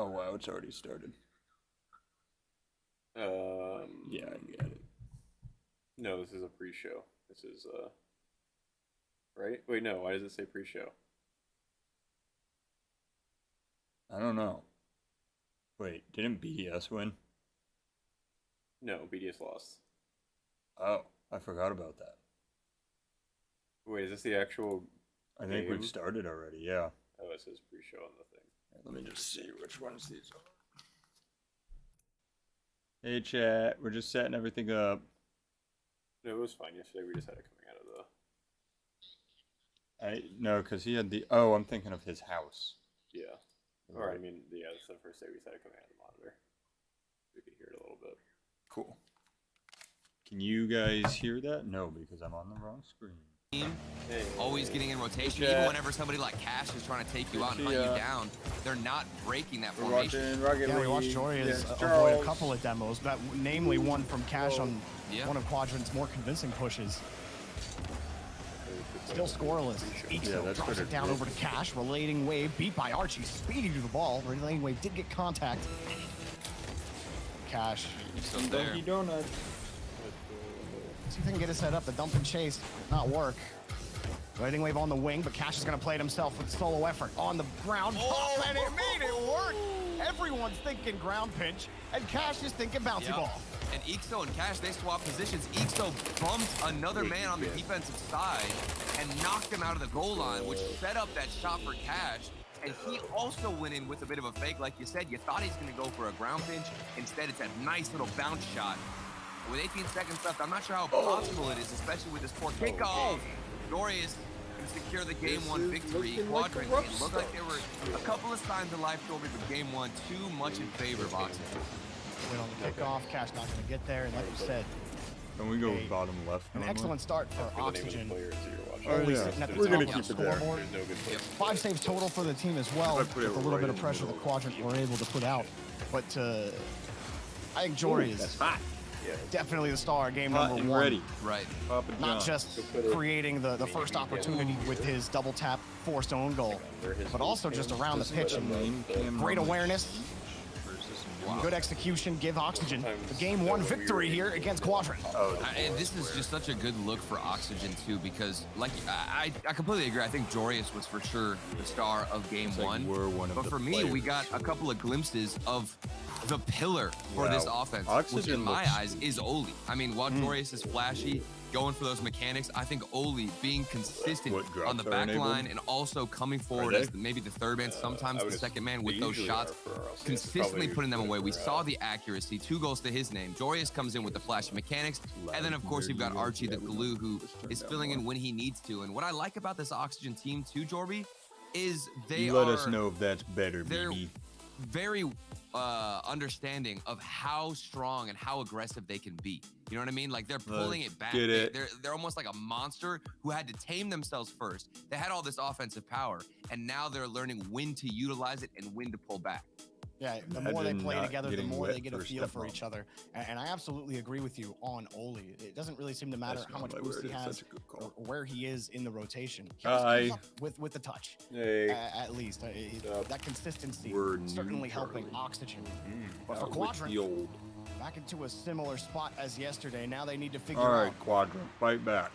Oh wow, it's already started. Yeah, I get it. No, this is a pre-show. This is right? Wait, no. Why does it say pre-show? I don't know. Wait, didn't BDS win? No, BDS lost. Oh, I forgot about that. Wait, is this the actual I think game? we've started already, yeah. Oh, it says pre-show on the thing. Let me just see which ones these are. Hey chat, we're just setting everything up. No, it was fine yesterday. We just had it coming out of the. No, because he had the. Oh, I'm thinking of his house. Yeah. Or I mean, yeah, that's the first day we just had it coming out of the monitor. We could hear it a little bit. Cool. Can you guys hear that? No, because I'm on the wrong screen. Hey, Always getting in rotation, Hey, even whenever somebody like Cash is trying to take you out and hunt you down, they're not breaking that formation. Yeah, we watched Jorius avoid a couple of demos, namely one from Cash on one of Quadrant's more convincing pushes. Still scoreless. Ixo drops it down over to Cash. Relating Wave beat by Archie. Speedy to the ball. Relating Wave did get contact. Cash. Still there. Donkey Donut. See if they can get his head up. The dump and chase not work. Relating Wave on the wing, but Cash is going to play it himself with solo effort on the ground. Oh, and it made it work. Everyone's thinking ground pinch, and Cash is thinking bouncy ball. And Ixo and Cash, they swap positions. Ixo bumped another man on the defensive side and knocked him out of the goal line, which set up that shot for Cash. And he also went in with a bit of a fake. Like you said, you thought he's going to go for a ground pinch. Instead, it's a nice little bounce shot. With 18 seconds left, I'm not sure how possible it is, especially with this poor kickoff. Dorius can secure the game one victory. Quadrant, it looked like there were a couple of signs of life over the game one, too much in favor of Oxygen. Went on the kickoff, Cash not going to get there, and like you said, Can we go bottom left? an excellent start for Oxygen. Oh Always yeah, sitting at the we're top gonna of the keep it there. scoreboard. There's no good place. 5 saves total for the team as well, with a little bit of pressure the Quadrant were able to put out. But I think Jory is definitely the star of game number one. Ready. Right. Not just creating the first opportunity with his double tap forced own goal, but also just around the pitch and great awareness, good execution, give Oxygen the game one victory here against Quadrant. And this is just such a good look for Oxygen too, because like I completely agree. I think Jorius was for sure the star of game one. But for me, we got a couple of glimpses of the pillar for this offense, which in my eyes is Oli. I mean, while Jorius is flashy, going for those mechanics, I think Oli being consistent on the back line and also coming forward as maybe the third man, sometimes the second man with those shots, consistently putting them away. We saw the accuracy, 2 goals to his name. Jorius comes in with the flashy mechanics, and then of course you've got Archie the glue who is filling in when he needs to. And what I like about this Oxygen team too, Jorby, is they let us know if that's better, they're baby. very understanding of how strong and how aggressive they can be. You know what I mean? Like they're pulling it back. They're almost like a monster who had to tame themselves first. They had all this offensive power, and now they're learning when to utilize it and when to pull back. Yeah, the more they play together, the more they get a feel for each other. And I absolutely agree with you on Oli. It doesn't really seem to matter how much boost he has or where he is in the rotation. He just comes up with the touch, at least. That consistency certainly helping Oxygen. But for Quadrant, back into a similar spot as yesterday. Now they need to figure out Quadrant, fight back.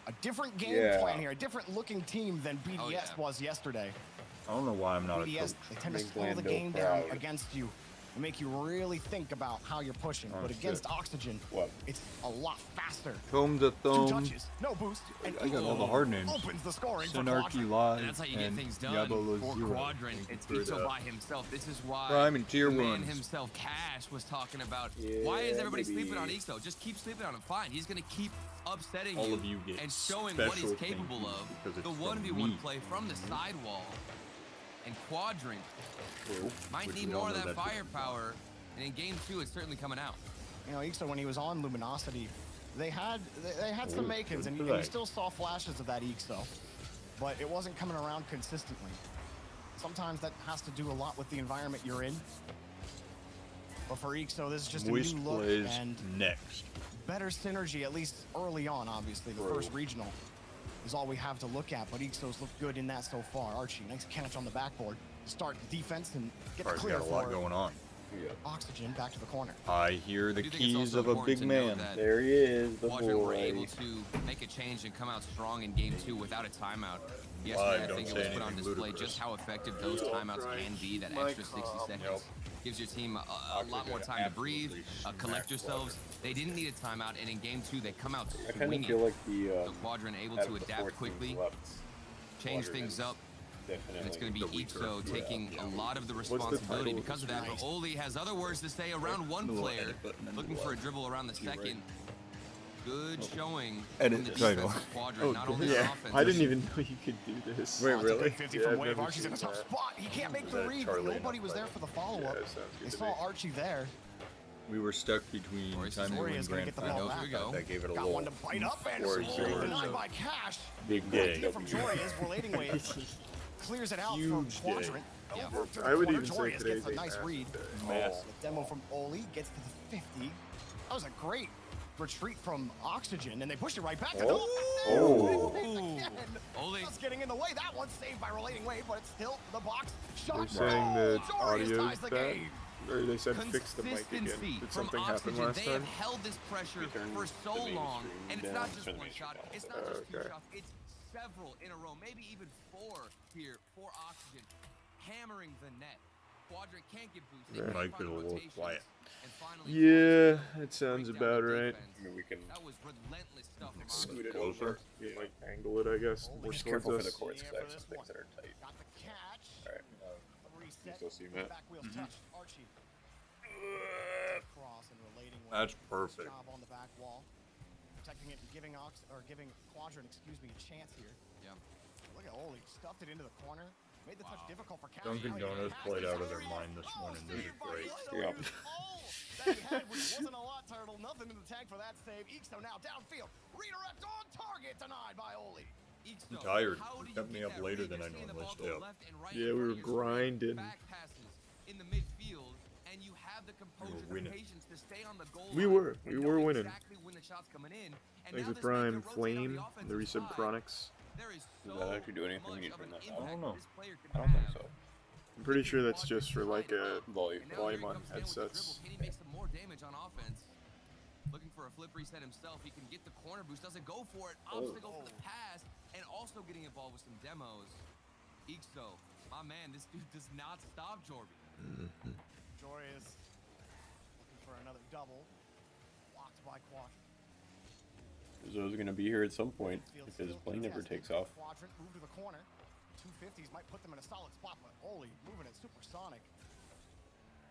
a different game plan here, a different looking team than BDS was yesterday. I don't know why I'm not a coach. They tend to slow the game down against you and make you really think about how you're pushing. But against Oxygen, it's a lot faster. Thumb to 2 touches, no boost, and I got all the hard names. opens the scoring for Synarchy Quadrant. Live And that's how you get things done Diablo for Zero. Quadrant. It's Ixo by himself. This is why Prime and tier the man ones. himself, Cash, was talking about why is everybody sleeping on Ixo? Just keep sleeping on him. Fine. He's going to keep upsetting All of you get and showing what he's special capable thank you of. because The it's 1v1 from play from the sidewall. And Quadrant might Which need we all more of know that that's firepower. And in game 2, it's certainly coming out. You know, Ixo, when he was on Luminosity, they had some makings, and you still saw flashes of that Ixo, but it wasn't coming around consistently. Sometimes that has to do a lot with the environment you're in. But for Ixo, this is just a new look and next. better synergy, at least early on, obviously. The first regional is all we have to look at, but Ixo's looked good in that so far. Archie, nice catch on the backboard. start defense and get the Car's clear got a lot for going on. Yeah. Oxygen back to the corner. I hear the I do think it's keys also of a important big to note man. that There he is, the Quadrant were boy. able to make a change and come out strong in game 2 without a timeout. Yesterday, Well, I don't think it say was put on anything display ludicrous. just how effective those timeouts can be. That extra 60 seconds gives your team a lot more time to breathe, collect yourselves. They didn't need a timeout, and in game 2, they come out I kind of swinging. feel like the So Quadrant able out to of the adapt 4 teams quickly, left, change Quadrant things is up. definitely And it's going to be Ixo taking a lot of the the responsibility title? because of that. But Oli has other words to say around one player, looking for a dribble around the second. Good showing Edit from the the title. defensive quadrant, Oh, not good. only Yeah. on offense. I didn't even know you could do this. Wait, It's a really? good 50 Yeah, from I've Wave. never Archie's in a seen tough that. spot. He can't make Was the that read. Charlie Nobody and was there Fred? for the follow-up. Yeah, sounds good They to saw me. Archie there. We were stuck between Royce Time is and gonna Grand get the Final. ball back. Here we go. That gave it a Got little one to bite up and Or scored. Denied zero. by Cash. big Good day. idea from Jorius. Relating Wave clears it out Huge for day. Quadrant. Yeah. Over to the I would corner. even say Jorius today's gets a a nice massive read. day. Massive. The demo from Oli gets to the 50. That was a great retreat from Oxygen, and they pushed it right back. Oh. Again. Oli. Just getting in the way. That one's saved by Relating Wave, but it's still the box shot. They're saying the Jorius audio's ties the bad. game. Or they said fix the mic again. Consistency Did from something happen Oxygen. last They time? have held this pressure Return for the so mainstream long, and it's down, not just turn the one mainstream shot. down. It's not just two Okay. shots. It's several in a row, maybe even 4 here for Oxygen, hammering the net. Quadrant can't get boosted. Yeah. can't Mike find did a little rotations, quiet. and finally Yeah, Quadrant it sounds break down about the right. defense. I mean, we can That was relentless stuff from scoot Oxygen. it Closer. over. You like angle it, I guess. More Just towards careful for the us. courts, Yeah, because for that's this things one. that are tight. Got the catch. Alright. Reset. still see Matt? Back wheels touch. Archie. Cross and Relating Wave. That's Nice perfect. job on the back wall. Protecting it and giving Quadrant, me, a chance here. Yeah. Look at Oli. Stuffed it into the corner. Made the touch difficult for Cash. Dunkin' Now he Donuts has played this out of their area. mind this morning. This is Saved by great. Relating Yeah. Wave. That he had, which wasn't a lot, Turtle. Nothing in the tank for that save. Ixo now downfield. Redirect on target. Denied by Oli. Ixo, I'm tired. how do You you kept me get up that later read? than You're I seeing the normally ball stay go up. left and right Yeah, in we front were of your screen. grinding. Back passes in the midfield, and you have the composure, the winning. patience to stay on the goal We line were. and We know were winning. exactly when the shot's coming in. And Thanks now to this makes Prime it rotate on Flame, the the offensive resub side. Chronics. There is Does so that actually do anything? much You need of to an turn that impact off. I don't know. this player can I don't think have. so. I'm pretty sure that's just for like a Volume. And now volume here he on comes down with the headsets. dribble. Can he make some more damage on offense? Looking for a flip reset himself. He can get the corner boost. Doesn't go for it. Obstacle for the pass. And also getting involved with some demos. Ixo, my man, this dude does not stop Jorby. Jorius looking for another double. Blocked by Quadrant. Zo's gonna be here at some point Field if his still plane never contested. takes off. Quadrant move to the corner. 250s might put them in a solid spot, but Oli moving it supersonic.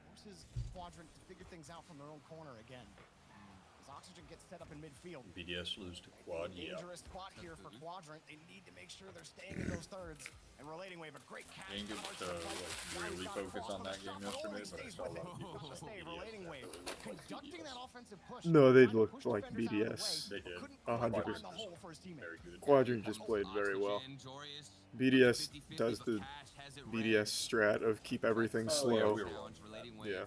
Forces Quadrant to figure things out from their own corner again. As Oxygen gets set up in midfield. BDS lose to Quad. Yeah. Dangerous spot here for Quadrant. They need to make sure they're staying in those thirds. And Relating Wave, a great catch. Didn't get to really focus on that game yesterday, but I saw a lot of people The saying stay, Relating Wave, conducting that offensive push. No, they trying to looked push like defenders out of the BDS. way, They did. couldn't 100%. find the hole for his teammate. Very good. Quadrant just played very well. Oxygen, Jorius, BDS 50-50, does but the Cash has it BDS strat of keep everything Oh, yeah, slow. we were Challenge, Relating Wave, Yeah.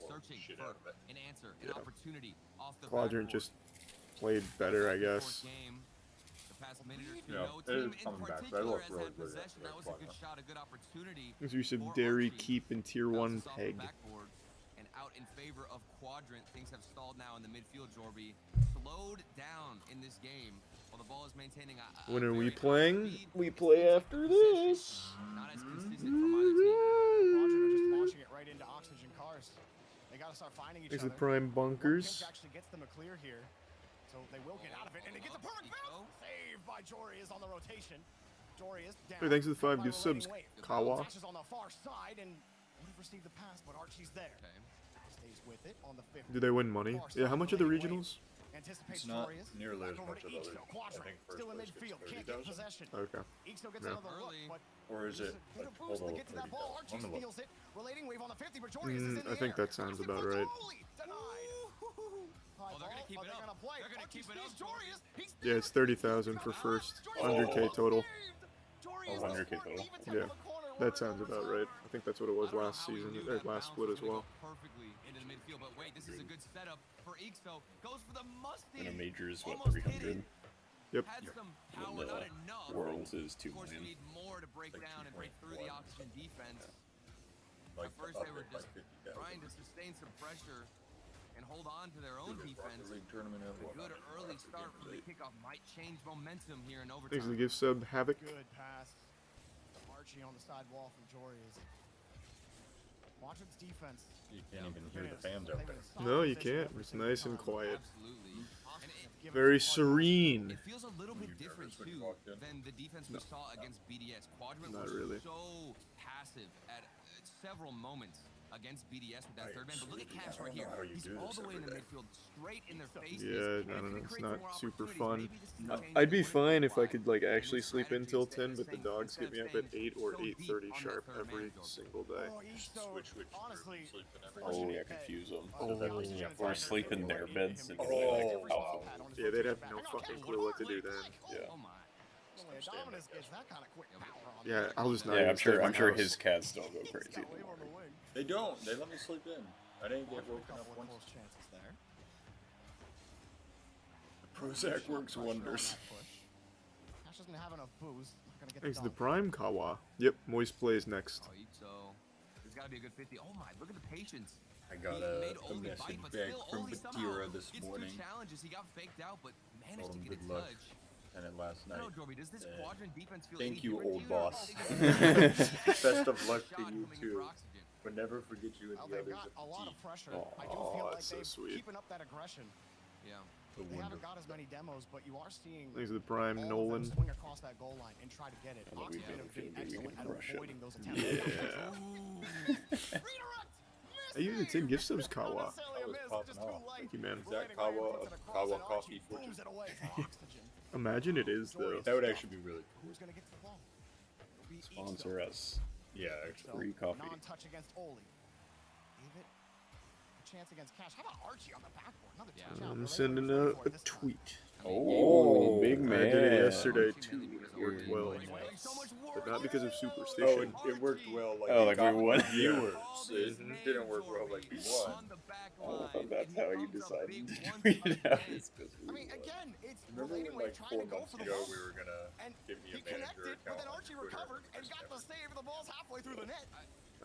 searching Shit for out of it. an answer, an Yeah. opportunity off the Quadrant backboard. just played better, I guess. Game, the past minute or two, Yeah, no it team is in coming back. They particular look has really had good possession. That was a good shot, a good opportunity. There's use of for Dairy Archie. keep in tier 1 Bounces off the peg. backboard and out in favor of Quadrant. Things have stalled now in the midfield, Jorby. Slowed down in this game while the ball is maintaining a When are we very high playing? speed. We play after this. Not as consistent from either team. Quadrant are just launching it right into Oxygen cars. They got to start finding each There's other. the prime bunkers. Pink actually gets them a clear here, so they will get out of it, and it gets a perfect bounce. Saved by Jorius on the rotation. Jorius down. Hey, thanks for the 5 by new subs, Relating Wave. Kawa. Dashes on the far side and would have received the pass, but Archie's there. Okay. Stays with it on the 50. Do they win money? Yeah, how much are the Relating Wave. regionals? Anticipates It's not Jorius. nearly Back as over much to of Ixo. others. I Quadrant think first still in place gets midfield. Can't get 30,000. possession. Okay. Ixo gets Yeah. another look, Early. but Or is it get a like boost to total get to that ball. 30,000? Archie On the look. steals it. Relating Wave on the 50, but Jorius is in the I think air. that sounds Crossing about for right. Foley. Denied. Oh, they're gonna keep it up. Gonna play. They're gonna Archie keep it steals up, Jorius. He's Yeah, it's 30,000 for first. 100K total. Jorius 100K the total. leave it to Yeah, the corner. that sounds about right. I think that's what it was last season, or last split as well. Perfectly into the midfield, but wait, this is a good setup for Ixo. Goes for the musty. And a major is what, Almost hit 300? it. Yep. Had some And power, not enough. Worlds is Of 2 course, you million. need more to break down and break through the Oxygen defense. like At first, to they up were it by just 50,000. trying to sustain some pressure and hold on to their own defense. A good early start from the kickoff might change momentum here in Thanks to the overtime. gift sub, Havoc. Good pass. Archie on the side wall from Jory's. Quadrant's defense. You can't even hear the fans out there. No, you can't. It's nice and quiet. Absolutely. And Very serene. it feels a little bit different when you too walked in? than the defense we saw against BDS. Quadrant Not was really. so passive at several moments against BDS with that third man. But look at Cash right don't know here. how you He's do all this the way in the every day. midfield, straight in their faces. Yeah, And I if don't he know. can It's create not some more super opportunities, fun. maybe this is the change I'd be that fine if I wouldn't could like apply. actually And sleep in strategy till is 10, but the staying dogs get me up at 8 or so deep 8:30 on that sharp third every man, Jordan. single day. Switch. Honestly, Oh, yeah, confuse them. Oh. Or sleep in their beds and Oh. be like, oh. Yeah, they'd have no fucking clue what to do then. Yeah. Oh my. Dominus gets that kind of quick power on Yeah, there. I'll just not Yeah, even I'm stay at sure. my I'm sure house. his cats don't go crazy. Got Wave on the wing. They don't. They let me sleep in. I didn't get woken Couple up of once. close chances there. The Prozac works wonders. Cash doesn't have enough booze. Not gonna get Thanks to the dunk. Prime Kawa. Yep, Moist plays next. Oh, so there's got to be a good 50. Oh my, look at the patience. I got He a made Oli message bite, but back still from Oli somehow Batira this gets morning. through challenges. He got faked out, but managed Told to him get a good luck. touch. And it last I night. don't know, Jorby, does this Uh, quadrant defense feel thank any you, different old to you? boss. Best Best of luck to you coming in too. for Oxygen. But never forget you and Well, the they've others got at a lot the of pressure. Oh, I do feel like that's so they're sweet. keeping up that aggression. Yeah. The They haven't wonderful. got as many demos, but you are seeing Thanks to the Prime all of Nolan. them swing across that goal line and try to get it. I love you, Oxygen have been Jonathan. You excellent can at crush it. avoiding those attempts. Yeah. Redirect! Hey, you the 10 gift subs, Kawa. Not necessarily a That was miss, popping just too off. light. Thank you, man. Is that Romatic Kawa Iron puts of it across Kawa and Coffee Archie Fortune? booms it away for Oxygen. Imagine it is, though. That would actually be really cool. Who's gonna get to the ball? It'll be Sponsor us. Yeah, actually. So, Free coffee. Non-touch against Oli. David, a chance against Cash. How about Archie on the backboard? Another Yeah. touchdown. I'm They're sending able to a score this time. tweet. Oh, big I man. did it yesterday Archie too. mainly because It worked Oli well. was putting so much But work not because of in. Oh, superstition. it worked well. Like Oh, it like got we won? the viewers. All It these names, didn't work well like we Jorby, won. on the back I don't know line, if that's and he how you comes up decided big to once tweet it out. again. It's 'cause we I mean, won. again, it's Remember relating when when like you're trying 4 to go months for the ago ball. we were gonna And give me a he manager connected, account but then on Archie Twitter recovered and first got ever. the save, and the ball's halfway through the net.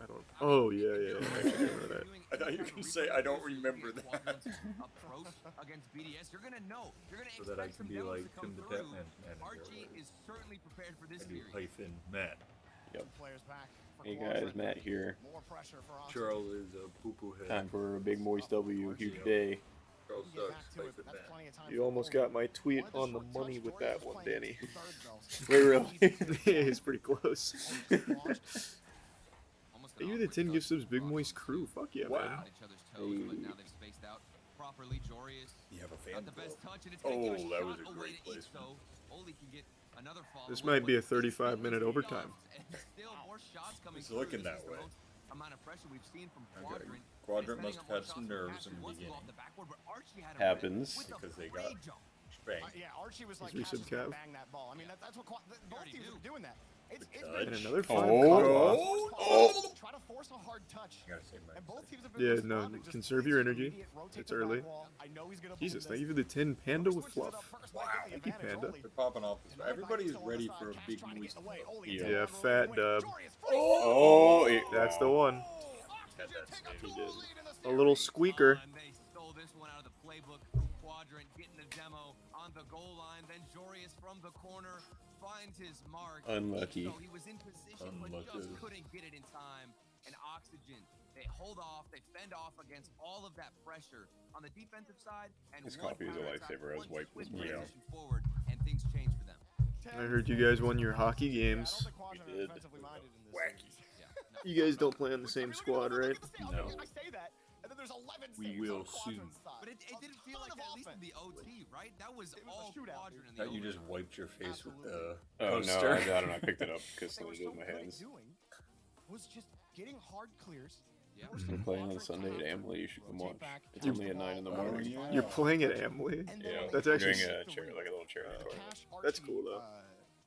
I don't. Oh, yeah, yeah. I actually didn't know that. I thought you were gonna say, I don't remember that. Approach against BDS, you're gonna know. You're gonna So that I expect can some be demos like to come Tim the through. Tatman manager. Archie is certainly prepared for this I do series. hyphen Matt. Players back for Hey Quadrant. guys, Matt here. More pressure for Oxygen. Charles is a poo-poo head. Time for a big moist W. Huge day. Charles We can get sucks. back to it, Hyphen but that's Matt. plenty of time You for almost Oli. got my tweet Wanted the on the short money touch. with Jordy that was one, playing Danny. third, though. Wait, really? Yeah, he's pretty close. Almost Hey, an you're the awkward 10 touch gift subs, from Big Cross Moist on crew. two. Fuck yeah, Wow. man. On each other's toes, but now they've spaced out properly. Jorius You have a fan got the best club. touch, and it's gonna give a Oh, that was shot a away great to each, placement. so Oli can get another follow. This might be a 35-minute overtime. And still more shots coming It's through. looking This that is the way. most amount of pressure we've seen from Okay. Quadrant. Quadrant And must it's have had setting up some more nerves shots in from the Cash, who wants to go beginning. off the backboard, but Archie had him Happens. with a Because they great got jump. bang. Yeah, Archie was like, He's Cash is resub gonna Cav. bang that ball. I mean, that's what both already teams do. are doing that. It's Good been touch. And another Oh. Prime Oh. Kawa. oh. Try to force a hard touch. You gotta save my And both second. teams have been Yeah, no, responding, just conserve please your just energy. immediate, rotate It's the back early. wall. I know he's gonna Jesus, boom thank you this. for the 10 Panda with Switches it fluff. up first, Wow. might get the Thank you, advantage. Panda. Oli. They're popping off this. Another Everybody bite is still on the ready side. for a Cash big trying to moist get away. dub. Oli Yeah. attempts Yeah, to fat win. dub. Jorius free. Oh, That's the wow. one. Had that Take a snake. 2-0 lead in the A little series. squeaker. And they stole this one out of the playbook from Quadrant, getting the demo on the goal line. Then Jorius from the corner finds his mark. Unlucky. So he was in position, but just Unlucky. couldn't get it in time. And Oxygen, they hold off, they fend off against all of that pressure on the defensive side. And This one coffee is a counterattack, lifesaver. I was one wiping swift this transition forward, and things change for them. I heard you guys won your hockey Yeah, I don't games. think Quadrant are did. defensively minded in this Wacky. series. Yeah, no. You guys don't play on the same squad, right? No. I say that, and then there's 11 We saves will on Quadrant's soon. side. But it A didn't feel ton like of that, at least in offense. the OT, right? That was It was a all shootout, Quadrant in the Thought you OT. just wiped your face with the Oh, no, poster. I don't know. I picked it up because They I were did it so with my good at hands. doing was just getting hard clears. Yeah. forcing We're playing on Quadrant Sunday to at have to Amley. You should come rotate watch. back, It's catch only the at 9 in the ball, morning. yeah. You're playing at Amway? and then Yeah, when That's we're they actually doing get a to chair, read, like a little charity tour. Cash, That's Archie, cool, though.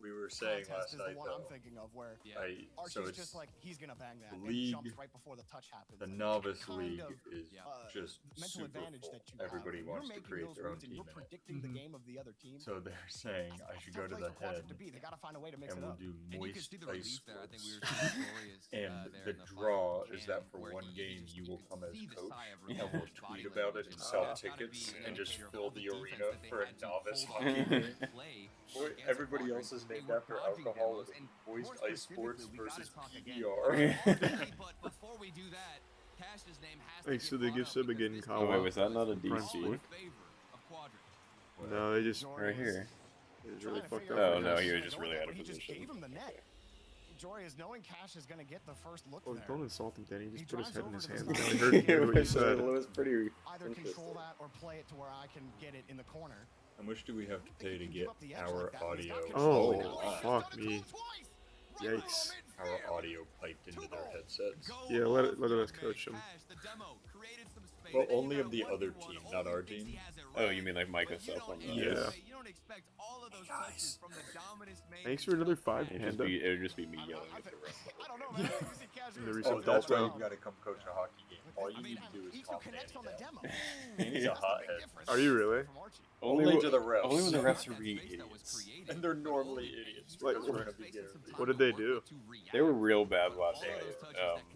we were saying contest last is night, the one I'm though, thinking of where so Archie's it's just like he's gonna bang that the and league, jumps right before the touch happens. the Like, novice kind league of, is just mental super advantage full. that you Everybody have. wants You're to making create those their own routes and team you're in it. predicting the game of the other team. So they're saying I should go to the head, To be. They gotta find a way to mix and it we'll up. do And you can moist see the ice relief there. I think we sports. were seeing Glorious, And there the in the draw final is that jam for where one he game just- you will could come as see the coach, sigh of and relief we'll in his body tweet about it language. and It's sell gotta be tickets an and just indicator of fill all the defense arena that they for a had to novice hold hockey on game. play Boy, against everybody Quadrant. else is They named were after dodging alcohol demos, and and moist more ice sports specifically, we gotta versus talk again PBR. But before we do that, Cash's name has Thanks to to get the brought gift up sub because again, this Kawa. Oh wait, was that not a Prime DC? Sport. favor of Quadrant. No, they just Right here. it was really fucked up. Oh right no, now. he was just really out of He just position. gave him the net. Jory is knowing Cash is gonna get the first look Oh, there. don't insult him, Danny. He He just put his drives head in over his to the hands. side. I heard what you said. It was pretty Either interesting. control that or play it to where I can get it in the corner. How much do we have to pay to He can get give up the edge our like that when he's audio? got control. Oh, Now he's fuck done it to me. him twice. Right Yikes. below midfield. Our audio piped into their headsets. Yeah, let us coach him. Well, only of the other team, not our team. Oh, you mean like Micah stuff on that? Yeah. Guys. Thanks for another 5, Panda. It would just be me yelling at the ref. I don't know, man. You see Cash And the is reset Oh, so that's why down. you gotta come coach a hockey game. All you need to do is He calm connects on Danny the down. demo. He's a hothead. Are you really? From Archie. Only to the refs. Only when the refs are being idiots. And they're normally idiots. Like, because we're gonna be Gary. What did they do? They were real bad last night.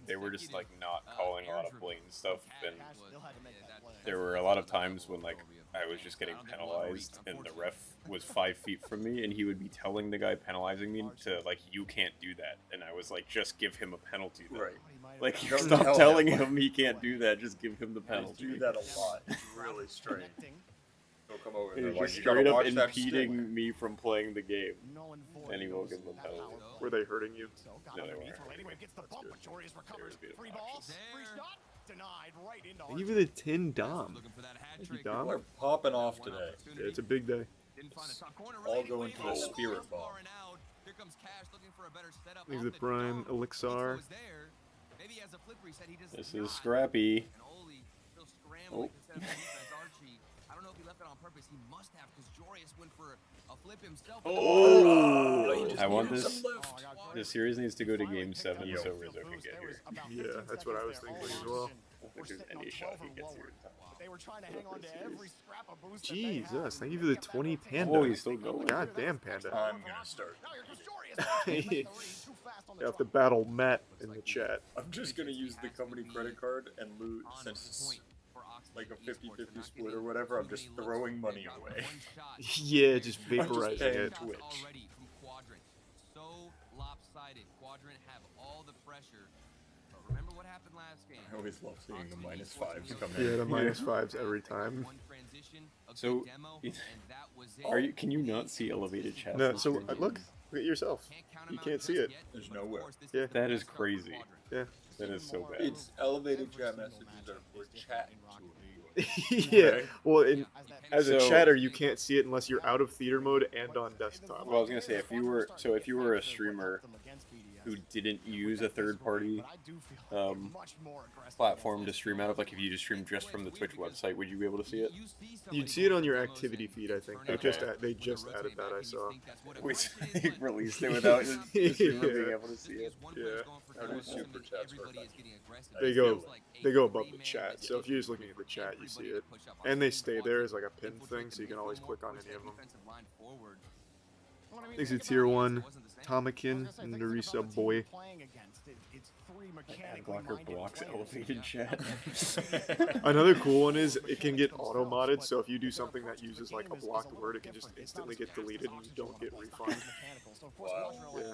They were just like not calling a lot of blatant stuff, and Cash still had to make that play. there were a lot of times when like I was just getting penalized, and the ref was 5 feet from me, and he would be telling the guy penalizing me to like, you can't do that, and I was like, just give him a penalty. Though. Right. Like, Don't stop tell telling him. him he can't do that. Just give him the Guys penalty. do that a lot. It's really strange. Connecting. They'll come over and He they're was like, just you gotta straight up watch that stick. impeding me from playing the game. Null and void And he goes won't give him that a penalty. power play. Were they hurting you? So got No, they underneath. weren't. Well, anyway, gets the That's bump, good. but Jory recovers. They were Free being ball. obnoxious. Free shot. Denied right into They give Archie. you the 10 Dom. Thank you, Dom. People are popping off today. Yeah, it's a big day. All going to the spirit ball. Thanks to Prime, Elixir. This is Scrappy. Oh. I don't know if he left it on purpose. He must have, because Jorius went for a flip himself. Oh! just I want needed this. some lift. The series needs to go to Game 7 Yo. so Rizzo can get here. Yeah, that's what I was thinking as well. I don't think there's any shot he gets here. They were trying to hang on to every scrap of boost. Jesus, thank you for the 20 Panda. Oh, he's still going. God damn, Panda. I'm gonna start. You have to battle Matt in the chat. I'm just gonna use the company credit card and loot since it's like a 50-50 split or whatever. I'm just throwing money away. Yeah, just I'm just vaporizing paying it. Twitch. So lopsided. Quadrant have all the pressure. But remember what happened last game. I always love seeing the -5s come in. Yeah, the -5s every time. So, Are you? Can you not see elevated chat? No, so look at yourself. You can't see it. There's nowhere. Yeah. That is crazy. Yeah. That is so bad. It's elevated chat messages are for chat. Yeah. Well, as a So- chatter, you can't see it unless you're out of theater mode and on desktop. Well, I was gonna say, if you were a streamer who didn't use a third-party platform to stream out of, like if you just streamed just from the Twitch website, would you be able to see it? You'd see it on your activity feed, I think. They Okay. they just added that, I saw. Wait, they released it without the streamer being able to see it. Yeah. How do super chats work? They go above the chat, so if you're just looking at the chat, you see it. And they stay there as like a pin thing, so you can always click on any of them. Thanks to Tier 1, Tomakin, and Narisa Boy. Blocker blocks elevated chat. Another cool one is it can get auto-modded, so if you do something that uses like a blocked word, it can just instantly get deleted and you don't get refunded. Wow. Yeah.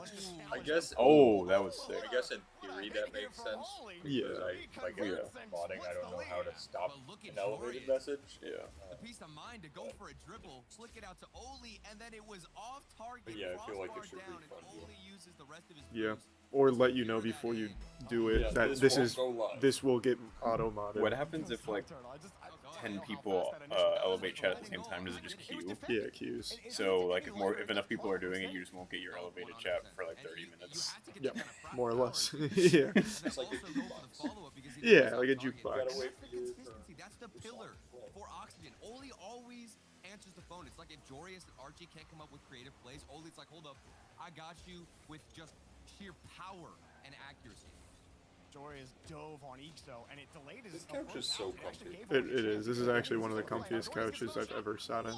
I guess. Oh, that was sick. I guess in theory that makes sense. Yeah. Because I like Yeah. modding, I don't know how to stop an elevated message. Yeah. The peace of mind to go for a dribble, flick it out to Oli, and then it was off target. But yeah, I feel like it crossbar should down, and refund you. Oli uses the rest of his Yeah. boost. Or let you know before you do it Yeah, that this will get auto-modded. What happens if like 10 people elevate chat at the same time? Does it just queue? Yeah, queues. So like if enough people are doing it, you just won't get your elevated chat for like 30 minutes. Yep, more or less. Yeah. It's like a jukebox. Yeah, like a You gotta jukebox. wait for you. That's the pillar for Oxygen. Oli always answers the phone. It's like if Jorius and Archie can't come up with creative plays, Oli's like, hold up, I got you with just sheer power and accuracy. Jorius dove on Ixo, and it delayed his. This couch is so comfy. It is. This is actually one of the comfiest couches I've ever sat in.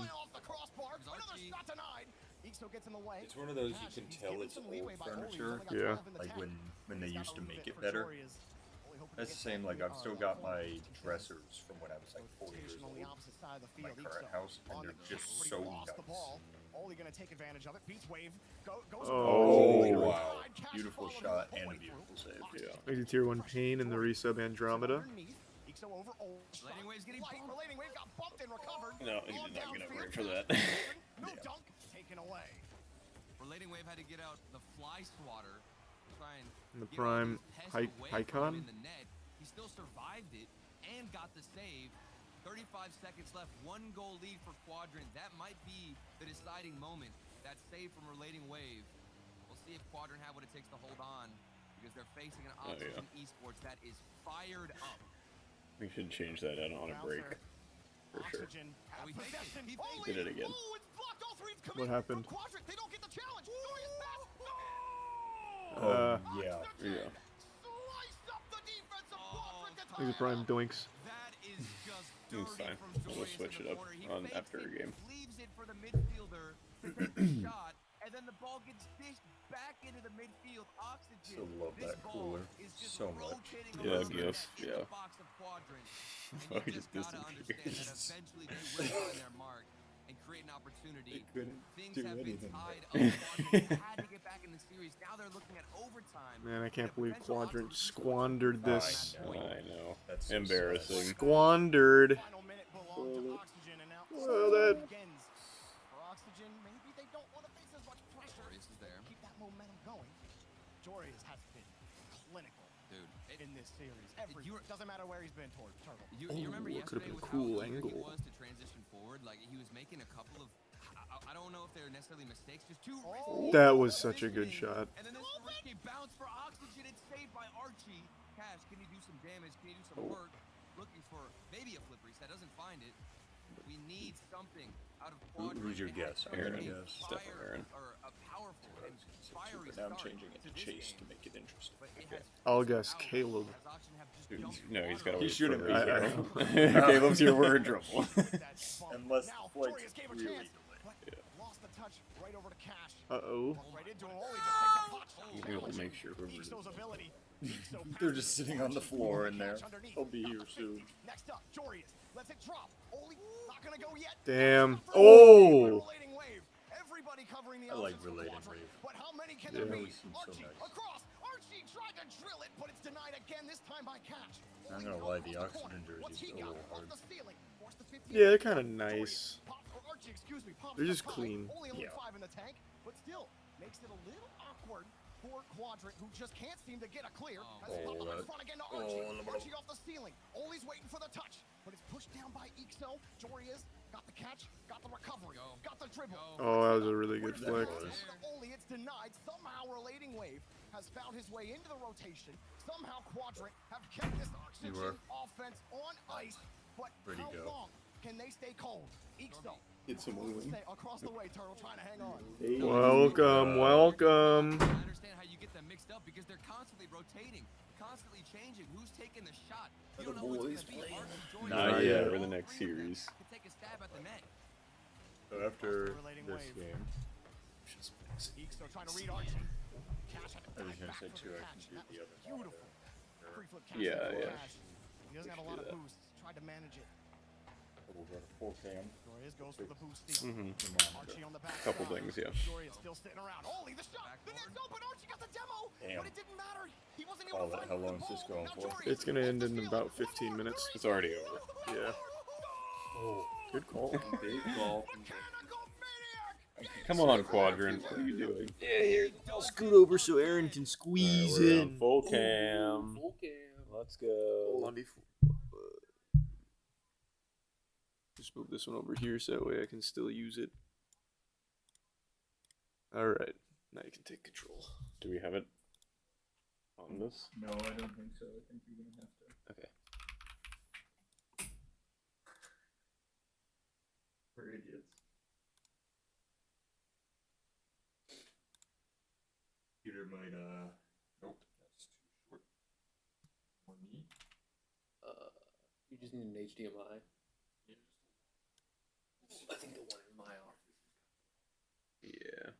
It's one of those you can tell it's old furniture. Yeah. Like when they used to make it better. That's the same, like, I've still got my dressers from when I was, like, 4 years old in my current house, and they're just so nice. Only gonna take advantage of it. Beats wave. Oh, wow. Beautiful shot and a beautiful save. Yeah. Makes a tier 1 pain in the resub Andromeda. Relating Wave's getting bumped. Relating Wave got bumped and recovered. No, he did not get a break for that. No dunk. Taken away. Relating Wave had to get out the fly swatter. Try and The get all prime these pests away from him Hycon. in the net. He still survived it and got the save. 35 seconds left. 1 goal lead for Quadrant. That might be the deciding moment. That save from Relating Wave. We'll see if Quadrant have what it takes to hold on, because they're facing an Oxygen Esports that is fired up. We should change that out on a break. For sure. Oh, he faked it. He faked Did it again. What happened? They don't get the challenge. Yeah. Yeah. These are prime doinks. That is just It's dirty fine. from We'll Jorius switch in it the up corner. He on fakes after a it, game. leaves it for the midfielder to take the shot, and then the ball gets dished back into the midfield. Oxygen. Still love This that ball cooler is just so much. rotating Yeah, around GIF, in yeah. the box of Quadrant. Oh, And he you just just gotta understand that disappears. eventually they will find their mark and create an opportunity. They couldn't Things do have been anything. tied up. Quadrant had to get back in the series. Now they're looking at overtime. Man, I can't And a believe potential Quadrant Oxygen squandered score this. on that point. I know. That's so Embarrassing. Squandered. Final minute belonged to Oxygen, and now Well, that- begins. For Oxygen, maybe they don't want to face as much pressure. Jorius is there. Keep that momentum going. Jorius has been clinical Dude, in this series. Doesn't matter where he's been toward Turtle. You remember Ooh, it could've yesterday been with a cool how eager he angle. was to transition forward? Like, he was making a couple of, I don't know if they're necessarily mistakes, just two risky That was such a good shot. And then this risky bounce for Oxygen. It's saved by Archie. Cash, can he do some damage? Can he do some work? Looking for maybe a flip reset. Doesn't find it. We need something out of Quadrant. Who's your It has guess? to Aaron. be Yes. Definitely fire- Aaron. Or a powerful and fiery But now I'm start changing it to this Chase game. to make it interesting. But it has I'll guess Caleb. as Oxygen have just Dude, jumped no, he's got to He wait shouldn't for be a there. zero. Caleb's your word trouble. Unless Now, Flight's Jorius gave a really chance, delayed. but lost the touch right over to Cash. Uh-oh. Right into him. Only just takes a punch. We'll make sure whoever it Ixo's is. ability. They're just sitting on the floor in there. They'll be here soon. Next up, Jorius. Let's it drop. Only not gonna go yet. Damn. First Oh! relating wave. Everybody covering the I like options for relating Quadrant. wave. But how many can Yeah. there It be? always seems so Archie nice. across. Archie tried to drill it, but it's denied again. This time by Cash. I'm Only gonna out lie, across the corner. Oxygen What's jersey's he a got? little Off hard. the ceiling. Force the 50. Yeah, they're kind of nice. Pop, or Archie, excuse me. Pops They're the just five. clean. Only Yeah. 5 in the tank, but still makes it a little awkward for Quadrant, who just can't seem to get a clear. Has Oh, popped up in that- front again to Archie. oh, Archie off the ceiling. Ollie's waiting for the touch, but it's pushed down by Ixo. Jorius got the catch, got the recovery, Go. got the dribble. Go. Oh, that was a really good That flick. was. Only it's denied. Somehow Relating Wave has found his way into the rotation. Somehow Quadrant have kept this Oxygen offense on ice. But Where'd he how go? long can they stay cold? Ixo. It's a moving. Across the way, Turtle trying to hang on. Welcome, welcome. I understand how you get them mixed up because they're constantly rotating, constantly changing. Who's taking the shot? You don't know who it's going to be. Archie, Jorius, Not yet. yet. For the all next three of them series. could take a stab at the net. So after Relating this wave. game, Ixo trying to read Archie. Cash had to I was dive gonna back say for too, the I catch. can do That the was other beautiful. monitor. Free flip catch Yeah, for yeah. Cash. He doesn't have a lot of do that. boosts. Tried to manage it. We'll go to full cam. Jorius goes for the boost steal. Mm-hmm. Archie on the back. Couple side. things, yeah. Jorius still sitting around. Only the shot. The net's open. Archie got the demo. Damn. But it didn't matter. He wasn't able Call to it. find How the long is this ball. going Now for? Jorius It's gonna end off in the about ceiling. 15 minutes. It's already over. Yeah. Oh, Good call. big ball. Mechanical maniac. Come on, Quadrant. What are you doing? Yeah, here. I'll scoot over so Aaron can squeeze We're in. on full cam. Let's go. Hold on before. Just move this one over here so that way I can still use it. Alright. Now you can take control. Do we have it on this? No, I don't think so. I think you're gonna have to. Okay. We're idiots. Peter might, nope, that's too short. More me. You just need an HDMI. I think the one in my office. Yeah.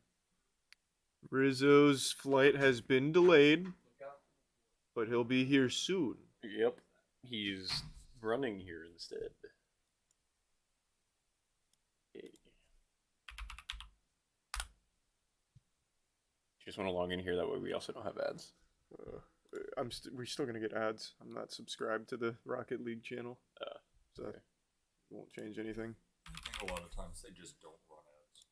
Rizzo's flight has been delayed, but he'll be here soon. Yep. He's running here instead. Okay. Just want to log in here, that way we also don't have ads. We're still gonna get ads. I'm not subscribed to the Rocket League channel, so okay. it won't change anything. I think a lot of times they just don't run ads.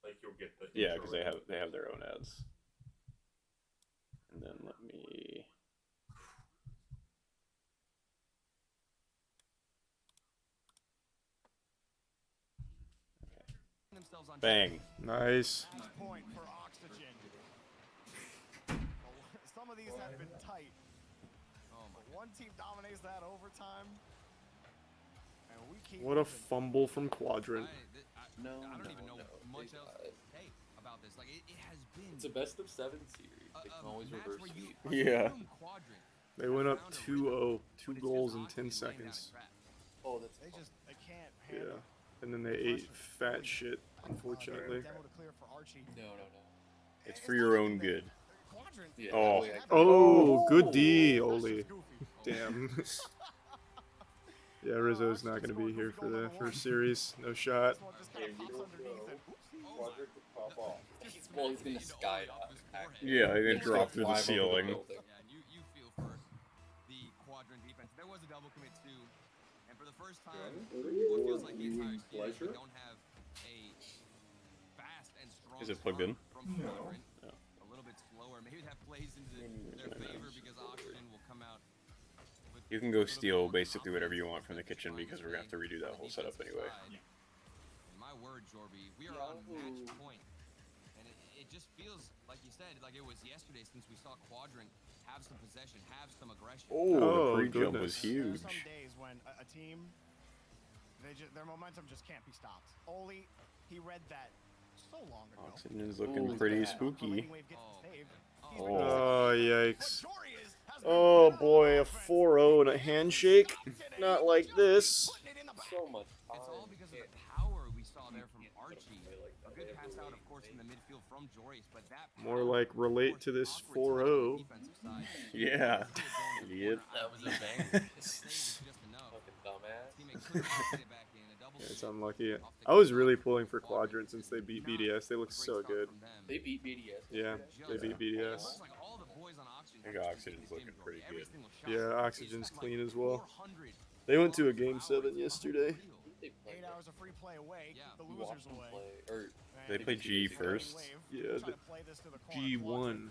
Like you'll get the Yeah, because they have their own ads. And then let me. Bang. Nice. Point for Oxygen. Some of these have been tight. One team dominates that overtime. And we keep What a fumble from Quadrant. I don't even know much else to say about this. Like it has been. It's a best of 7 series. They can always reverse sweep. Yeah. They went up 2-0, 2 goals in 10 seconds. Oh, that's they can't Yeah. handle. And then they ate fat shit, unfortunately. Demo to clear for Archie. No. It's for your own good. Quadrant. Yeah, Oh. that way I can- Oh, good D, Oli. Damn. Yeah, Rizzo's not gonna be here for the first series. No shot. This one just kinda pops underneath it. Quadrant to pop off. Well, he's gonna skydive. Yeah, they're gonna He's drop gonna through the fly over ceiling. building. Yeah, and you feel for the Quadrant defense. There was a double commit too, and for the first time, what feels like the entire series, we don't have a fast and strong. Is it plugged in? From Quadrant. No. A little bit slower. Maybe that plays into their favor because Oxygen will come out. With You can go steal basically whatever you want from the kitchen because we're gonna have to redo that whole setup anyway. And my word, Jorby, we are on match point. And it just feels, like you said, like it was yesterday since we saw Quadrant have some possession, have some aggression. Oh, the pre-jump goodness. was huge. There's some days when a team, their momentum just can't be stopped. Oli, he read that so long ago. Oxygen's looking pretty spooky. Oh, yikes. Oh boy, a 4-0 and a handshake. Not like this. So much It's all time. because of the power we saw there from Archie. A good pass out, of course, in the midfield from Jorius, but that More power, like of relate course, to this awkward 4-0. defensive side. Yeah, idiot. That was a banger. The save is just enough. Fucking dumbass. Teammate couldn't get it back in. A double Yeah, it's shift unlucky. off the I was kick really out. pulling for Quadrant since they beat BDS. They look Great so start good. from them. They beat BDS. Yeah, they beat BDS. Looks like all the boys on Oxygen I think have just Oxygen's taken this looking game pretty every good. single shot. Yeah, Oxygen's Like clean as well. 400 They went to a kilometers game per hour. 7 yesterday. They played 8 hours of free play away, Yeah. the You losers watched them away. play, or They play G first. Yeah, the G1. G1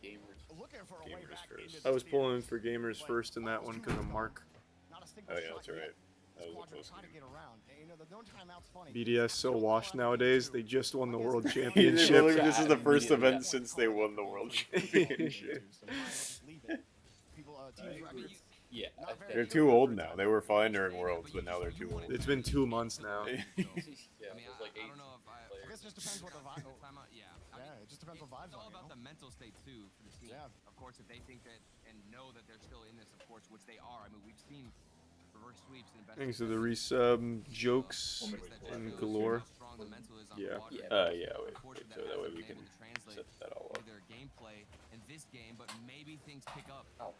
gamers. Looking for a way Gamers back first. into I was the pulling field. for Gamers first in that one because of Mark. Not a single Oh yeah, shot that's yet. right. That This was a Quadrant close trying to game. get around. And, you know, the no timeout's funny. BDS so washed nowadays. They just won the world This championship. is the first event since they won the world championship. Yeah, I think. They're too old now. They were fine during Worlds, but now they're too old. It's been 2 months now. Yeah, I it mean, was like I 8 don't know if I players. guess it just depends what the vibe. timeout. Yeah, I Yeah, mean, it just depends what vibes it's all are. about the mental state too for the team. Yeah. Of course, if they think that and know that they're still in this, of course, which they are. I mean, we've seen reverse sweeps in best. Thanks to the resub jokes and galore. Yeah. Yeah, wait, so that way we can set that all up. Their gameplay in this game, but maybe things pick up Oh,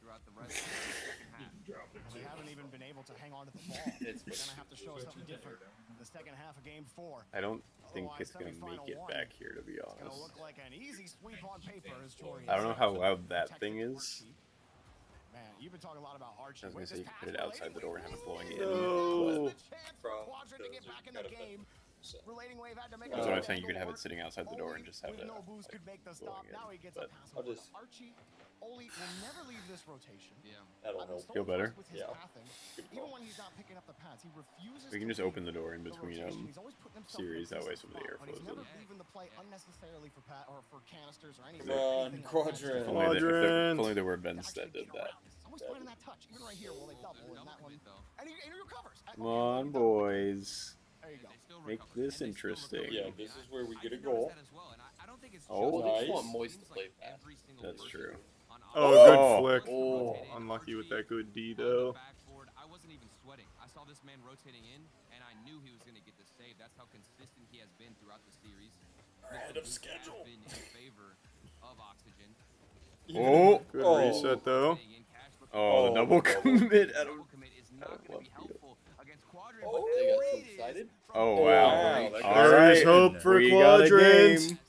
throughout the rest of the second half. They haven't even been able to hang on to the ball. It's They're gonna have to show us something different in the second half of Game 4. I don't think Otherwise, it's gonna make it semifinal back here, to be It's gonna honest. look like an easy sweep on paper. As Tori I don't know how loud that protected thing Archie. is. Man, you've been talking a lot about Archie. I was gonna With say this you could put it pass, outside the door and have it blowing in. No. From Quadrant to get back in the game. Relating Wave had to make That's a what I'm stop saying. You on could the have it work. sitting outside the door and Oli just have with it no boost could make the stop. blowing in, Now he gets but- a pass I'll over. just- Archie, Oli will never leave this rotation. Yeah. That'll I've been help. so Feel better? impressed with his Yeah. pathing. Even when he's not picking up the pads, he refuses We can to just open leave the door in the between rotation. He's always putting himself in a series, that way decent some of the spot, air but he's flows never in. leaving the play unnecessarily for or for canisters or anything. Come on, anything like that. Quadrant. If only, Quadrant. if only there were To vents actually that did get that. around. He's always finding that touch, even right here while they double in that one. And he recovers. Come on, boys. There you go. Make this interesting. Yeah, this is where we get a goal. Oh, Well, they just nice. want Moist to play fast. That's true. Oh, good Oh. flick. Oh. Unlucky with that good D though. I wasn't even sweating. I saw this man rotating in, and I knew he was going to get the save. That's how consistent he has been throughout the series. Ahead of schedule. Been in favor of Oxygen. Oh. Good Oh. reset though. Oh, the double commit. I don't. Is not going to be helpful against Quadrant, Oh. but They that got so read is excited. Oh Wow, wow! that All guy- There is right, hope for we got a Quadrant. game.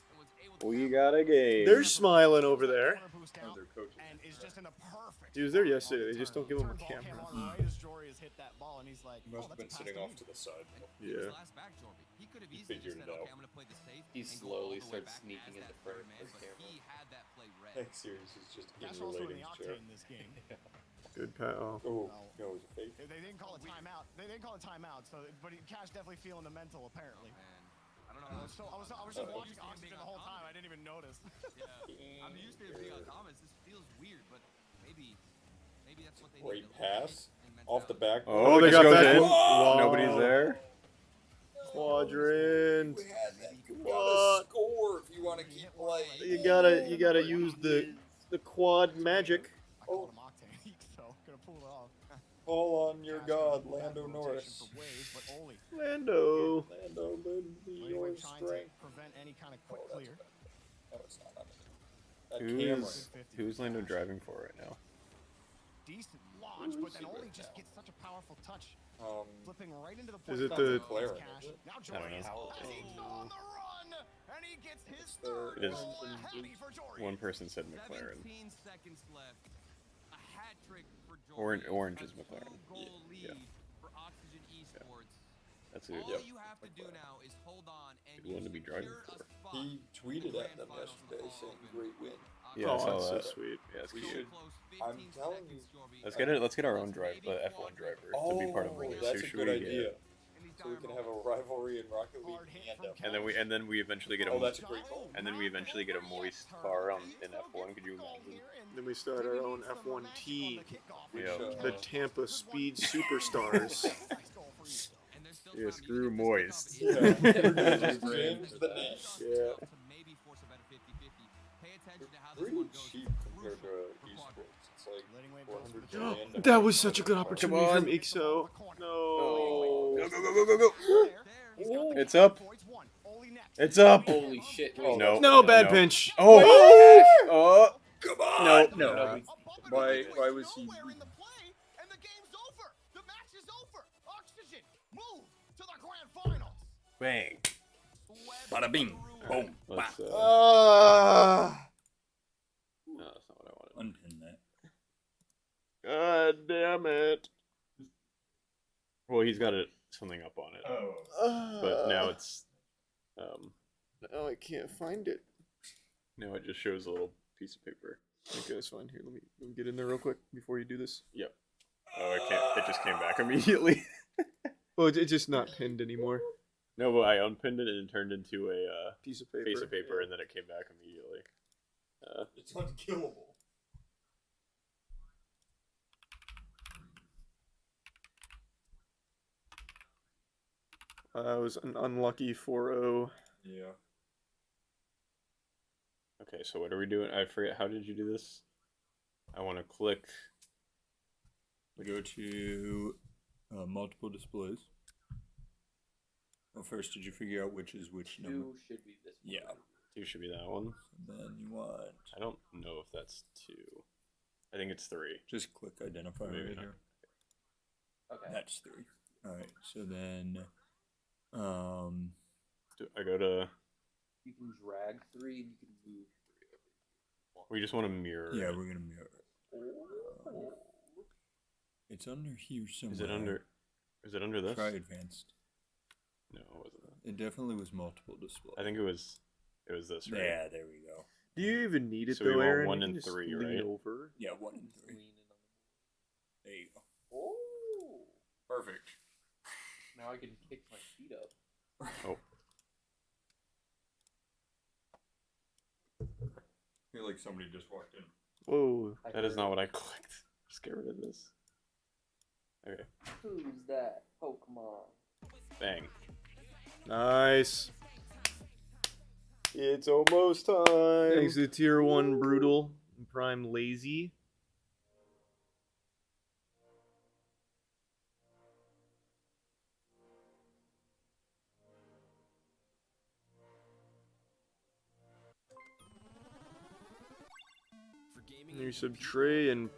We got a game. They're smiling over there. Oh, they're coaching. And is just in a perfect. He was there yesterday. They just don't give him a Turn ball came camera. on right as Jory has hit that ball, and he's like, He must "Oh, have been that's a sitting pass off me." to the side. Yeah. He could have He easily figured just it said, out. okay, I'm going to play the safe. He and go slowly all the way starts back sneaking as into that front third of man, his but camera. he had that play read. Next series is just in Cash also in relating the chair. octane this game. Good pat. Oh. Oh, no, it was a fake. They didn't call it timeout. They didn't call it timeout. So, but Cash definitely feeling the mental apparently. I don't know. I was just watching Oxygen the whole time. I didn't even notice. Yeah, I'm used to it being on comments. This feels weird, but maybe that's what they Great need. pass. Off the back. Oh, they just got goes back. in. Wow. Nobody's there. Quadrant. You had that. You What? gotta score if you want to keep playing. You gotta use the quad magic. I called him Octane, so gonna pull it off. Call on your Cash god, got a bad Lando rotation Norris. for Waves, but Oli Lando. Lando, lend me anyway, your trying to strength. prevent any kind of quick Oh, that's clear. bad. No, it's not. That camera. Who's Lando driving for right now? Decent launch, but then Oli just gets such a powerful touch, flipping right into the Is point. it the- McLaren, Cash. is it? Now I don't Jory is know. on the run, and he gets his the- third. It is- goal. Happy for Jory. One person said McLaren. 17 seconds left. A hat trick for Orange is McLaren. Goal lead Yeah. for Oxygen Esports. That's a All yep. you have to do now is hold on and Good one to be driving secure a for. spot He in tweeted the at them grand finals yesterday of saying, Open. "Great win." Yeah, Oh, I saw that's so that. sweet. Yeah, it's We cute. should- I'm telling you. Let's get our own drive, F1 driver to be part of Ring of that's a Sushi. good idea. In these So we can dire have a moments. rivalry in Rocket League Hard hit and from up. And then we eventually get a Oh, that's a great goal. and then we eventually get a moist car in F1. Could you imagine? Then we start our own F1 team, Yeah. the Tampa Speed Superstars. And there's still Yeah, time. screw You can moist. still come in. James the name. Yeah. To maybe force a better 50-50. Pay attention to how this Pretty one goes. cheap compared to esports. It's like Letting Wade go for the 400 grand. That was such a good opportunity Come on. from Ixo. No. Go go go go go go! There. It's up. Oli next. It's up. Holy shit. Oh, No. No, bad No. pinch. Oh. Oh. Come on! No. No. No. Why was he- Nowhere in the play, and the game's over. The match is over. Oxygen move to the grand finals. Bang. Bada bing. Boom. Let's, Ah. no, that's not what I wanted. Unpin that. God damn it. Well, he's got something up on it, but now it's Now I can't find it. now it just shows a little piece of paper. Okay, that's fine. Here, let me get in there real quick before you do this. Yep. Oh, it can't. It just came back immediately. Well, it's just not pinned anymore. No, but I unpinned it and it turned into a Piece of paper. piece of paper, and then it came back immediately. It's unkillable. It was an unlucky 4-0. Yeah. Okay, so what are we doing? I forget. How did you do this? I want to click. We go to multiple displays. Well, first, did you figure out which is which number? 2 should be this one. Yeah. 2 should be that one. So then you want I don't know if that's 2. I think it's 3. just click identify Maybe right not. here. Okay. That's 3. All right. So then, I go to. You can drag 3 and you can move 3. We just want to mirror. yeah, it. we're gonna mirror it. It's under here somewhere. Is it under? Is it under this? Try advanced. No, it wasn't. It definitely was multiple display. I think it was. It was this, right? Yeah, there we go. Do you even need it So we though, want Aaron? 1 You can and just 3, lean right? over. Yeah, 1 and Just 3. lean in on There you go. Oh. Perfect. Now I can kick my feet up. Oh. I feel like somebody just walked in. Whoa. That is not what I clicked. Just get rid of this. Okay. Who's that Pokemon? Bang. Nice. It's almost time. Thanks to Tier 1 Brutal and Prime Lazy. There's some Trey and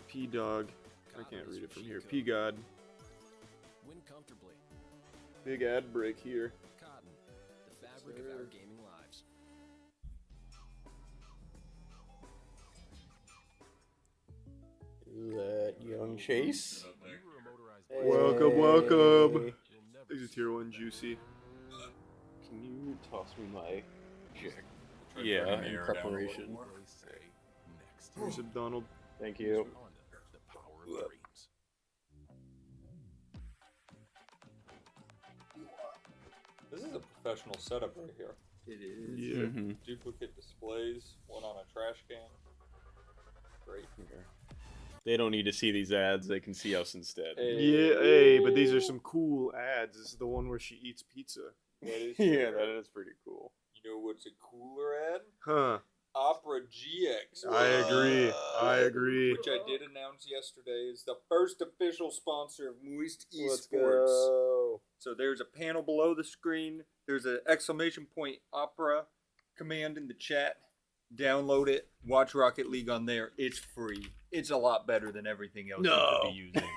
P-Dog. I can't read it from here. P-God. Win comfortably. Big ad break here. Cotton, the fabric of our gaming lives. Is that Young Chase? Welcome, welcome. These are Tier 1 Juicy. Can you toss me my jack? Yeah, in preparation. Here's some Donald. Thank you. The power of dreams. This is a professional setup right here. It is. Yeah. Mm-hmm. Duplicate displays, one on a trash can. Great. They don't need to see these ads. They can see us instead. Yeah, hey, but these are some cool ads. This is the one where she eats pizza. Yeah, that is pretty cool. You know what's a cooler ad? Huh. Opera GX. I agree. I agree. Which I did announce yesterday is the first official sponsor of Moist Let's Esports. go. So there's a panel below the screen. There's an exclamation point Opera command in the chat. Download it. Watch Rocket League on there. It's free. It's a lot better than everything else you could be using.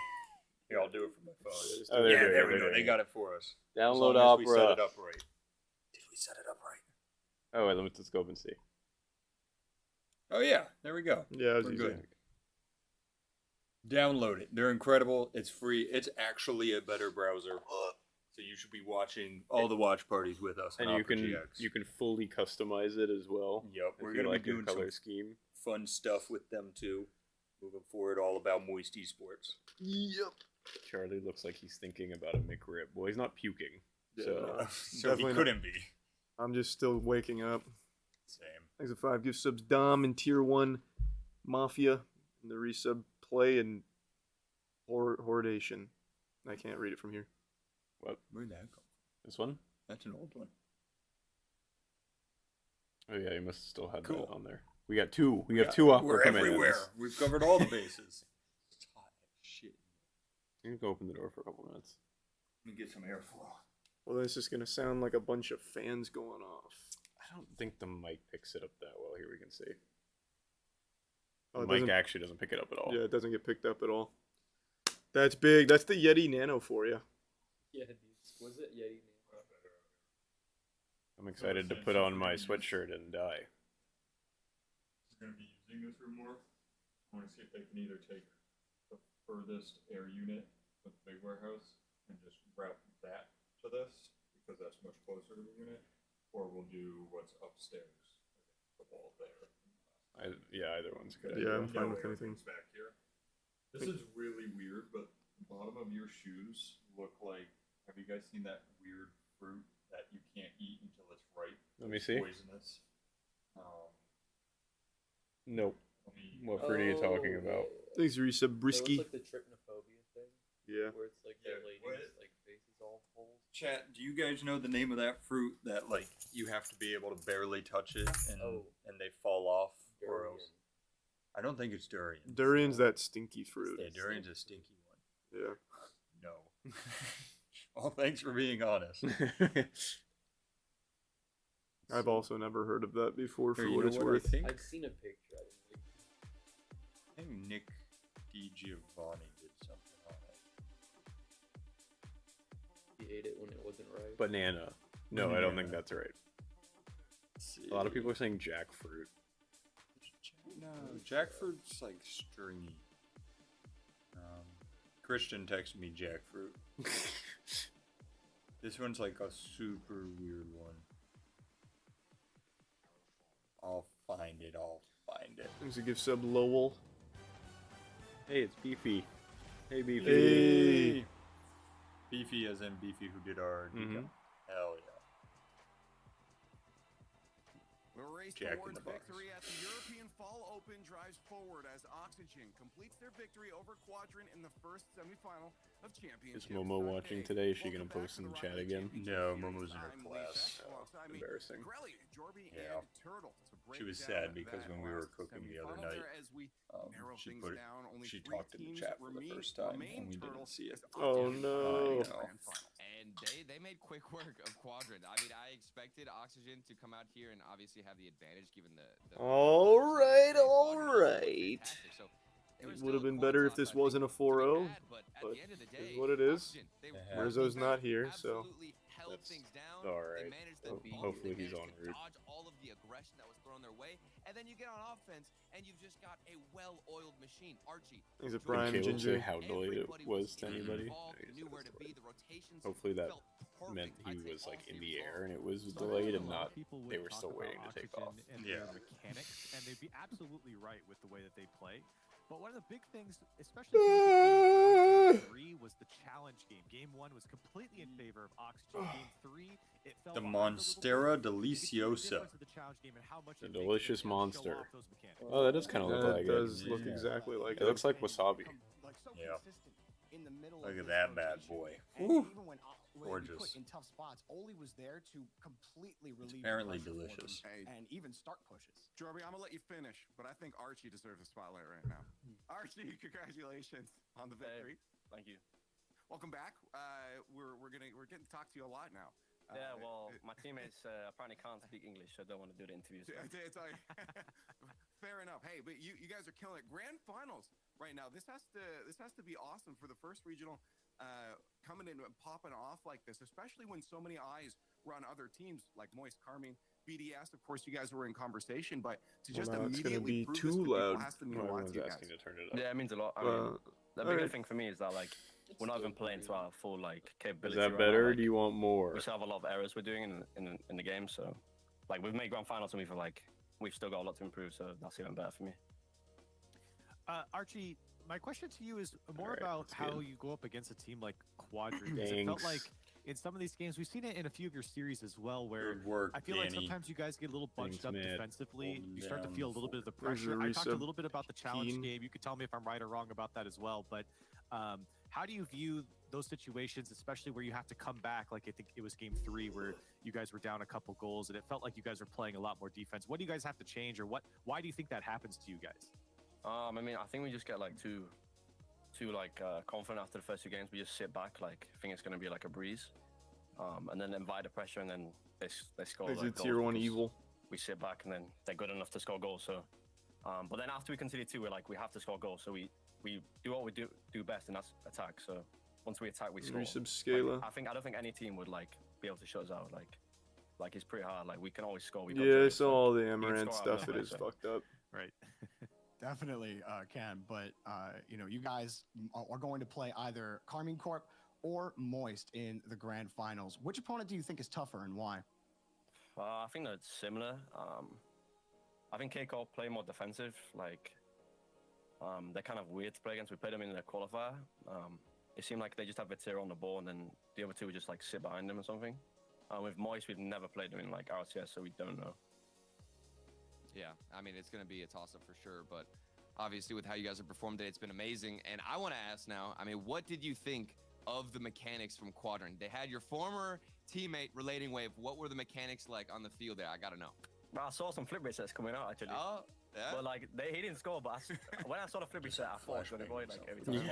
Here, I'll do it from my phone. Oh, Yeah, there we go. They got it for us. As Download long as we set Opera. it up right. Did we set it up right? Oh wait, let's go and see. Oh yeah, there we go. Yeah, We're good. Download it. They're incredible. It's free. It's actually a better browser. So you should be watching all the watch parties with us. And on you Opera can GX. fully customize it as well. Yep, If we're you gonna like be a doing color some scheme. fun stuff with them too. Moving forward, all about Moist Esports. Yep. Charlie looks like he's thinking about a McRib. Well, he's not puking. So, So he definitely couldn't be. I'm just still waking up. Same. Thanks for 5 gift subs. Dom and Tier 1 Mafia. And the resub Play and Hordation. I can't read it from here. What? Where'd that go? This one? That's an old one. Oh yeah, you must have still had Cool. that on there. We got two. We have two Opera We're commands. everywhere. We've covered all the bases. It's hot as shit. You can go open the door for a couple minutes. Let me get some airflow. Well, this is going to sound like a bunch of fans going off. I don't think the mic picks it up that well. Here we can see. Oh, The it mic doesn't- actually doesn't pick it up at all. Yeah, it doesn't get picked up at all. That's big. That's the Yeti Nano for you. Yeah, dude. Was it Yeti? I'm excited to put on my sweatshirt and die. We're going to be using this room more. I want to see if they can either take the furthest air unit of the big warehouse and just route that to this, because that's much closer to the unit, or we'll do what's upstairs, the wall there. Yeah, either one's good. Yeah, I'm That fine with way anything. everything's back here. This is really weird, but the bottom of your shoes look like, have you guys seen that weird fruit that you can't eat until it's ripe? Let me It's see. poisonous. Nope. Let me- What fruit are you talking about? Thanks, Resub Brisky. It looks like the trypnophobia thing, Yeah. where it's like Yeah, the lady's what? like face is all holes. Chat, do you guys know the name of that fruit that like you have to be able to barely touch it and they fall off or else? Durian. I don't think it's durian. Durian's that stinky fruit. Yeah, durian's a stinky one. Yeah. No. Well, thanks for being honest. I've also never heard of that before, for Here, you what know it's what I worth. think? I've seen a picture. I think Nick DiGiovanni did something on it. He ate it when it wasn't right. Banana. No, I don't think Banana. that's right. Let's see. A lot of people are saying jackfruit. No, jackfruit's like stringy. Christian texted me jackfruit. This one's like a super weird one. I'll find it. Thanks a gift sub Lowell. Hey, it's Beefy. Hey, Beefy. Hey. Beefy as in Beefy who did our decal. Hell yeah. We'll race Jack in towards the Box. victory at the European Fall Open drives forward as Oxygen completes their victory over Quadrant in the first semifinal of Championships. Is Momo watching today? Is she gonna post in the chat again? No, Momo's in her class. Embarrassing. Yeah. She was sad because when we were cooking the other night, she talked in the chat for the first time and we didn't see it. Oh no. And they made quick work of Quadrant. I mean, I expected Oxygen to come out here and obviously have the advantage given the All right. fantastic. So It would have been better if this wasn't a 4-0, but is what it is. Rizzo's not here, so that's alright. Hopefully he's en route. Dodge all of the aggression that was thrown their way, and then you get on offense, and you've just got a well-oiled machine. Archie. He's a prime Say ginger. how delayed it was to anybody. Hopefully that meant he was like in the air and it was delayed and not they were still waiting to take off. And their mechanics, and they'd be absolutely right with the way that they play. But one of the big things, especially game 3, was the challenge game. Game 1 was completely in favor of Oxygen. Game 3, it fell The Monstera Deliciosa. The delicious monster. Oh, that does kind of look like it. That does look exactly like it. It looks like wasabi. Yeah. Look at that bad boy. Gorgeous. In tough spots, Oli was there to completely relieve. Apparently delicious. And even start pushes. Jorby, I'm gonna let you finish, but I think Archie deserves a spotlight right now. Archie, congratulations on the victory. Thank you. Welcome back. We're getting to talk to you a lot now. Yeah, well, my teammates apparently can't speak English, so I don't want to do the interviews. Fair enough. Hey, but you guys are killing it. Grand finals right now. This has to be awesome for the first regional coming in and popping off like this, especially when so many eyes were on other teams like Moist, Carmine, BDS. Of course, you guys were in conversation, but to just immediately prove this to people has to mean a lot to you guys. Yeah, it means a lot. I mean, the bigger thing for me is that like we're not even playing to our full like capability. Is that better? Or do you want more? We still have a lot of errors we're doing in the game, so like we've made grand finals and we've still got a lot to improve, so that's even better for me. Archie, my question to you is more about how you go up against a team like Quadrant. It felt like in some of these games, we've seen it in a few of your series as well, where I feel like sometimes you guys get a little bunched up defensively. You start to feel a little bit of the pressure. I talked a little bit about the challenge game. You could tell me if I'm right or wrong about that as well. But how do you view those situations, especially where you have to come back? Like I think it was game 3 where you guys were down a couple goals, and it felt like you guys were playing a lot more defense. What do you guys have to change, or why do you think that happens to you guys? I mean, I think we just get like too confident after the first 2 games. We just sit back, like think it's gonna be like a breeze, and then invite the pressure, and then they score. It's like, tier 1 evil. We sit back, and then they're good enough to score goals. So, but then after we conceded 2, we're like we have to score goals. So we do what we do best, and that's attack. So once we attack, we score. Like, I don't think any team would like be able to shut us out. Like it's pretty hard. Like we can always score. Yeah, so all the Amaranth stuff, it is fucked up. Right. Definitely can, but you guys are going to play either Carmine Corp or Moist in the grand finals. Which opponent do you think is tougher and why? I think that's similar. I think K-Corp play more defensive. Like they're kind of weird to play against. We played them in the qualifier. It seemed like they just have Vatira on the ball, and then the other 2 would just like sit behind them or something. With Moist, we've never played them in like RCS, so we don't know. Yeah, I mean, it's going to be a toss-up for sure, but obviously with how you guys have performed today, it's been amazing. And I want to ask now, I mean, what did you think of the mechanics from Quadrant? They had your former teammate, Relating Wave. What were the mechanics like on the field there? I got to know. I saw some flip resets coming out, actually. Oh, yeah? But, like, he didn't score, but when I saw the flip reset, I thought I was going to avoid, like, every time.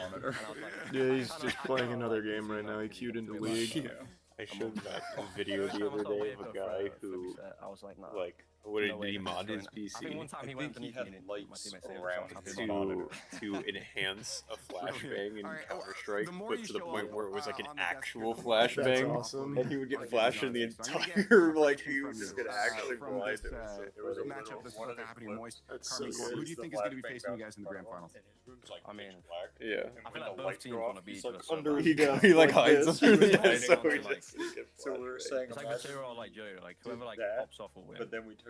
Yeah, he's just playing another game right now. He queued into the league. I showed that video the other day of a guy who, like, what did he mod his PC? I think one time he went he had lights around his to monitor. to enhance a flashbang in Counter-Strike, but to the point where it was like an actual flashbang, awesome. and he would get flashed in the entire, like, he was just gonna actually blind him. There was a matchup that's supposed to happen in Moist. Carmine Corp. Who do you think is going to be facing you guys in the grand finals? I mean, yeah. I feel like both teams want to beat us. He like hides under the desk, So we were saying it's like Vatira or like Joey, like whoever like pops off will win. But then we took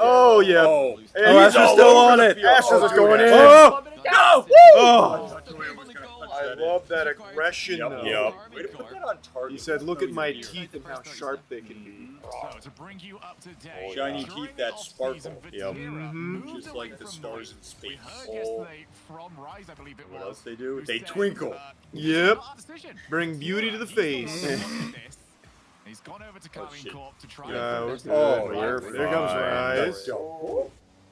Oh yeah. Oh, And Asher's all still over on the it. field. Asher's is going in. Oh, no! Oh, I love that aggression. Yep. though. Yep. He said, "Look at my teeth and how sharp they can be." So to bring you up to date, Shiny teeth that sparkle. Yep. Just like the stars in space. Yesterday from Rise, I believe it What was. else they do? They twinkle. Yep. Bring beauty to the face. He's gone over to Oh, shit. Colleen Corp to try. There comes Rise.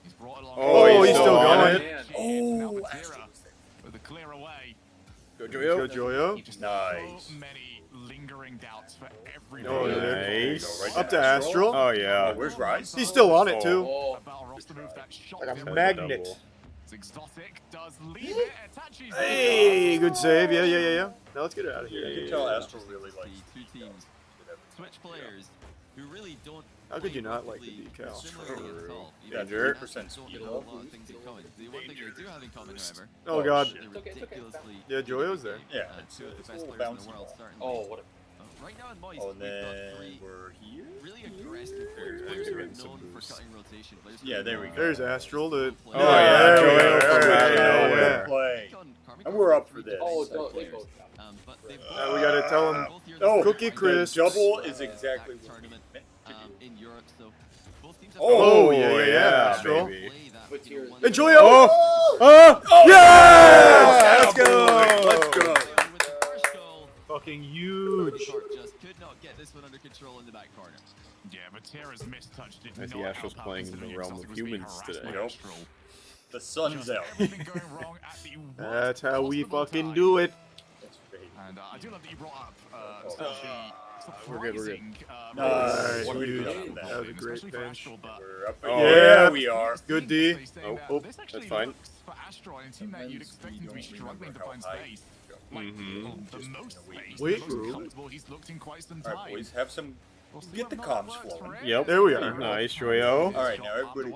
He's brought along. Oh, he's still going. Oh, with a clear away. Go Joyo. Go Joyo. Nice. So many lingering doubts for every. Oh, Nice. Right Up to now. Astral. Oh yeah. Where's Rise? He's still on it too. Oh, Like a magnet. It's exotic. Does leave it. Attaches. Hey, good save. Yeah. Now let's get it out of You here. can tell Astral really likes Two teams, Switch players who really don't. How could you not like the decal? Yeah, Danger. 3% speed. A lot of things in common. The one thing they do have in common, however, Oh god. they're ridiculously. Yeah, Joyo's there. Yeah, two of the it's best a little players in bouncy the world, ball. certainly. oh, what a Right now in Moist, Oh, and we've got then three we're here. really aggressive players, Yeah, players who are giving some known for boost. cutting rotation. Players Yeah, there we go. There's Astral to. Oh yeah, there we Joyo go. from out of Yeah. nowhere. Play. And we're up for this. Oh, don't they both. But they've We gotta tell him. Oh, Cookie Crisps. The double is exactly what we tournament meant to do. in Europe, so both teams have Oh, yeah, yeah, Astral. baby. play that But here's- And Joyo. Yes! Let's go. Let's go. with the first goal. Fucking huge. Just could not get this one under control in the back corner. Yeah, but Tara's mistouch did I see not Astral's help out, playing in the considering realm of Exotic was being humans harassed today. by Yep. Astral. The sun's Just out. everything going wrong at the That's worst how we possible fucking time. do it. That's great. And I do love that you brought up We're good, we're good. Nice. What do we do? That That was a great bench. We're up. Oh, yeah, we are. Good D. Oh, that's fine. For Astral, and a team that you'd expect him to be struggling to find space. Like, the most space, Wait, the most bro. comfortable he's looked in quite some All time. right, boys, have some. We'll see Get the whether or not comms that works flowing. for him. Yep. There we are. Nice, Joyo. All right, now everybody.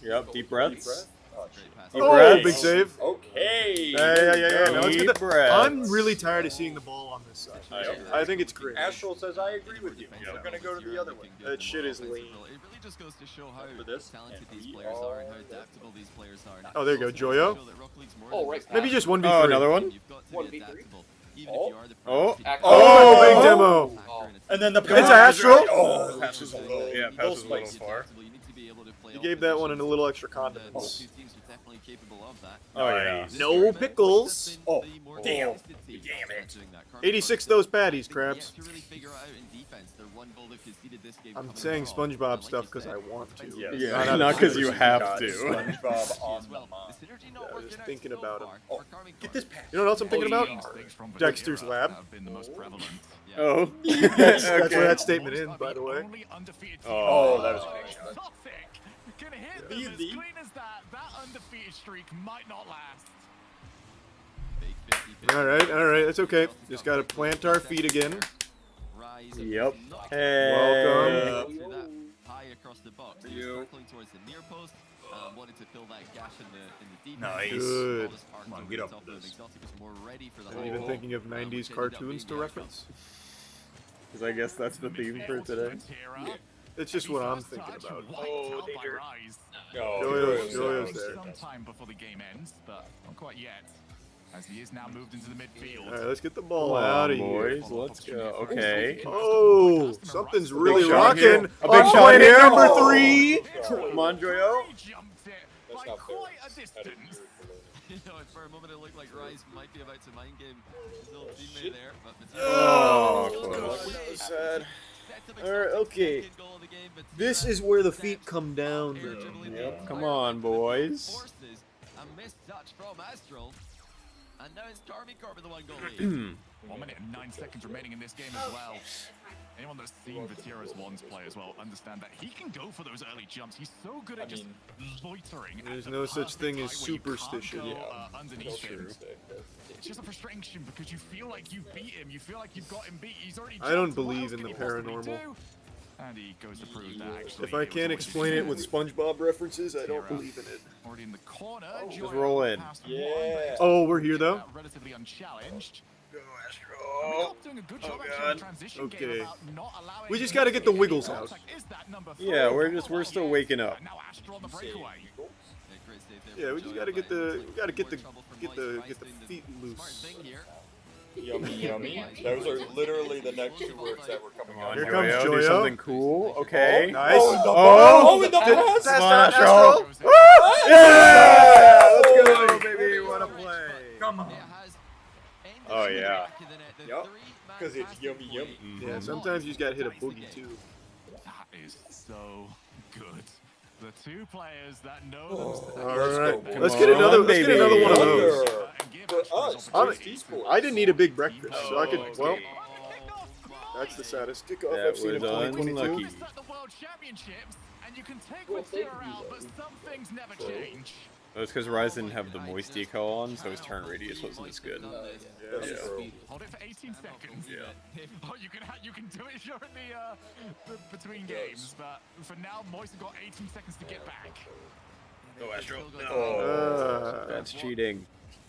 Yep. Deep breaths. Deep breath. Oh, shit. Deep Oh, breaths. big save. Okay. Yeah. Now let's get Deep the. breaths. I'm really tired of seeing the ball on this side. I think it's great. Astral says I agree with you. We're gonna go to the other one. That shit is lame. It really just goes to show how For this, talented and these we players are and how are adaptable these players are. Oh, there you go, Joyo. Oh, right. Maybe just 1v3. Ah, Oh, another one. You've got to be 1v3? adaptable. Even Oh. if you are the Oh. Act- Oh, big demo. Oh. And then the It's Astral. Oh, passes a little. Yeah, little passes a little spicy. far. You need to be able to play You all gave that one positions, a little extra and, confidence. those two teams are definitely capable of that. Oh yeah. Nice. No pickles. Oh, The more damn. consistent teams Damn it. doing that. Carmen 86 Park, those patties, they've crabs. yet to really figure out in defense. Their one goal they've conceded this game I'm coming saying from. SpongeBob Like stuff you because said, I want to. Yes. Yeah, not because you have Got to. SpongeBob on as the well. mind. The synergy not Yeah, I was working just out thinking so about him. far Oh, for Carmen Get Corp. this pass. You know what else I'm thinking about? Instincts from Dexter's Vatira lab. have been the most prevalent. Yeah. Oh. That's where Okay. that statement ends, by the way. Only undefeated team. Oh, that was a big shot. Exotic can hit them The- as the- clean as that. That undefeated streak might not last. Big 50-50. All right. That's okay. Just gotta plant our feet again. Rise Yep. not Hey. Welcome. to that high across the box. He was circling towards the near post, wanted to fill that gash in the defense. Nice. Good. Come on, get up with this. Exotic was more ready for the I'm even high thinking of ball, 90s which ended up cartoons being to the reference. Because I guess that's the theme for today. It's just what I'm thinking about. Oh, danger. Joyo's there. Sometime before the game ends, but not quite yet. As he is now moved into the midfield. All right, let's get the ball Come out on, of here. boys. Let's go. Okay. Oh, something's really shot here. rocking. A big On shot play here. number Oh. 3. Come on, Joyo. Jumped it That's by not fair. quite a distance. You know, for a moment it looked like Rise might be about to mind game his little teammate there, but Oh, That was sad. Sets up All right, okay. second goal of the game, but This Tira is where the sets feet come down, air bro. dribbling Yep, in. come on, boys. Forces a missed touch from Astral, and now it's Carmi Corp with the one goal lead. 1 minute and 9 seconds remaining in this game as well. Anyone that's seen Vatira's Wands play as well understand that he can go for those early jumps. He's so good at just loitering. There's at no the such thing as perfect height where you can't superstition. go, underneath him. It's just a frustration because you feel like you beat him. You feel like you've got him beat. He's already. I don't jumped. What believe else in can the he possibly paranormal. do? And he goes to prove that actually. If I can't explain it with SpongeBob references, I don't believe in it. Already in the corner. Just roll in. Yeah. Oh, we're here though. Relatively unchallenged. Go, Oh, doing a good job actually in the transition game Okay. about not allowing We just gotta get the wiggles out. Is that number Yeah, 4? we're still waking up. Now Astral on the breakaway. Yeah, we just gotta get the feet loose. Yummy, yummy. Those are literally the next two words that were coming out. Here comes Do Joyo. something cool. Okay. Nice. Oh, in the pass! Come on, Astro. Yeah! Let's go, baby. What a play. Come on. Oh yeah. Yup. Because it's yummy, yummy. Yeah, sometimes you just gotta hit a boogie too. That is so good. The two players that know Alright, let's get another one of those. For us, I didn't eat a big breakfast, so I could, well, that's the saddest kickoff I've seen in 2022. the World Championships, and you can take Vatira out, but some things never change. That's because Rise didn't have the moist decal on, so his turn radius wasn't as good. Hold it for 18 seconds. Yeah. Oh, you can do it during the between games, but for now, Moist have got 18 seconds to get back. Go Astro. No. That's cheating.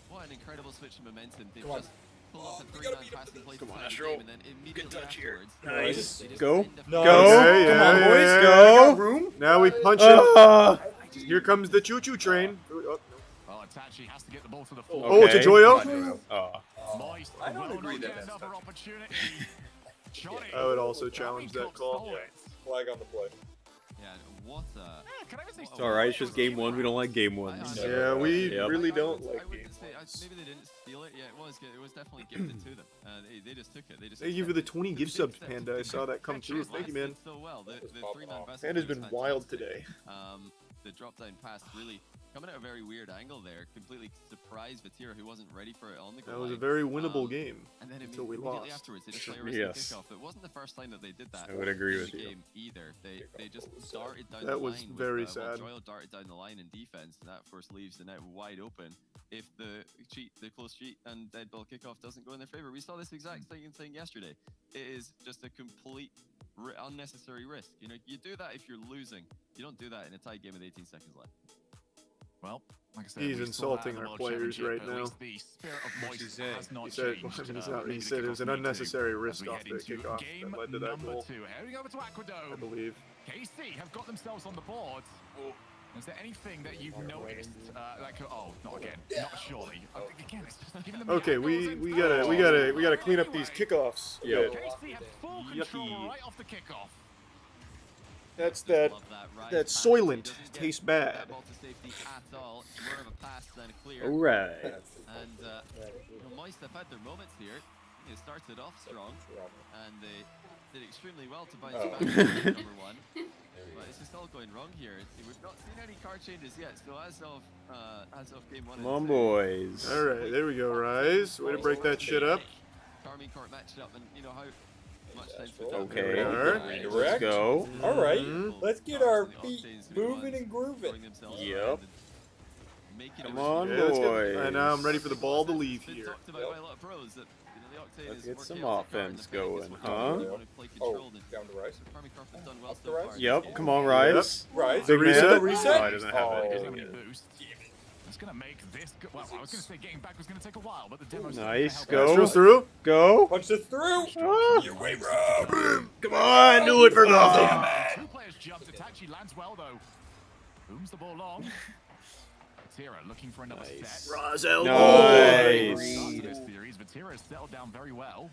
What an incredible switch in momentum. They've Come on. just pulled off a 3-man passing play. Come on, to Astro. the game, and then immediately Good touch here. afterwards, Nice. they just Go. end up- No. Go. Okay, Come on, boys. yeah, Go. Room? Now we punch him. Here comes the choo-choo train. Well, Itachi has to get the ball to the floor. Oh, it's a Joyo? Oh. Moist I don't will agree not that get that's another opportunity. Johnny. I would also challenge that call. Flag on the play. Yeah, what Can I even say It's alright, it's just game one. We don't like game ones. Yeah, we Yep. really don't I like wouldn't game say, ones. maybe they didn't steal it. Yeah, it was definitely gifted to them. They just took it. They just Thank you for the accepted 20 it. gift subs, Panda. I saw that come through. Thank you, man. So well. The three-man passing Panda's play was been wild fantastic. today. The drop-down pass really coming at a very weird angle there. Completely surprised Vatira, who wasn't ready for it on the goal That was a line. very winnable game And then until we immediately lost. afterwards, they just play a risky Yes. kickoff. It wasn't the first time that they did that. I would agree in with the you. game either. They just darted down That the was line. very with, sad. Joyle darted down the line in defense, and that of course leaves the net wide open. If the close cheat and dead ball kickoff doesn't go in their favor, we saw this exact same thing yesterday. It is just a complete unnecessary risk. You know, you do that if you're losing. You don't do that in a tight game with 18 seconds left. Well, like I said, He's we saw that insulting in the our World players Championship, right but at now. least the spirit of Moist has not He said, changed. he said it was an unnecessary risk As we off head the into kickoff game that led to that number goal, 2. Heading over to I Aquadome. believe. KC have got themselves on the board. Is there anything that you've noticed? Not again. Not surely. Again, it's just giving them the Okay, angles we and gotta clean up these kickoffs. Yeah. KC have full control right off the kickoff. That's Love that ride that pass. Soylent He doesn't get tastes bad. that ball to safety at all. It's more of a pass than a clear. Alright. And Moist have had their moments here. They started off strong, and they did extremely well to bounce back to number one. But it's just all going wrong here. We've not seen any card changes yet, so as of game one. Come on, boys. Alright, there we go, Rise. Way to break that shit up. Carmine Court matched up, and you know how much sense Okay. There we are. Let's Redirect. go. All right, Mhm. let's get our feet moving and grooving. Yep. Come on, Yeah, let's get- boys. and now I'm ready for the ball to leave here. Talked about by a lot of pros that, the Octane Let's is get more some chaotic card, and offense the fact is going, what huh? they want to play Oh, controlled, and down to Rice. Carmine Crawford has done well Up so to Rice? far. Yep, come on, Rise. Right. The Big reset? man. The reset? Oh, he doesn't have Oh. it. Doesn't have any boost. It's going to make this... Well, I was going to say getting back was going to take a while, but the demo's Nice, gonna help go. Astro's through. Go. Punch this through. Ah. Your way, bro. Come on, do it for Gotham. Two players jumped. Itachi lands well, though. Booms the ball long. Vatira looking for another set. Razel. Nice. Start to this series. Vatira has settled down very well.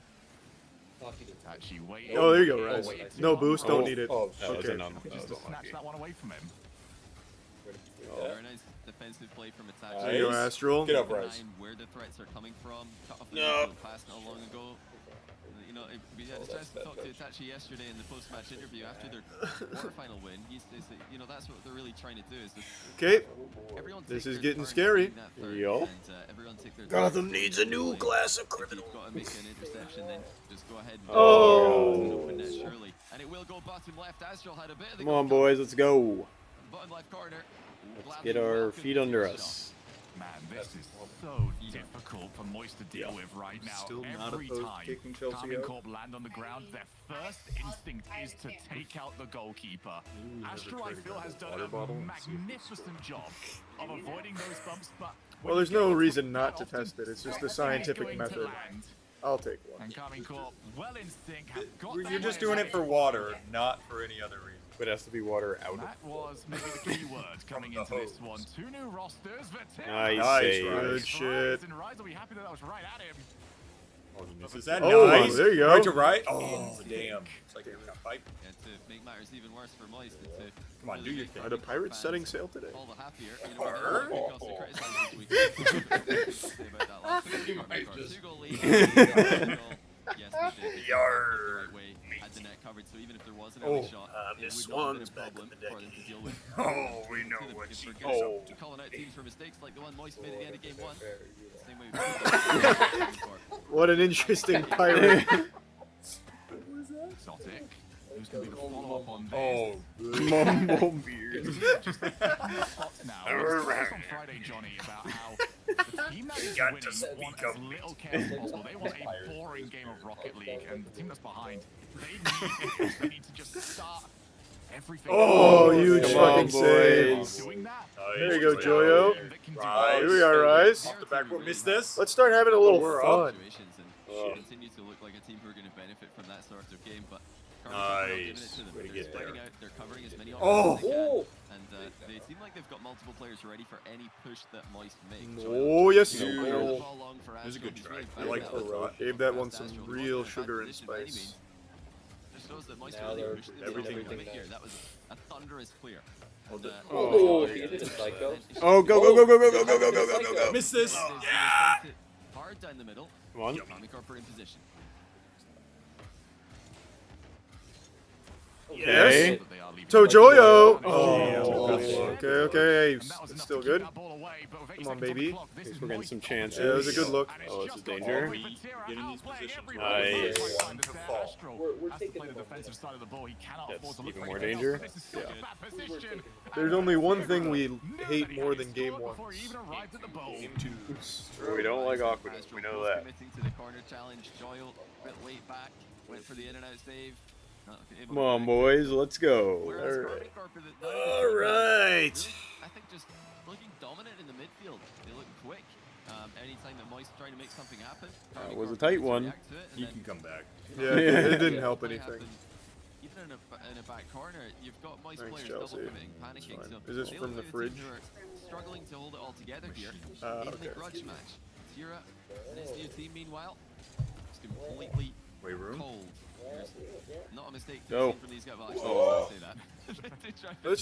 Itachi waiting. Oh, there you go, Rise. Waiting No too boost, long. don't need it. Oh, That was Okay. a non- that Just was to snatch unlucky. that one away from him. Very nice defensive play from Itachi. There you go, Astral. Get up, Rice. Where the threats are coming from. Cut off the No. pass not long ago. You know, we had a chance to talk to Itachi yesterday in the post-match interview after their quarterfinal win. He says that, you know, that's what they're really trying to do. Is just Okay. everyone This take is their getting turn scary. being that third, Yup. and, everyone take their Gotham turn. needs a new class of If criminal. you've got to make an interception, then just go ahead and Oh. open net surely. And it will go bottom left. Astral had a bit of the Come on, boys, let's go. bottom left corner. Let's get our feet under us. Man, this is so difficult for Moist to deal with right now. Still not Every opposed to time kicking Chelsea Carmine out. Corp land on the ground, their first instinct is to take out the goalkeeper. Astro, I feel, has done a magnificent job of avoiding those bumps, but Well, there's no reason not to test it. It's just the scientific method. I'll take one. And Carmine Corp, well in sync, have got You're their just way. doing it for water, not for any other reason. But it has to be water out. That was maybe the key word coming into this one. Two new rosters. Vatira. Nice Nice, save. Good shit. And Rise will be happy that I was right at him. Oh, he misses that. Oh, Nice. there you go. Right to right. Oh, damn. It's like a pipe. And to make matters even worse for Moist, and to Come on, do your thing. Are the Pirates setting sail today? all the happier. You know, two-goal lead. Yes, they did. Right way, had the net covered, so even if there was an early shot, it would not have been a problem for them to deal with. Oh, we know what she Oh. To calling out teams for mistakes like the one Moist made at the end of game 1. Same way What an interesting pirate. Exotic. Who's going to be the follow-up on this? Oh, Mumble beard. Now, we talked on Friday, Johnny, about how the team that is winning want as little care as possible. They want a boring game of Rocket League, and the team that's behind, they need to just start everything. Oh, huge Come on, fucking save. boys. Doing that. There you go, Joyo. Rise. Here we are, Rise. Off the back row. Missed this. Let's start having a little We're fun. situations and continue to look like a team who are going to benefit from that sort of game, but Nice. Way to they're get spreading there. out, they're covering as many Oh. options as they can, and they seem like they've got multiple players ready for any push that Moist makes. Oh, yes, So, sir. the ball long for There's a Astro, good who's try. really I fast like now. Farah. Gave that one Fast some Astro, who real wasn't in sugar and advanced position by any spice. means. Just shows that Moist Now really they're pushed everything everything nice. here. That was a thunderous clear. Oh, the- Oh, he did a psycho. Oh, go, go, go, go, go, go, go, go, go, go, go, go. Miss this. Yeah! Hard down the middle. Come on. Army Corp are in position. Yes. That they are leaving. Tojoyo. Oh. Okay, okay. And that was It's enough still to keep good. that ball away, but with 8 Come on, seconds baby. the clock, this is We're getting Moist some on chances. Yeah, it was a good look. And it's Oh, this just is got danger. all We the way for get in Tira, these outplaying positions everyone. where we Nice. want Find to the fall. Astro We're has to taking play the the defensive side of the ball. He cannot That's afford to look even for more anything danger. else. This is such a bad position. There's And only one Tira thing we knew hate that he more had than to game score 1. before he even arrived at the bowl. We don't like Aqueduct. Astro We know both that. committing to the corner challenge. Joyle bit late back, went for the in and out save. Not able Come to on, connect. boys. Let's go. Whereas Alright. Army Corp are the- Alright. I think just looking dominant in the midfield. They look quick. Anytime that Moist trying to make something happen, That Army was a Corp tight tries to one. react to it, and He then can come back. Yeah, it didn't Yeah. help Play anything. happens. Even in a back corner, you've got Moist Thanks, players Chelsea. double committing, It's panicking. fine. So Is this they from look the like a team fridge? who are struggling to hold it all together here in okay. the grudge match. Tira and his new team, meanwhile, is completely Weight room. cold. There's not a mistake to Go. be seen from these guys. Well, actually, Oh. I say that. They try to- Let's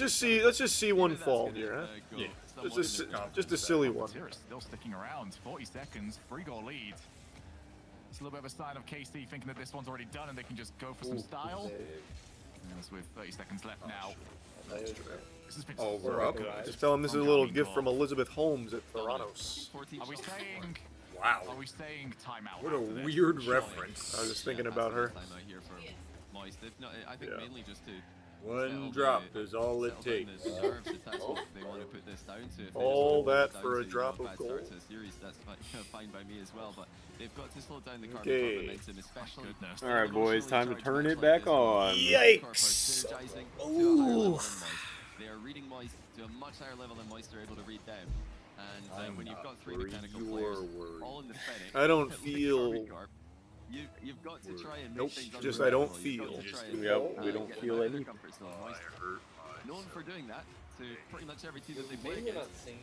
just see one Maybe that's fall gonna, here, huh? go Yeah. somewhat Just in the- just a silly one. Tira's still sticking around. 40 seconds, 3-goal lead. It's a little bit of a sign of KC thinking that this one's already done and they can just go for some style. And it's with 30 seconds left now. This has been Oh, we're so up. good. Just tell him this is a From little Army gift from Corp. Elizabeth Holmes at Theranos. 14 Are we shots. saying? Wow. Are we saying timeout? What a after this? weird Surely. reference. I was just thinking Yeah, about her. absolute timeout here for Moist. If not, I think Yeah. mainly just to One settle drop the- is all it settle down takes. the nerves, if that's what they want to put this down to. If they just All want to put that it down for a to, drop bad of start gold. to a series, that's fine by me as well. But they've got to slow down the carbon Okay. momentum, especially. Goodness. All right, boys. Time to Charged turn match it like back this, where on. Army Corp are synergizing to a higher level than Moist. They are reading Moist to a much higher level than Moist are able to read down. And I'm when you've got three not mechanical your players, word. all in the Fennec, I don't like feel- Army Corp, you've got to try and make Nope, things just unpredictable. I don't You've got feel. to try and, Yep, we don't get feel them out of their anything. comfort zone. Moist known for doing that to pretty much every team that they play Maybe we're not against. saying.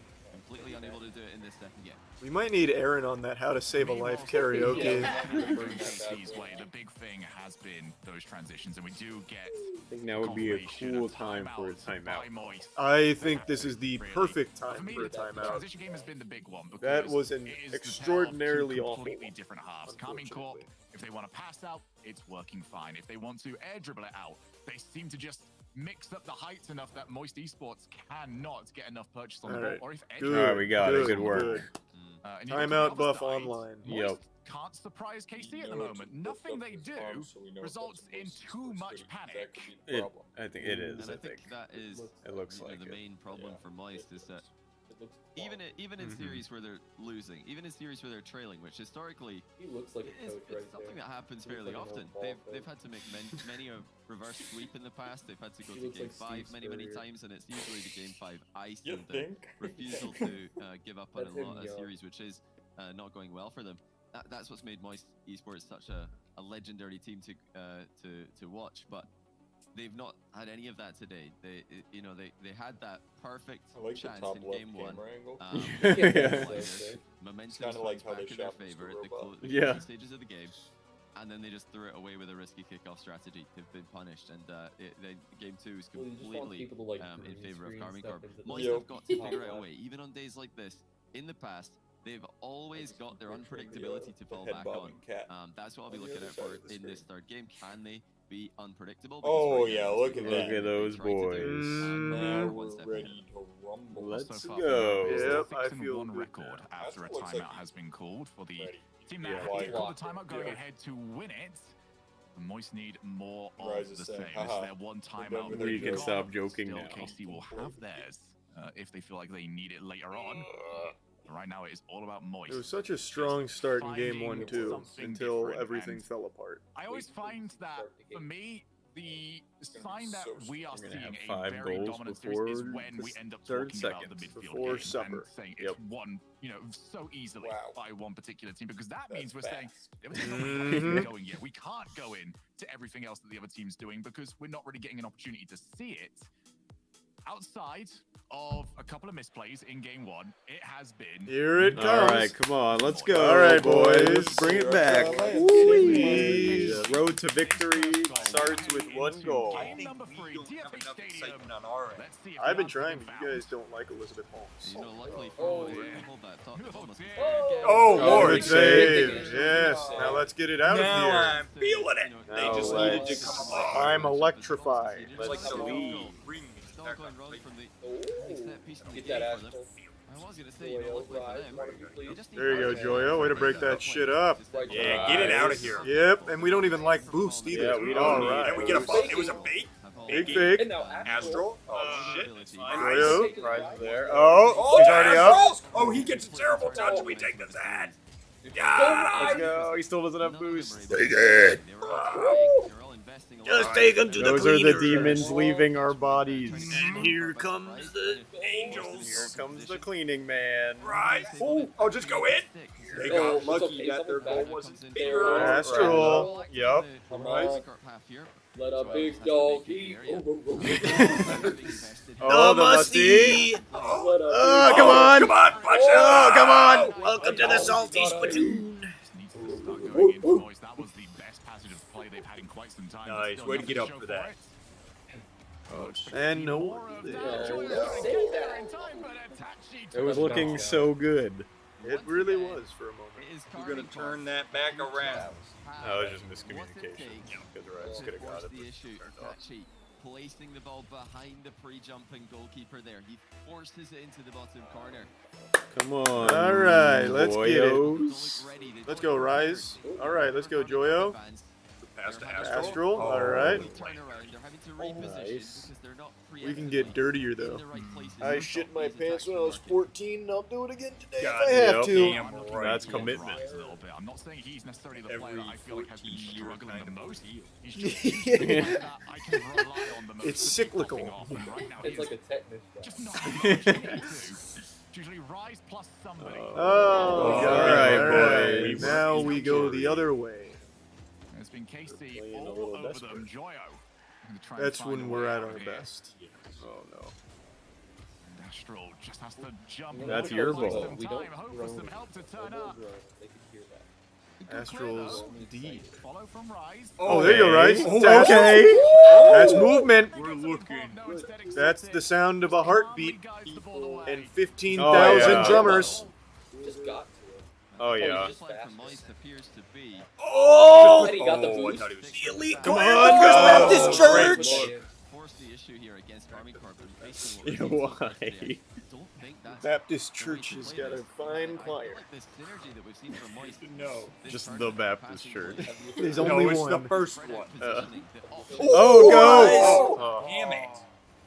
Completely unable to do it in this second game. We might need Aaron on that How to Save a Life karaoke. KC's way, the big thing has been those transitions, and we do get I think now would be a confirmation cool of time for a by timeout. Moist. I think this is the Really. perfect For time me, for a the timeout. transition game has been the big one. That because was an it is the tale of two extraordinarily awful completely one, different halves. Army Corp, unfortunately. if they want to pass out, it's working fine. If they want to air dribble it out, they seem to just mix up the heights enough that Moist Esports cannot get enough purchase on the ball. Alright. Or if Good. Alright, we got it. Good work. good. and you look on the Timeout other buff side, online. Moist Yep. can't surprise KC at the moment. Nothing they do results in too much panic. I think it is. And I think. that is It looks you know, like the it. main problem for Moist is that even in Mhm. series where they're losing, even in series where they're trailing, which historically He looks like a is coach it's right something there. that happens He looks fairly like an often. old ball They've coach. had to make many a reverse sweep in the past. They've had to go He to looks game like five Steve many Spurrier. times, and it's usually the game five ice You and the think? refusal to give up on That's him, a yo. series, which is not going well for them. That's what's made Moist Esports such a legendary team to watch. But they've not had any of that today. They had that perfect I like the chance top in left game one. camera angle. Yeah. Blinders, momentum Kinda like how they back in their shot favor Mr. at the Robot. Yeah. stages of the game, and then they just threw it away with a risky kickoff strategy. They've been punished, and game 2 is Well, you just want completely people to, like, in green favor of screen Karmine stuff Corp. into the Moist Yo. have got to top figure out a left. way, even on days like this. In the past, they've always got their picture of the, unpredictability to fall head back bobbing on. cat That's what I'll be on the looking other out side for of the in this screen. third game. Can they be unpredictable? Oh, Because right yeah, now, look it's at what that. they Look at those try to do, boys. and Now they're we're one step ready ahead. to rumble. Let's So far, go. Yep, Six I and feel one good record now. after a That looks timeout like has been called for the ready. team Yeah. that had to call Why? the timeout going Yeah. ahead to win it. The Moist need more Rise of is the saying, same. It's haha, their one we're done timeout. with will our be We can joke. gone. stop joking Still, now. KC will have theirs if they feel like they need it later on. Right now, it is all about Moist. It was such a strong start in game 1 too, Something until different, everything and fell apart. I always find that, for me, the sign that so we are We're gonna seeing have a 5 very goals dominant before series is when we the end up third talking about the second. midfield Before game supper. and saying Yep. it's won, so easily Wow. by one particular team, because that That's means we're fast. saying the other team's not really Mhm. going yet. We can't go in to everything else that the other team's doing because we're not really getting an opportunity to see it. Outside of a couple of misplays in game 1, it has been Here it comes. All right, come on, let's go. All right, boys, boys. bring it back. Whee! Road to victory starts with 1 goal. Game number 3, DFH Stadium. on our end. Let's see if I've been the trying, answer's but been you guys found. don't like Elizabeth Holmes. You know, luckily for Oh, the yeah. people that thought the ball must be Oh, Oh, good good save. save. Yes. Now let's get it out of Now here. I'm feeling it. Now They just let's- needed to come on. I'm electrified. It's like the lead. ring. Still going wrong from the Oh, set piece of the get game that for them. Astral. I was gonna say, you know, luckily for them, they just need There you go, one Joyo. Way to break that shit up. Yeah, get it out of here. Yep, and we don't even like boost either. Yeah, we don't All need right. And we get a bump. It was a bait. Big Big fake. And now Astral. Astral. Oh shit. It's fine. Joyo. Rise There. Oh, Oh, he's already up. Astral! Oh, he gets a terrible touch. We take the Zad. Let's go. He still doesn't have boost. Take it. Just take him to the Those are the demons leaving our bodies. And here comes the angels. Here comes the cleaning man. Right. Oh, just go in. They got Oh, lucky it's okay, that their someone goal back. wasn't bigger. Astral. Yup. Come on. Here. Let a big dog eat. Oh, the musty. Oh, come on. Come on, punch Oh, come on. Welcome to the salty spittoon. Just needs to start going in for Moist. That was the best passage of play they've had in quite some time. Nice. Still Way to nothing get up show for that. it. And no More one of did. that. Yeah. Joyo's Yeah. trying to get there in time, but Itachi It was looking so good. It really was for a moment. You're gonna turn that back around. That was just miscommunication. Because Rise could have got it. The issue, Itachi placing the ball behind the pre-jumping goalkeeper there. He forces it into the bottom corner. Come on. All right, let's get it. boyos. Let's go, Rise. All right, let's go, Joyo. Pass to Astral. Oh. All right. Turn around. They're having to reposition Nice. because they're not We can get dirtier, though. I shit my pants when I was 14, and I'll do it again today God damn right. That's commitment. Rise a little bit. I'm not saying he's necessarily the player Every that I feel like has been 14 years struggling kind the of most. deal. He's just the player that I can rely on the most. It's to keep cyclical. popping off, and right now It's he like a is tetanus just shot. not having the opportunity to. It's usually Rise plus somebody. Oh, All right, all right. boys. Now we go the other way. It's been KC Playing a all little over desperate. them. Joyo. Gonna try and That's find when a we're way at out our of here. best. Oh no. And Astral just has to jump. That's in, your buy ball. some We time, don't hope for grow. some help to turn up. They can hear that. Good clear, Astral's though. D. Follow from Rise. Oh, there you go, Rise. Okay. That's, Okay. that's movement. We're looking. That's the sound of a heartbeat and And 15,000 Oh, yeah. drummers. Just got to it. Oh yeah. Just like from Moist appears to be. Oh! And he got the I boost. thought he was The elite. Come Come on, on, First Baptist Church! Force the issue here against Karmine Corp. Yeah, why? Don't think that's Baptist the way to Church has play got a this. fine I feel choir. like this synergy that we've seen from Moist. No. this Just turn the of Baptist passing Church. play, There's No, only it's the one. first spread out one. positioning, the Oh, Oh, go! damn it.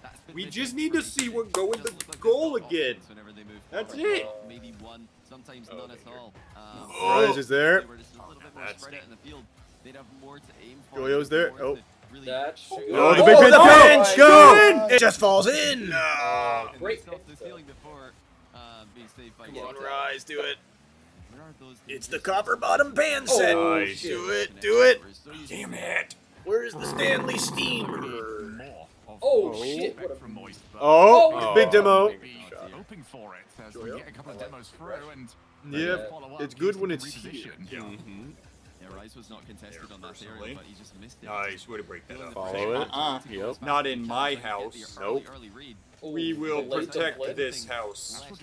That's been We the just difference need to for see these what go in teams. the Just look like goal they've got again. options whenever they move That's forward. it. Maybe one, sometimes none at all. Rise is there. They were just a little bit more That's spread it. out in the field. They'd have more to aim for. Joyo's there. more Oh. to really That's Oh, good. the big pinch! pinch! Go! It just falls in. And Great they stopped pick, the ceiling before being saved by Come on, Yeti. Rise, do it. Where are those It's ninjas? the copper bottom pan set. Oh, Nice. shit. Do it, do it. We're so used to Damn seeing it. Where's the Stanley Steamer? more of Oh, the shit, respect what a- from Moist, but Oh, Oh, big demo. be hoping for it as we get a couple of demos through, and Yep, it's good when it's here. Yeah. Rise was not contested on that Personally. area, but he just missed it. Nice, way to break that up. Follow it. Yep. Not in my house. Nope. We will protect this house. Oh,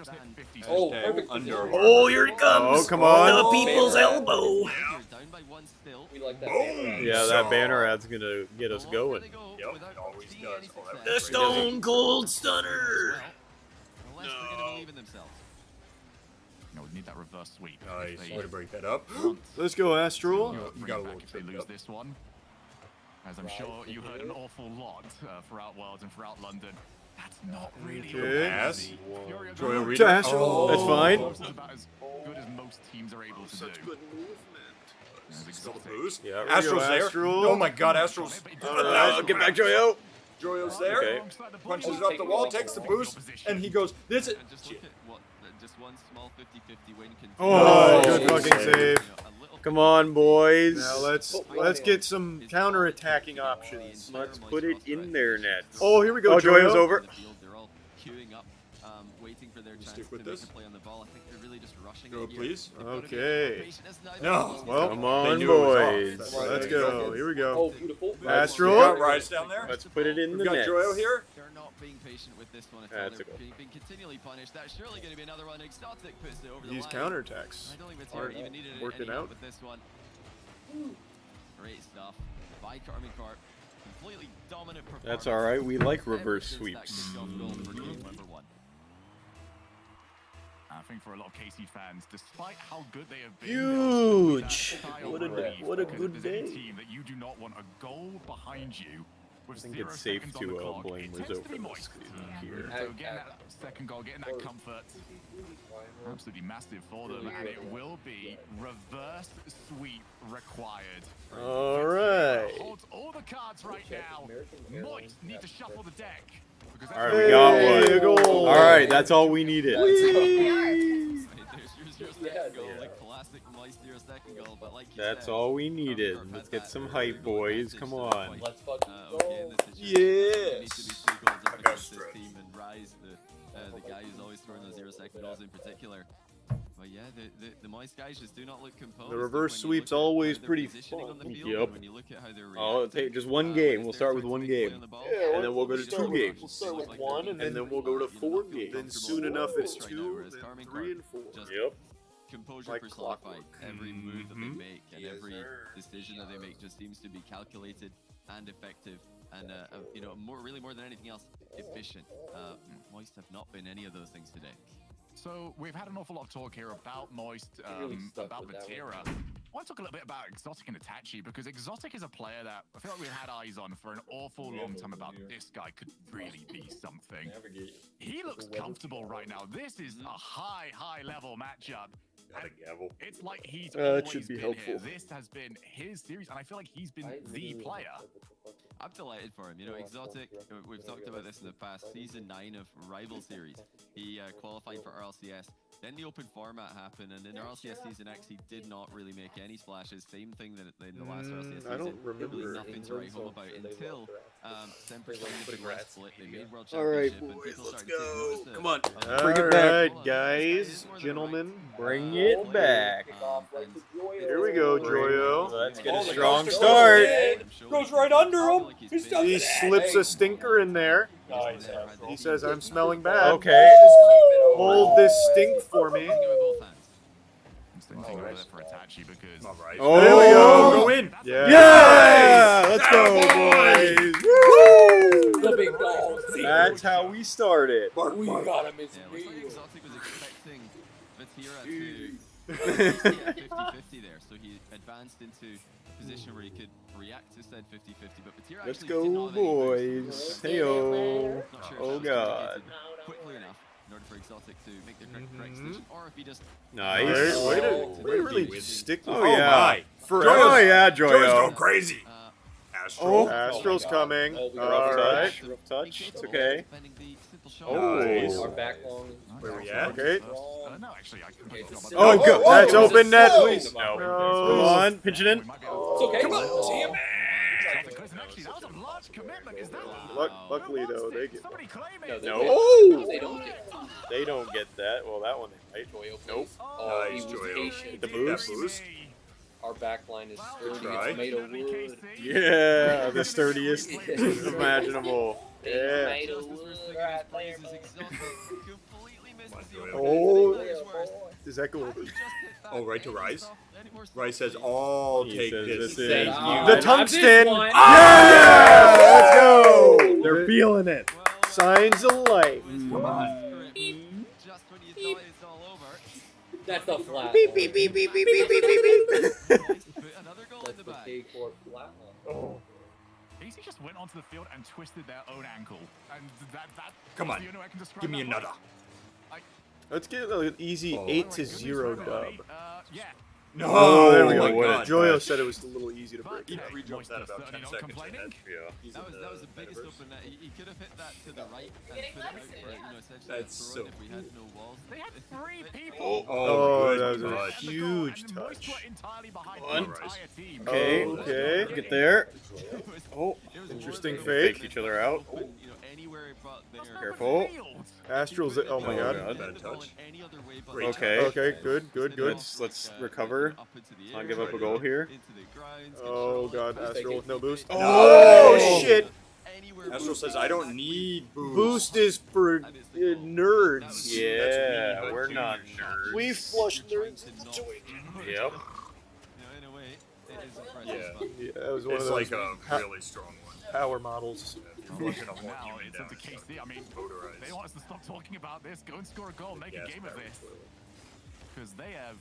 Hashtag perfect under. Oh, here it comes. Oh, come on. The people's elbow. We like that. Boom. Yeah, that banner ad's gonna get us going. Yep, it always does. Oh, that The was great. Stone Cold Stunner. Unless they're gonna believe in themselves. No, we need that reverse sweep. Nice, way to break that up. Let's go, Astral. You got a little if they tripped lose up. this one. As I'm sure you heard an awful lot throughout Worlds and throughout London. That's not really Okay. Pass. Furio Joyo goes- read To it. Astral. Oh. That's fine. This is about as good as most teams are able to do. There's Still Exotic. boost. Yeah. Astral's there. Astral. Oh my god, Astral's. Alright, get back, Joyo. Joyo's there. Okay. Punches it up the wall, takes the boost, and he goes, "This is." And just look at what just one small 50-50 win can Oh, Nice. good fucking save. Come on, boys. Now let's get some counter-attacking options. Let's put it in their nets. Oh, here we go, Oh, Joyo's Joyo. over. They're all queuing up, waiting for their chance stick to with make this? a play on the ball. I think they're really just rushing Go, it here. please. They've gotta be Okay. patient as now. No. Well, Come They on, knew it was off. boys. That's Let's go. Here we go. Oh, beautiful. Astral. We got Rise down there. Let's put it in We the got nets. Joyo here. They're not being patient with this one at all. That's They're a goal. being continually punished. That's surely going to be another one. Exotic puts it over the These line. counterattacks I don't think are Materia even needed working any help out. with this one. Great stuff by Carmen Carp. Completely dominant performance. That's all right. We like Ever reverse since that sweeps. kickoff goal for game number 1. I think for a lot of KC fans, despite how good they have been, Huge. what What a good day. Team that you do not want a goal behind you. With I think 0 it's safe seconds on the to clock. blame It tends to Rizzo be for moist. this here. So getting that second goal, getting that comfort, absolutely massive for them, and it will be reverse sweep required. All right. Holds all the cards right now. Moist need to shuffle the deck. because All right, we got Hey, one. goal. All right, that's all we needed. That's all we needed. Let's get some hype, boys. Come on. Let's fucking go. Yes. I got team and Rise, the guy who's always throwing those 0-second goals in particular. But yeah, the Moist guys just do not look composed. The reverse sweep's always pretty fun. Yep. When you look at how they're Oh, take just one game. We'll start with one game. Yeah, And then we'll go to 2 games. We'll start with 1, and then we'll go to 4 games. Then soon enough it's 2, then 3 and 4. Yep. Composure Like personified. clockwork. Every move that they make and every decision that they make just seems to be calculated and effective, and you know, really more than anything else, efficient. Moist have not been any of those things today. So we've had an awful lot of talk here about Moist, about Vatira. I want to talk a little bit about Exotic and Itachi, because Exotic is a player that I feel like we've had eyes on for an awful long time about this guy could really be something. He looks comfortable right now. This is a high level matchup. Got a gavel. It's like he's It always should be been helpful. here. This has been his series, and I feel like he's been the player. I'm delighted for him. You know, Exotic, we've talked about this in the past, season 9 of Rival Series. He qualified for RLCS. Then the open format happened, and in RLCS Season X, he did not really make any splashes. Same thing that in the last RLCS season. I don't remember. Really nothing to write home about until Semper split. They made World All right, Championship, and boys, people let's started taking go. notice Come on. of Bring it back. Alright, guys, gentlemen. Bring it back. Here we go, Joyo. Let's get a strong start. Goes right under him. He's done He it. slips a stinker in there. Nice. He says, I'm smelling bad. Okay. Hold this stink for me. Same thing over there for Itachi, because All right. Oh, There we go. Go in. Yeah. Yeah! Let's go, boys. Woo! The big dog. That's how we started. We got him. It's Yeah, it looks like me. Exotic was expecting Vatira to 50-50 there, so he advanced into a position where he could react to said 50-50, but Vatira Let's actually go, did not have any boys. boost. Hey-o. Not sure if Oh, that was God. communicated quickly enough in order for Exotic to make the correct decision, or if he just Nice. Way to Oh, really stick with Oh, yeah. my. forever. Oh, yeah, Joyo's going Joyo. crazy. Oh. Astral. Astral's coming. Oh, we got All Rough right. touch. Rough touch. It's okay. defending the simple shot. Oh. Nice. Our back long. Where we at? Okay. no, actually, I can Oh, Oh, go. that's oh, open net. no. Please. No. No. Come on. Pinch it in. It's okay. Come on. Damn it. Actually, that was a large commitment is that? Luckily though, they get. Somebody claim No, it. they No. don't. Oh! They don't get it. They don't get that. Well, that one they might. Joyo, Nope. please. Oh, he Nice, was Joyo. patient. The boost. boost. Our backline is sturdy try. as made of wood. Yeah, the sturdiest imaginable. It's Yeah. made of wood right there, man. Oh, does that go over? Oh, right to Rise? Rise says, "I'll He take says this." this Said, is "I'll The have tungsten! this one." Yeah! Let's go! They're feeling it. Signs of life. Come on. That's a flat. Beep, beep, beep, beep, beep, beep, beep, beep, beep. That's the K-Corp flat one. Oh. AC just went onto the field and twisted their own ankle, and that Come that's on. the only way I can describe Give me that another. fight. Let's get an easy Oh. 8-0 dub. Yeah. No, Oh, there we my go. God. Joyo said it was a little easy to break. He Okay. pre-jumped that about 10 Not seconds complaining. ahead. Yeah. He's That in was the biggest metaverse. open net. He could have hit that to the right and put it out for, essentially That's a throw so if we had no walls. They had 3 people. Oh, good that was a touch. huge And Moist touch. were entirely behind One. the entire team. Okay. Okay. Get there. It was- Oh, it was interesting more fake. Fake each other out. open, anywhere but there. Careful. Astral's. Oh my Oh, god. God. Bad touch. Any other way but Great Okay. Okay. Good. Good. Good. Let's recover. up into the Not air, give up a goal here. into the ground, Oh god. Astral with no boost. Oh, Oh shit. anywhere Astral says, "I don't need boost." Boost is for nerds. Yeah, But we're you not nerds. nerds. We flush nerds. Yep. in a way, it is impressive. Yeah. but- Yeah, that was one It's of those like a really strong one. power models. Flushing a Now one it's down. up to KC. I mean, Motorized. they want us to stop talking about this. Go and score a goal. Make Gas a game of powered this. toilet. Because they have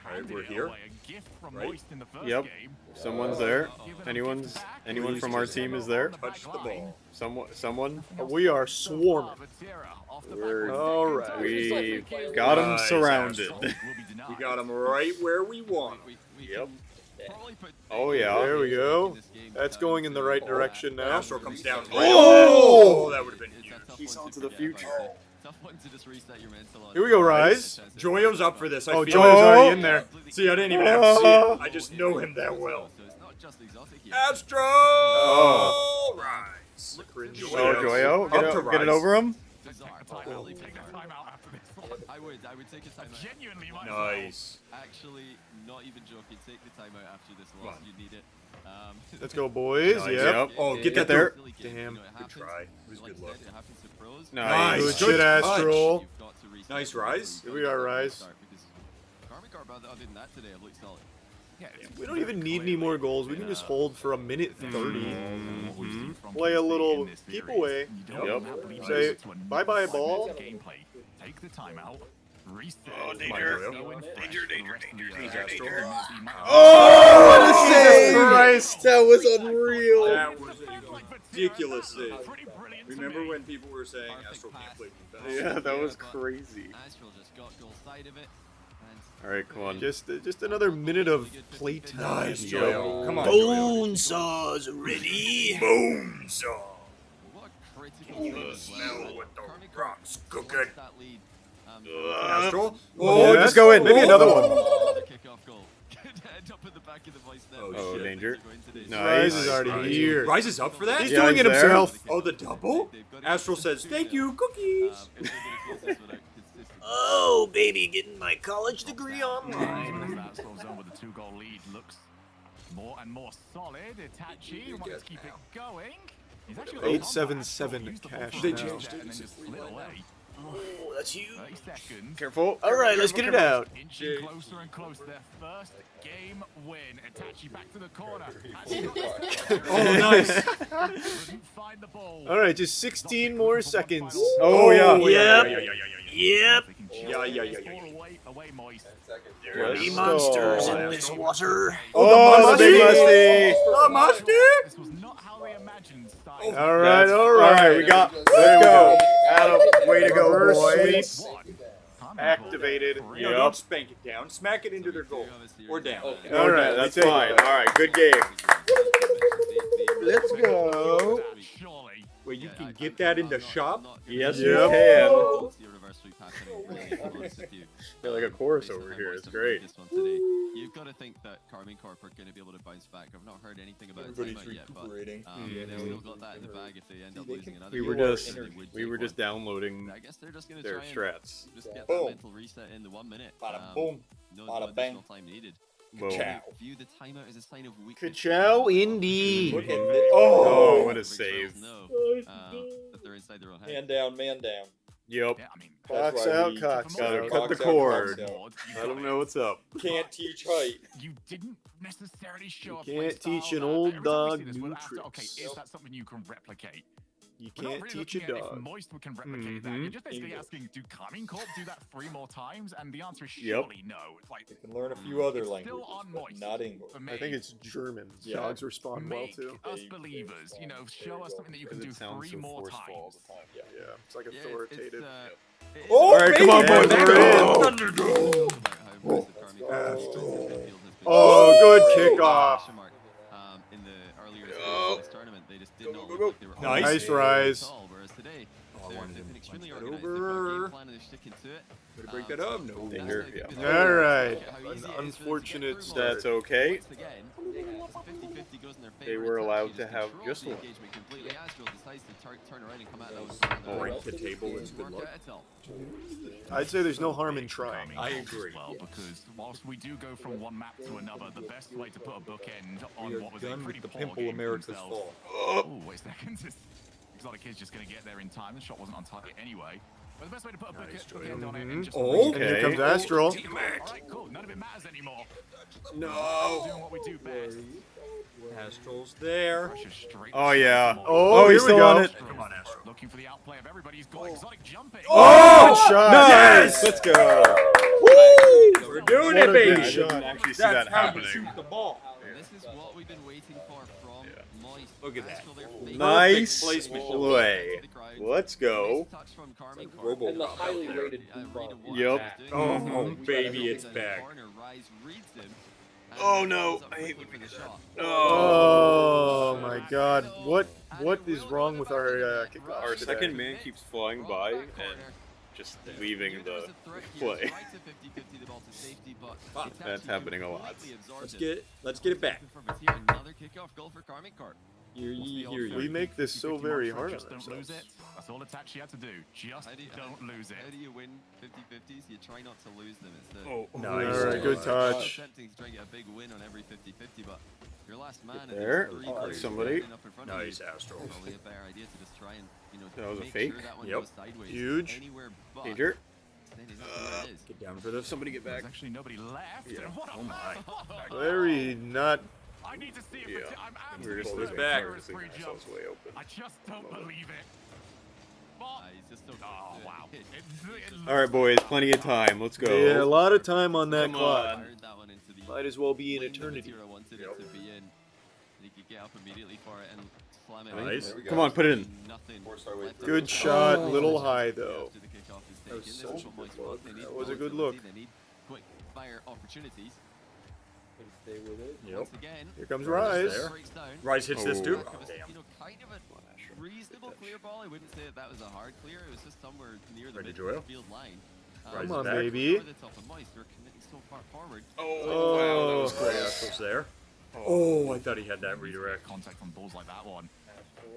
Alright, handed we're it here. away. A gift from Right? Moist in the first Yep. game. Someone's there. Giving them Anyone from our team is there. Touch the ball. Someone. We are swarming. We're- Alright. We got him Nice, surrounded. We got him right where we want him. Yep. Probably put Oh yeah. There we go. That's going in the right direction now. Astral comes down. Oh! That would have been huge. He's on to the future. Tough one to just reset your mental. Here we go, Rise. Joyo's up for this. I Oh, feel Joyo's it. already in there. See, I didn't even have to see it. I just know him that well. So it's not just exotic here. Astro! Oh. Rise. Oh, Joyo, get it over him. Bizarre. Take a timeout after this one. I would take a timeout. Genuinely, might Nice. Actually, not even joking. Take the timeout after this loss. You need it. Let's go, boys. Nice. Yep. Oh, get that there. through. Damn. Good try. It was good luck. It happens to pros. Nice. Good Good shit, touch. Astral. You've got to reset Nice your Rise. mental Here we are, from the Rise. start, because Karmic Orb, other than that today, have looked solid. Yeah, We don't even need any more goals. We can just hold for a minute 30. Mm-hmm. Play a little keep away. Yep. Say bye-bye, ball. Gameplay. Take the timeout. Reset. Oh, danger. Danger. Oh, what a Jesus save! Christ, that was unreal. That was a ridiculous save. Remember when people were saying Astral can't play defense? Yeah, that was crazy. Astral just got goal side of it. All right, come on. Just another minute of playtime. Nice, Yep. Joyo. Come on, Joyo. saw's ready. Boom saw. What a critical Can you save as well. smell what the Karmic rock's Orb cooking? wants that lead. Astral? Oh, Yes. just go in. Maybe another one. Another kickoff goal. Could end up in the back of the vice net. Oh, shit. Danger. No. Rise Nice. is already Rise. here. Rise is up for that? He's Yeah, doing he's it there. himself. Oh, the double? Astral says, thank you, cookies. Oh, baby, getting my college degree online. That sort of zone with the 2-goal lead looks more and more solid. Itachi wants to keep it going. He's actually got 877 used the ball cash for a now. minute and then just slid away. Oh, that's you. 30 seconds. Careful. All right, let's get it out. Inching closer and closer. Their first game win. Itachi back to the corner. Oh, nice. Couldn't find the ball. All right, just 16 more seconds. Oh, yeah. Yep. Yep. Away, Moist. Dirty Let's monsters go. in this water. Oh, the big musty. Oh, Musty. This was not how they imagined Oh, starting. All right, That's- all right. we got. There Let's we go. go. Adam, way to go, Reverse boys. sweep. Activated. No, Yep. don't spank it down. Smack it into their goal. Or down. Okay. All right, That's we take fine. it. All right, good game. Let's go. Surely. Wait, you can get that in the shop? Yes, Yep. you can. Feel like a chorus over here. It's great. You've got to think that Carmine Corp are going to be able to bounce back. I've not heard anything about Everybody's timeout yet, but recuperating. they've still got that in the bag if they end up losing another We game. were They just would take one. downloading I guess they're just going to their try and strats. just get that Boom. mental reset in the 1 minute. Bada boom. No Bada additional bang. time needed. Boom. Ciao. View the timeout as a sign of weakness. Ka-chow, indeed. Look at this. Oh, what a save. Know, that they're inside their own head. Man down, man down. Yep. Yeah, I mean, Cocks That's why out, we- cocks Gotta out. cut Cut the the cord. cord. Lord, you Let got them it. know what's up. Can't teach height. You didn't necessarily show a You play can't teach style an that old every time we dog see this, new we'll ask, okay, tricks. is that something you can replicate? You We're not can't really teach a looking at if dog. Moist can replicate that. You're just basically asking, do Carmine Corp do that 3 more times? And the answer is Yep. surely no. It's like, You can learn a few other it's languages, still on but Moist. not English. For me, I think it's German. Yeah. Dogs respond well make too. us believers, you know, show us something that you can do 3 more times. Yeah, it's like Yeah, authoritative. it is Oh, Alright, come on, baby! boys, we're in. Thunderdome! about how impressive Carmine Corp's defensive midfield has been. Oh, good kickoff. In the earlier stages of this tournament, they just did not look like they were Nice. Nice rise. at all, whereas today, Oh, I wanted they've him been to extremely punch that organized. They've got a over. game plan and they're sticking to it. Better break that up. No. Danger, That's yeah. the good All thing. right. Look at how easy An it is for them to get unfortunate through start. That's okay. Once again, it's 50-50 goes in their They favor. were Itachi allowed to have controls just the one. engagement completely. Astral decides to turn around and come at those. Break the table is good Work luck. out at all. I'd say there's no harm in trying. Carmine I Corp as agree. Well, because whilst we do go from one map to another, the best way to put a bookend on We are what was a done pretty with the poor Pimple game for America's themselves. fall. Oh, wait a second. Exotic Kid's just going to get there in time. The shot wasn't on target anyway. But the best way to put a bookend on it and just... Oh, And here comes Astral. Alright, cool. None of it matters anymore. No. Doing what we do best. Astral's there. Pressure straight Oh, yeah. Oh, he's here we still go. on it. Come on, Astral. Looking for the outplay of everybody. He's got exotic jumping. Oh, Good shot. nice! Let's go. Woo! We're doing What it, a baby. good shot. I didn't actually see That's that how happening. you shoot the ball. This is what we've been waiting for from Moist. Look at that. Astral, they're faking Nice placement. play. Let's go. Nice touch from Carmine Corp. Robo And the Cop highly out there. rated Rita Boombot. Wong Yep. is doing Oh, it. oh, He's baby, it's in the back. corner, Rise reads him, and Oh, no. goes up I hate quickly when we for do the that. shot. Oh my God! What is wrong with our kickoff Our today? second man keeps flying by and just leaving the play. That's happening a lot. Let's get it back. Another kickoff goal for Carmine Corp. Hear ye, hear ye. We make this so very hard on Just don't lose ourselves. it. That's all Itachi had to do. Just don't lose it. How do you win 50-50s? You try not to lose them. It's the Oh, All nice. right, good it's touch. tempting to try and get a big win on every 50-50, but your last man and There. there's 3 Oh, players somebody. standing up in front of Nice, you. Astral. Probably a better idea to just try and That was a make fake. sure that one Yep. goes sideways. Huge. Anywhere but Danger. then is where it is. Get down for this. Somebody get back. There's actually nobody left. Yeah. And what a Oh my. Very not. I need to see if Yeah. I'm We're absolutely just Pull this certain back. there is free jump. ourselves way open. I just don't believe it. But, He's just so oh wow. All right, boys. Plenty of time. Let's go. Yeah, a lot of time on that Come clock. on. Fired that one into the Might as well be an lane that eternity. Madeira wanted it to be in. And he could get up immediately for it and slam it Nice. in. Come on, put it in. Nothing. Good shot, little high though. After the kickoff is That was taken. so This is what Moist want. They need That was a good volatility, look. They need quick fire opportunities. Stay with it. Yep. Once again, Here comes Rise Rise. there. breaks down. Rise hits this Oh. too. Back Oh, of a, damn. you know, kind of a reasonable clear ball. I wouldn't say that was a hard clear. It was just somewhere near the Ready, Joel? midfield line. Rise Come on, back. baby. Over the top of Moist. They're committing so far forward. Oh, wow. That was Great, close. Astral's there. Oh, I thought he had that redirect. Contact on balls like that one.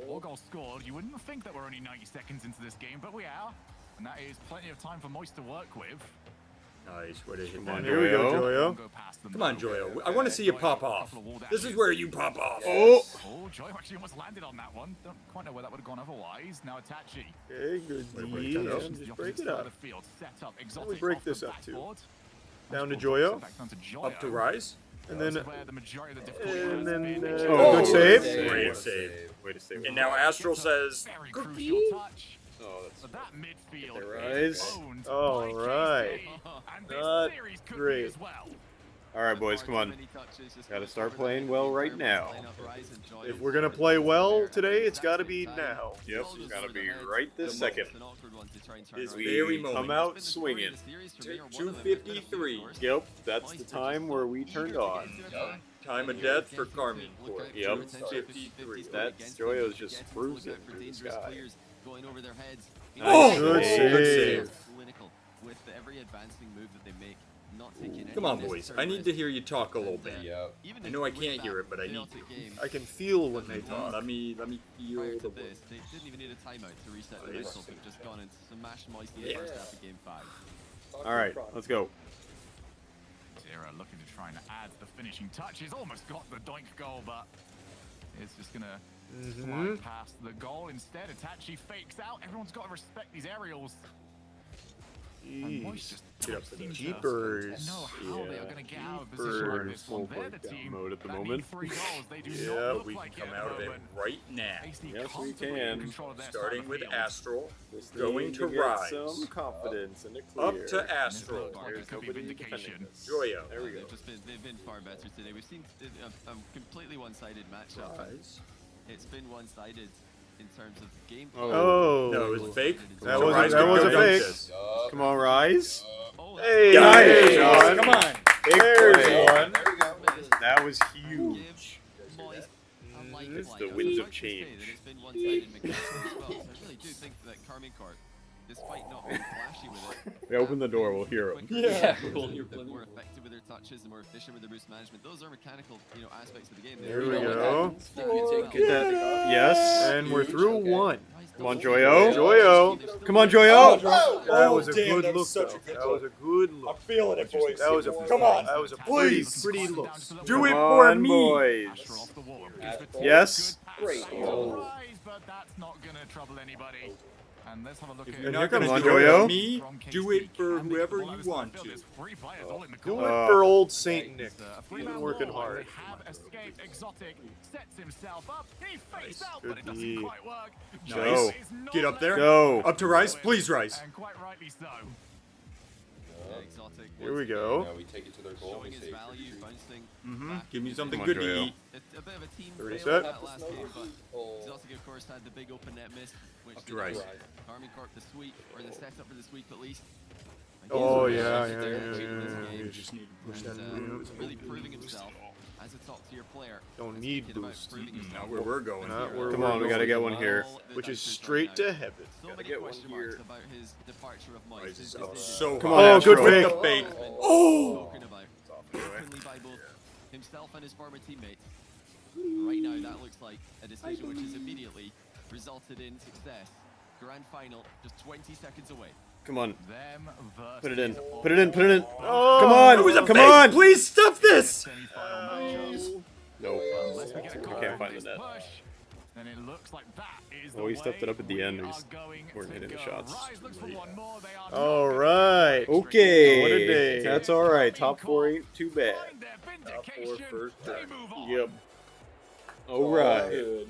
4 goals scored. You wouldn't think that we're only 90 seconds into this game, but we are. And that is plenty of time for Moist to work with. Nice. Where did he hit Come on, that? Here we go, Joyo. Joyo. Go past them, Come on, though. Joyo. I want to see you pop off. Couple of wall This is dashes. where you pop off. Oh. Oh, Joy actually almost landed on that one. Don't quite know where that would have gone otherwise. Now Itachi. Okay, good Way to break D. that up. And The just break opposite it side up. of the field, set up, we exotic break off this the up, too. backboard. Down to Astral Joyo. drops it back down to Joyo. Up to Rise. And then, That's where the majority of the difficulty and has then been. Oh, good save. Great save. Way to save. And now Astral says, Very "Cookie." crucial touch. Oh, that's But that midfield Get there, is Rise. owned All by right. KC, and this Not series could be great. as well. All right, boys. Come on. Gotta start playing well right now. If we're gonna play well today, it's got to be now. Yep, gotta be right this second. This We very come moment. out swinging. 253. Yep, that's the time where we turned on. Time of death for Carmine Corp. Yep. 253. That's Joyo's just cruising through the sky. Going over their heads. Oh, good save. Clinical with every advancing move that they make. Not taking Come on, boys. I need to hear you talk a little bit. I know I can't hear it, but I need to. I can feel when they talk. Let me feel Prior the to word. this, they didn't even need a timeout to reset the Nice. whistle. They've just gone and smashed Moist in the first half of game 5. All right, let's go. Zero looking to try and add the finishing touches. Almost got the doink goal, but it's just gonna slide past the goal. Instead, Itachi fakes out. Everyone's got to respect these aerials. And Moist just Get up to the seem to Jeepers. know how they are going to get out of position like this Full one. They're the breakdown team mode at the that moment. need 3 goals. They do Yeah, not look we like can it come at out the of it moment. right now. They see Yes, we comfortably in can. control of their Starting side with of the field. Astral, Just going need to get rise. some confidence and a clear. Up to Astral. There's Could be nobody vindication. defending this. Joyo. There we go. They've been far better today. We've seen a completely one-sided matchup. Rise. It's been one-sided in terms of gameplay. Oh. No, it was fake. That So was Rise that could was go a dunk fake. this. Come on, Rise. Oh, Hey, Nice, Sean. Come on. Big There's play. one. That was huge. Moist a light It's flight. the I would winds like of to say change. that it's been one-sided mechanically as well. So I really do think that Carmine Corp, despite not being flashy with it, We open the door, we'll hear him. Yeah, we'll they're hear plenty. more effective with their touches and more efficient with their boost management. Those are mechanical, aspects of the game. There we You know what go. happens? You can take Get that. Yes. And we're through Okay. one. Come on, Joyo. Joyo. Come on, Joyo. That was a damn, good that was look. such Though. a good That was a good look. feeling it, boys. That was a Come on. That was a Please. pretty look. Do it Come for on, me. boys. Astral off the wall. Astral. Yes. Great. Oh. Rise, but that's not going to trouble anybody. And let's have a look If at you're Here not going to comes do it Joyo. for me, do it for whoever you want to. There's 3 players all in the Do it corner. for old Saint Nick. It's a He's three-man been working wall. hard. They have escaped. Exotic sets himself up. He fakes out, Good but it doesn't D. quite work. Nice. Joe is not Get up there. Go. Up to Rise. Please Rise. And quite rightly so. Exotic. Here we go. Now we take it to their goal. Showing We his save value, for bouncing. Give me something Come on, good to Joyo. eat. A bit of a team Ready, fail in set? that last game, but Oh. Exotic, of course, had the big open net miss, which Up to Rise. Carmine Corp the sweep, or the setup for the sweep at least. Oh, Again, yeah, he's yeah, there yeah, in this yeah, game, yeah. Just need to push and, that. really proving himself as a top tier player. Don't And need speaking about boost. proving Not himself, where we're going. Not here. where Come we're on, we gotta going. get one here. all the Which is Dutchers straight right to now. head. So Gotta many get one question here. marks about his departure of Moist. Rise His is up decision. so Come high. on, Oh, good Astral. fake. The fake. Been Oh! spoken about openly by both himself and his former teammates. Right now, that looks like a decision which has immediately resulted in success. Grand final, just 20 seconds away. Come on. Them versus Put it in. Put it in. Put it in. Oh, Come on. It was a Come fake. on. Please stop this. semi-final matchup. Nope. Unless we get a call can't from find this the net. push, then it looks like that is Oh, the he stepped it up at the way end. we We are just going weren't to hitting the go. shots. Rise looks for one more. They are All not right. Okay. What a day. That's all right. Top 4 ain't too bad. Find their Top 4 vindication. first They try. move on. Yep. All right. Good.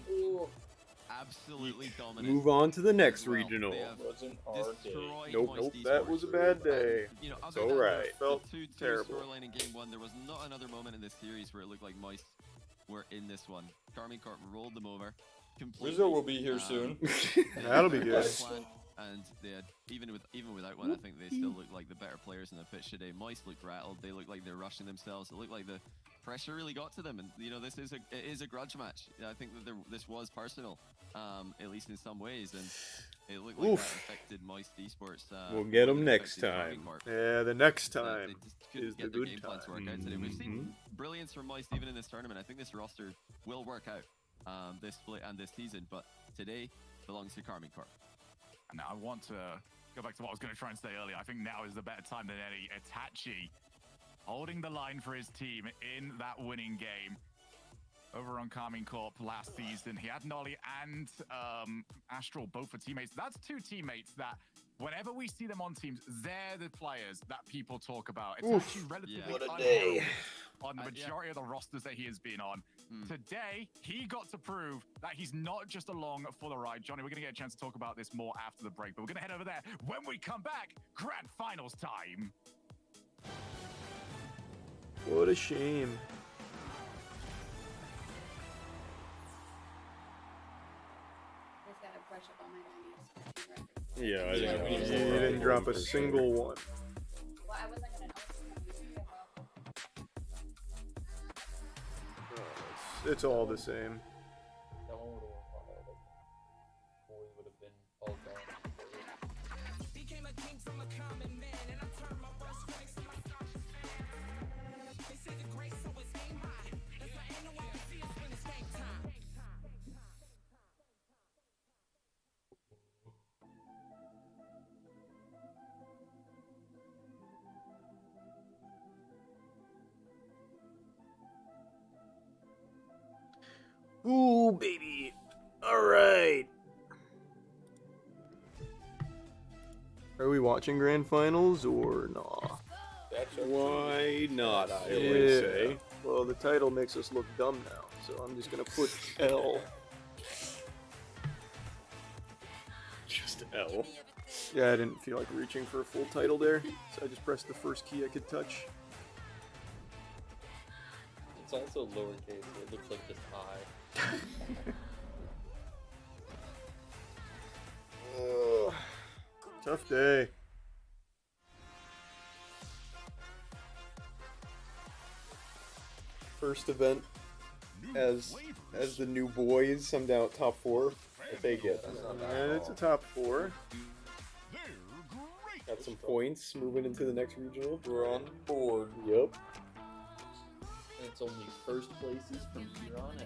Absolutely dominant. Move on to the next as well. regional. They have Wasn't our day. destroyed Nope. Moist Nope. That Esports. was a bad day. You know, It's other than alright. the Felt 2-2 terrible. scoreline in game 1, there was not another moment in this series where it looked like Moist were in this one. Carmine Corp rolled them over completely. Rizzo will be here soon. That'll be good. And they had, even without one, I think they still looked like the better players in the pitch today. Moist looked rattled. They looked like they're rushing themselves. It looked like the pressure really got to them. And this is a grudge match. I think that this was personal, at least in some ways. And it looked like that affected Moist Esports. We'll get 'em more than next affected Carmine time. Corp. Yeah, the next They time just couldn't is the get their good game plan to work time. out today. We've seen brilliance from Moist even in this tournament. I think this roster will work out this split and this season, but today belongs to Carmine Corp. And I want to go back to what I was going to try and say earlier. I think now is the better time than any. Itachi holding the line for his team in that winning game. Over on Carmine Corp last season, he had Nolly and Astral both for teammates. That's 2 teammates that whenever we see them on teams, they're the players that people talk about. It's actually relatively What a day. on the majority of the rosters that he has been on. Today, he got to prove that he's not just along for the ride. Johnny, we're going to get a chance to talk about this more after the break, but we're going to head over there when we come back. Grand Finals time. What a shame. Yeah, I He think didn't drop a single one. it's all the same. That one would have won wild. Boy would have been all gone. Became a king from a common man, and I turned my worst strengths to my starkest fans. They say the grace always aim high. That's why ain't no one can see us when it's game time. Ooh, baby. All right. Are we watching grand finals or not? Why not, I always say. Well, the title makes us look dumb now, so I'm just gonna put L. Just L. Yeah, I didn't feel like reaching for a full title there, so I just pressed the first key I could touch. It's also lowercase, so it looks like just I. Tough day. First event as the new boys. I'm down at top 4. If they get. And it's a top 4. Got some points moving into the next regional. We're on board. Yep. And it's only first places from here on out.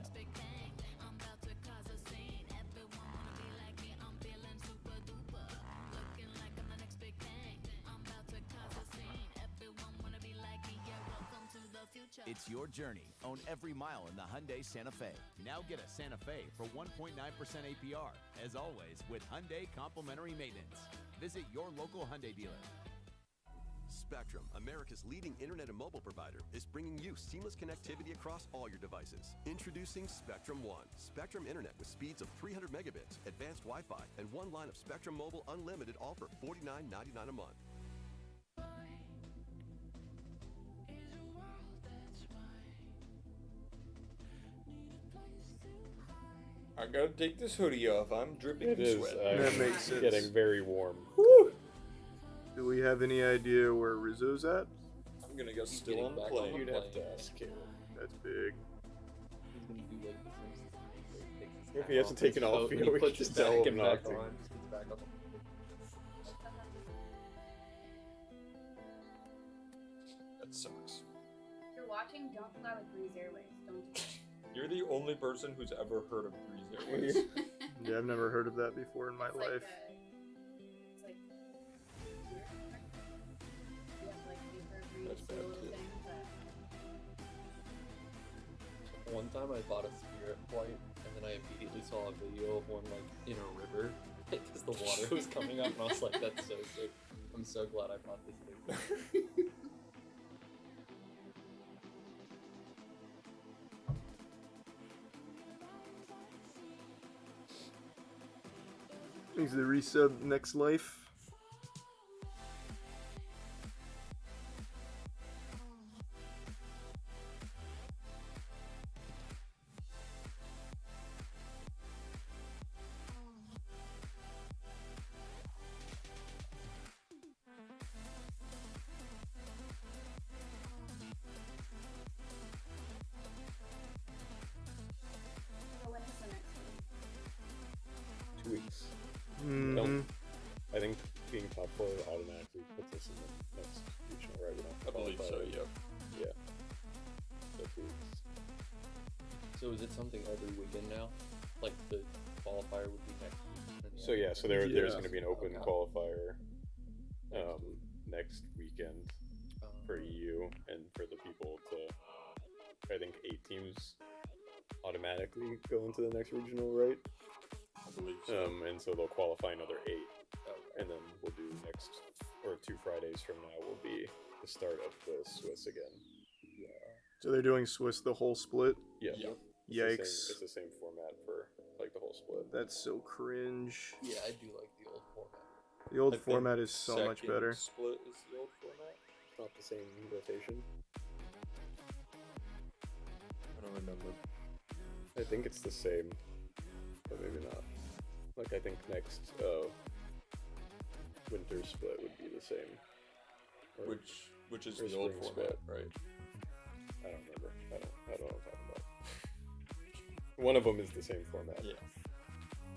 It's your journey. Own every mile in the Hyundai Santa Fe. Now get a Santa Fe for 1.9% APR. As always, with Hyundai complimentary maintenance. Visit your local Hyundai dealer. Spectrum, America's leading internet and mobile provider, is bringing you seamless connectivity across all your devices. Introducing Spectrum One. Spectrum Internet with speeds of 300 megabits, advanced Wi-Fi, and one line of Spectrum Mobile Unlimited, all for $49.99 a month. I gotta take this hoodie off. I'm dripping It is. sweat. That makes sense. Getting very warm. Woo! Do we have any idea where Rizzo's at? I'm gonna go still on the plane. You'd have to ask him. That's big. He's gonna do like the Simpsons. If he hasn't taken off, he you know, we puts can his tell back him not back to. on. Just gets back up. That sucks. If you're watching, don't fly with Breeze Airways. Don't do that. You're the only person who's ever heard of Breeze Airways. Yeah, I've never heard of that before in my It's life. It's like you have to like pay for a Breeze That's bad, little too. thing, but One time I bought a Spirit flight, and then I immediately saw a video of one like in a river because the water was coming up, and I was like, "That's so sick." I'm so glad I bought this thing. Thanks to the resub Next Life. so when is the next one? 2 weeks. Mhm. Don't. I think being top 4 automatically puts us in the next regional, right? We don't I believe so, qualify. yep. Yeah. So 2 weeks. So is it something every weekend now? Like the qualifier would be next week? and the So other yeah, so weekend? there's going to be an open Okay. qualifier next weekend for EU and for the people to. I think 8 teams automatically go into the next regional, right? I believe so. And so they'll qualify another 8, and then we'll do next, or 2 Fridays from now will be the start of the Swiss again. So they're doing Swiss the whole split? Yeah. Yikes. It's the same format for like the whole split. That's so cringe. Yeah, I do like the old format. The old I think format is so much second better. Split is the old format. It's not the same rotation. I don't remember. I think it's the same, but maybe not. Like I think next winter split would be the same. Or- Which is or the old spring format, split. right? I don't remember. I don't know what I'm talking about. One of them is the same format. Yeah.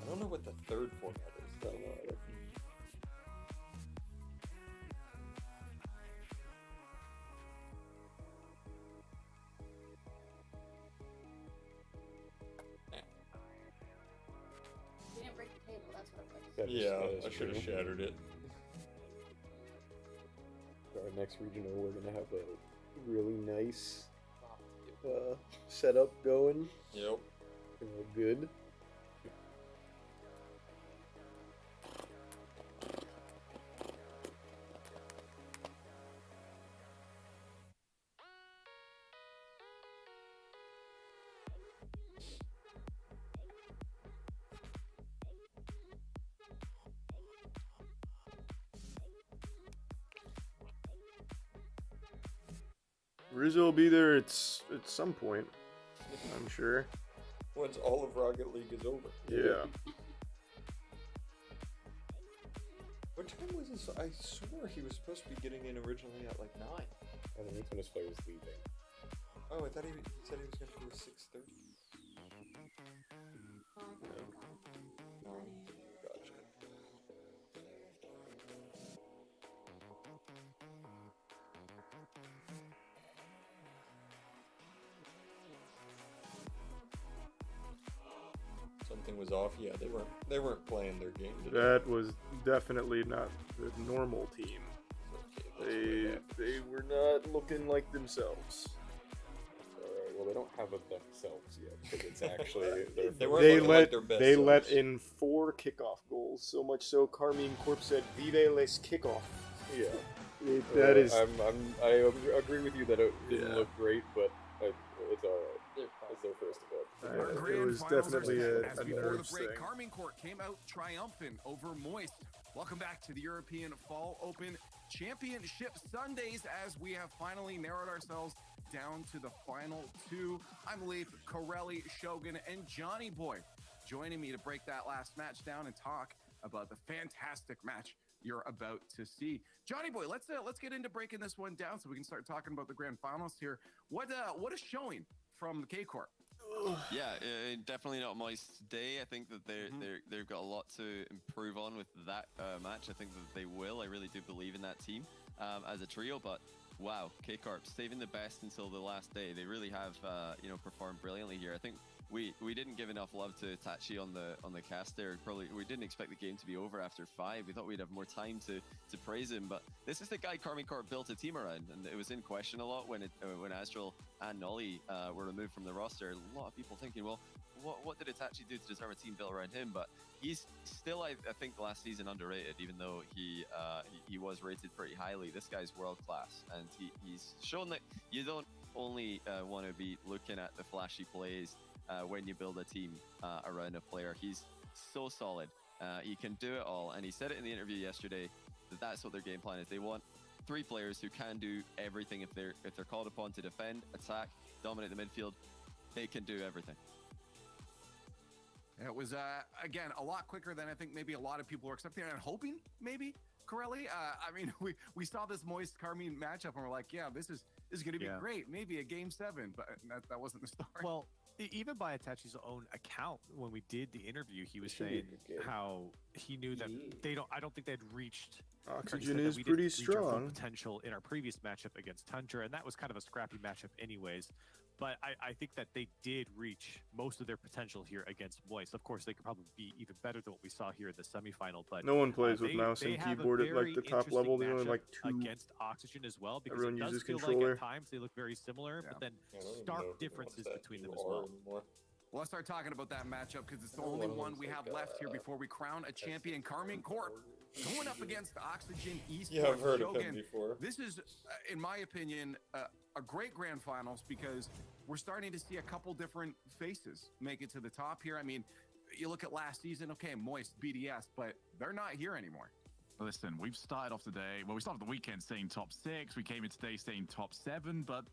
I don't know what the third format is. I don't know either. We didn't break the table, that's what it was. Yeah, I should have shattered it. Our next regional, we're gonna have a really nice setup going. Yep. Good. Rizzo will be there at some point, I'm sure. Once all of Rocket League is over. Yeah. What time was this? I swore he was supposed to be getting in originally at like 9. I think that's when his flight was leaving. Oh, I thought he said he was going to do a 6:30. Gotcha. Something was off. Yeah, they weren't playing their game today. That was definitely not the normal team. They were not looking like themselves. Alright, well they don't have a themselves yet, because it's actually they let in 4 kickoff goals, so much so Carmine Corp said "Vive les kickoff." Yeah. That is. I agree with you that it didn't look great, but it's alright. It's their first event. It was definitely a Before the nerves break, thing. Carmine Court came out triumphant over Moist. Welcome back to the European Fall Open Championship Sundays, as we have finally narrowed ourselves down to the final 2. I'm Leaf, Corelli, Shogun, and Johnny Boy joining me to break that last match down and talk about the fantastic match you're about to see. Johnny Boy, let's get into breaking this one down so we can start talking about the grand finals here. What is showing from K Corp? Yeah, definitely not Moist's day. I think that they've got a lot to improve on with that match. I think that they will. I really do believe in that team as a trio. But wow, K-Corp saving the best until the last day. They really have performed brilliantly here. I think we didn't give enough love to Tachi on the cast there. Probably we didn't expect the game to be over after 5. We thought we'd have more time to praise him, but this is the guy Carmine Corp built a team around, and it was in question a lot when Astral and Nolly were removed from the roster. A lot of people thinking, well, what did Itachi do to deserve a team built around him? But he's still, I think, last season underrated, even though he was rated pretty highly. This guy's world class, and he's shown that you don't only want to be looking at the flashy plays when you build a team around a player. He's so solid. He can do it all, and he said it in the interview yesterday that that's what their game plan is. They want 3 players who can do everything. If they're called upon to defend, attack, dominate the midfield, they can do everything. It was, again, a lot quicker than I think maybe a lot of people were expecting and hoping, maybe, Corelli. I mean, we saw this Moist Carmine matchup and we're like, yeah, this is going to be great. Maybe a Game 7, but that wasn't the story. Well, even by Itachi's own account, when we did the interview, he was saying how he knew that I don't think they'd reached Oxygen is pretty strong. Potential in our previous matchup against Tundra, and that was kind of a scrappy matchup anyways. But I think that they did reach most of their potential here against Moist. Of course, they could probably be even better than what we saw here in the semifinal. But no one plays with mouse and keyboard at like the top level. They only like 2 against Oxygen as well, because everyone it does uses feel controller. like at times they look very similar, but then stark differences between them as well. Well, let's start talking about that matchup because it's the only one we have left here before we crown a champion. Carmine Corp going up against Oxygen Esports. Yeah, I've heard Shogun. of him before. This is, in my opinion, a great grand finals because we're starting to see a couple different faces make it to the top here. I mean, you look at last season, okay, Moist, BDS, but they're not here anymore. Listen, we've started off today, we started the weekend saying top 6, we came in today saying top 7, but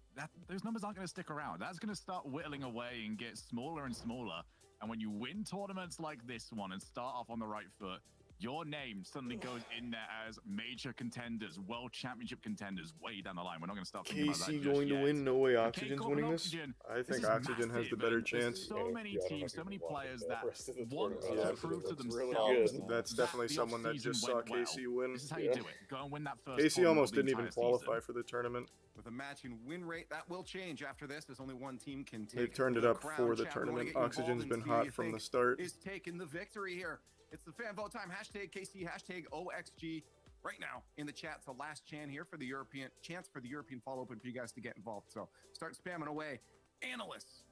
those numbers aren't going to stick around. That's going to start whittling away and get smaller and smaller. And when you win tournaments like this one and start off on the right foot, your name suddenly goes in there as major contenders, world championship contenders way down the line. We're not going to start thinking about that KC just going to yet. win? No way But Oxygen's K-Corp and winning this. Oxygen, I think is Oxygen has the massive, better and there's chance. so many teams, so many players that want Yeah, to prove to really themselves good. That's that definitely the someone that off-season just saw went well. KC win. This is how you do it. Go and win that first KC tournament almost of the didn't even entire qualify season. for the tournament. With a matching win rate, that will change after this, as only one team can take. They've turned it the up crown. for the Chat, we wanna tournament. get you involved Oxygen's and been see who hot you from the think start. Is taking the victory here. It's the fan vote time. Hashtag KC, hashtag OXG. Right now in the chat, it's the last chance for the European Fall Open for you guys to get involved. So start spamming away. Analysts,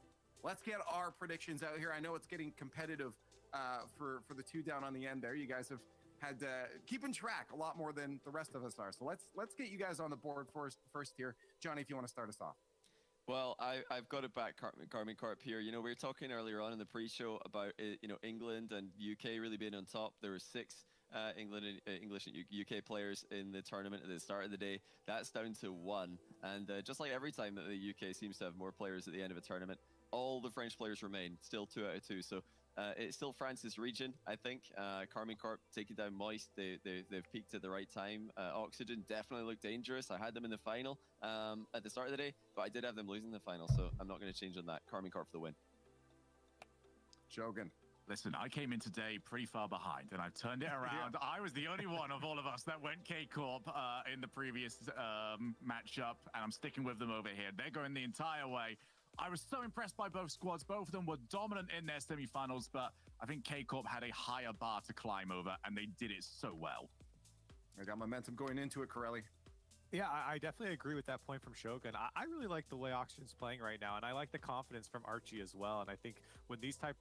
let's get our predictions out here. I know it's getting competitive for the two down on the end there. You guys have had keeping track a lot more than the rest of us are. So let's get you guys on the board first here. Johnny, if you want to start us off. Well, I've got it back, Carmine Corp here. You know, we were talking earlier on in the pre-show about England and UK really being on top. There were 6 English and UK players in the tournament at the start of the day. That's down to 1, and just like every time that the UK seems to have more players at the end of a tournament, all the French players remain still 2 out of 2. So it's still France's region, I think. Carmine Corp taking down Moist. They've peaked at the right time. Oxygen definitely looked dangerous. I had them in the final at the start of the day, but I did have them losing the final, so I'm not going to change on that. Carmine Corp for the win. Shogun. Listen, I came in today pretty far behind, and I've turned it around. I was the only one of all of us that went K-Corp in the previous matchup, and I'm sticking with them over here. They're going the entire way. I was so impressed by both squads. Both of them were dominant in their semifinals, but I think K-Corp had a higher bar to climb over, and they did it so well. I got momentum going into it, Corelli. Yeah, I definitely agree with that point from Shogun. I really like the way Oxygen's playing right now, and I like the confidence from Archie as well. And I think when these types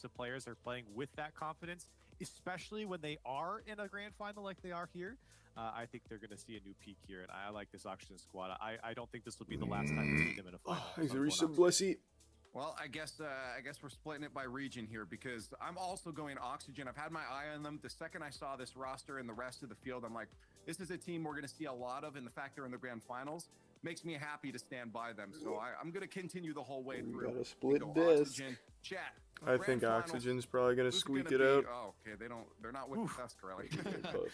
of players are playing with that confidence, especially when they are in a grand final like they are here, I think they're going to see a new peak here. And I like this Oxygen squad. I don't think this will be the last time we see them in a final. Thanks, Arisa. Blessy. Well, I guess we're splitting it by region here because I'm also going Oxygen. I've had my eye on them. The second I saw this roster and the rest of the field, I'm like, this is a team we're going to see a lot of, and the fact they're in the grand finals makes me happy to stand by them. So I'm going to continue the whole way through. Gotta split this. Oxygen. Chat. I think Oxygen's probably gonna squeak it out. Oh, okay. They're not with us, Corelli.